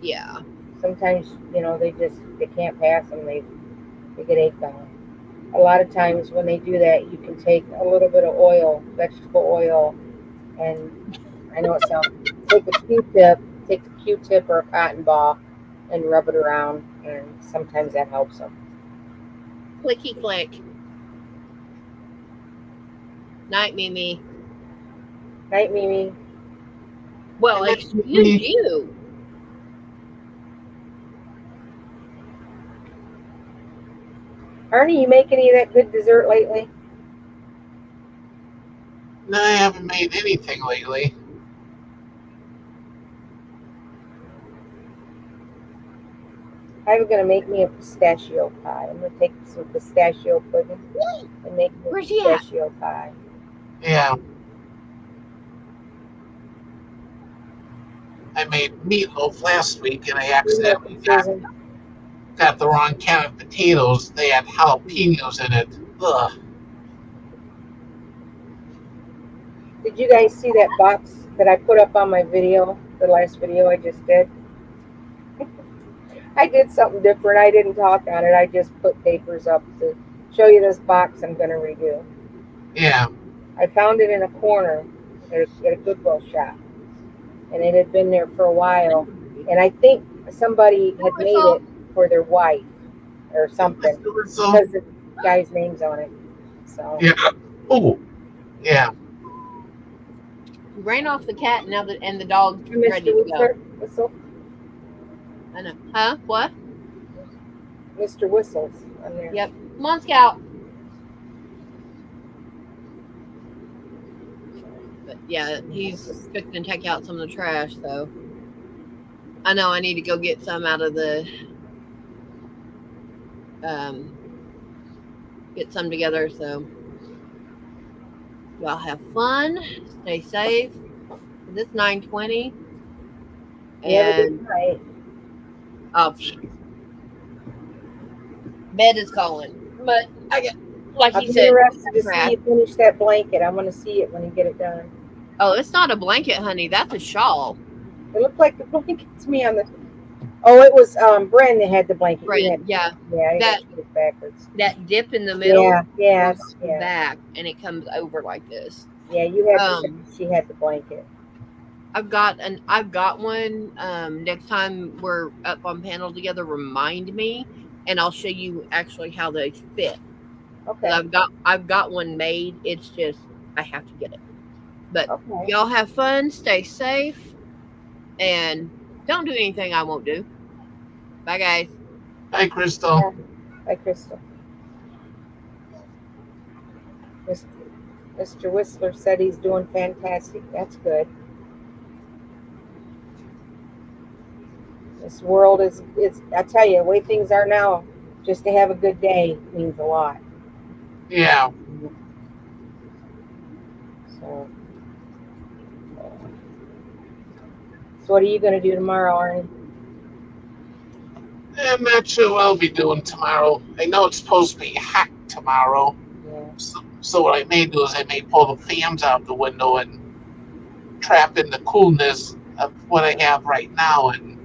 Yeah. Sometimes, they can't pass them. They get egg bound. A lot of times when they do that, you can take a little bit of oil, vegetable oil, and I know it sounds, take a Q-tip or a cotton ball and rub it around, and sometimes that helps them. Clicky click. Night, Mimi. Night, Mimi. Well, excuse you. Arnie, you make any of that good dessert lately? No, I haven't made anything lately. I'm going to make me a pistachio pie. I'm going to take some pistachio pudding and make me a pistachio pie. Yeah. I made meatloaf last week and I accidentally got the wrong can of potatoes. They had jalapenos in it. Ugh. Did you guys see that box that I put up on my video, the last video I just did. I did something different. I didn't talk on it. I just put papers up to show you this box I'm going to redo. Yeah. I found it in a corner at a Goodwill shop, and it had been there for a while. And I think somebody had made it for their wife or something So, because the guy's name's on it. So yeah. Oh, yeah. You ran off the cat now that and the dog's Mr. ready to go. Whistle, I know. Huh? What? Mr. Whistles on there. Yep. Come on, Scout. But yeah, he's fixing to take out some of the trash, so I know I need to go get some out of the get some together, so y'all have fun, stay safe. It's 9:20. Yeah, And right. oh, bed is calling. But I get like I'll he be said, interested to see crap. you finish that blanket. I want to see it when you get it done. Oh, it's not a blanket, honey. That's a shawl. It looked like the blanket to me on the. Oh, it was Bren that had the blanket. You Right. had- Yeah. Yeah, I That- got it backwards. That dip in the middle Yeah, goes yeah. back and it comes over like this. Yeah, you had. She had the blanket. I've got one. Next time we're up on panel together, remind me, and I'll show you actually how they fit. Okay. I've got one made. It's just I have to get it. But Okay. y'all have fun, stay safe, and don't do anything I won't do. Bye, guys. Hi, Crystal. Bye, Crystal. Mr. Whistler said he's doing fantastic. That's good. This world is I tell you, the way things are now, just to have a good day means a lot. Yeah. So what are you going to do tomorrow, Arnie? I'm not sure what I'll be doing tomorrow. I know it's supposed to be hot tomorrow. Yeah. So what I may do is I may pull the fans out the window and trap in the coolness of what I have right now, and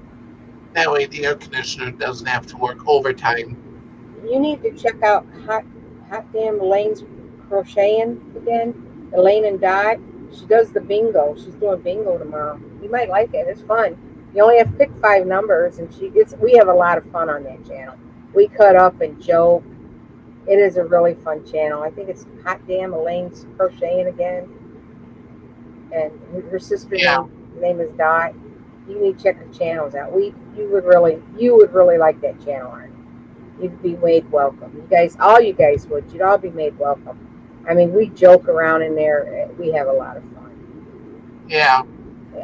that way the air conditioner doesn't have to work overtime. You need to check out Hot Damn Elaine's crocheting again. Elaine and Dot. She does the bingo. She's doing bingo tomorrow. You might like it. It's fun. You only have to pick 5 numbers, and we have a lot of fun on that channel. We cut up and joke. It is a really fun channel. I think it's Hot Damn Elaine's crocheting again, and her sister's name is Dot. You need to check her channels out. You would really like that channel, Arnie. You'd be made welcome. All you guys would. You'd all be made welcome. I mean, we joke around in there. We have a lot of fun. Yeah.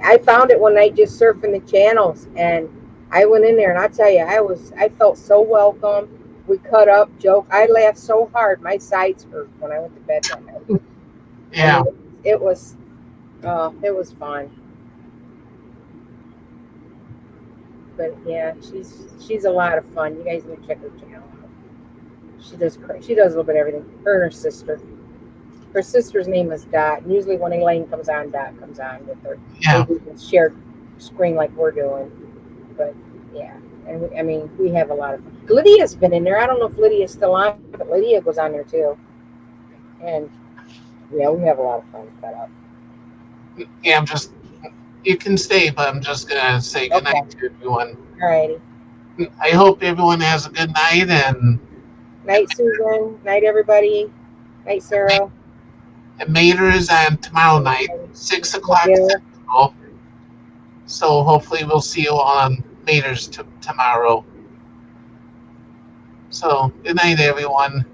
I found it one night just surfing the channels, and I went in there, and I tell you, I felt so welcome. We cut up, joke. I laughed so hard, my sides hurt when I went to bed that night. Yeah. I mean, it was fun. But yeah, she's a lot of fun. You guys need to check her channel out. She does a little bit of everything. Her and her sister. Her sister's name is Dot. And usually when Elaine comes on, Dot comes on with her. Yeah. We can share screen like we're doing. But yeah, and we have a lot of fun. Lydia's been in there. I don't know if Lydia's still on, but Lydia goes on there too. And yeah, we have a lot of fun to cut up. Yeah, you can stay, but I'm just going to say good night to everyone. All righty. I hope everyone has a good night, and Night, Susan. Night, everybody. Night, Sarah. and Mater is on tomorrow night, 6 o'clock Yeah. Central. So hopefully we'll see you on Mater's tomorrow. So good night, everyone.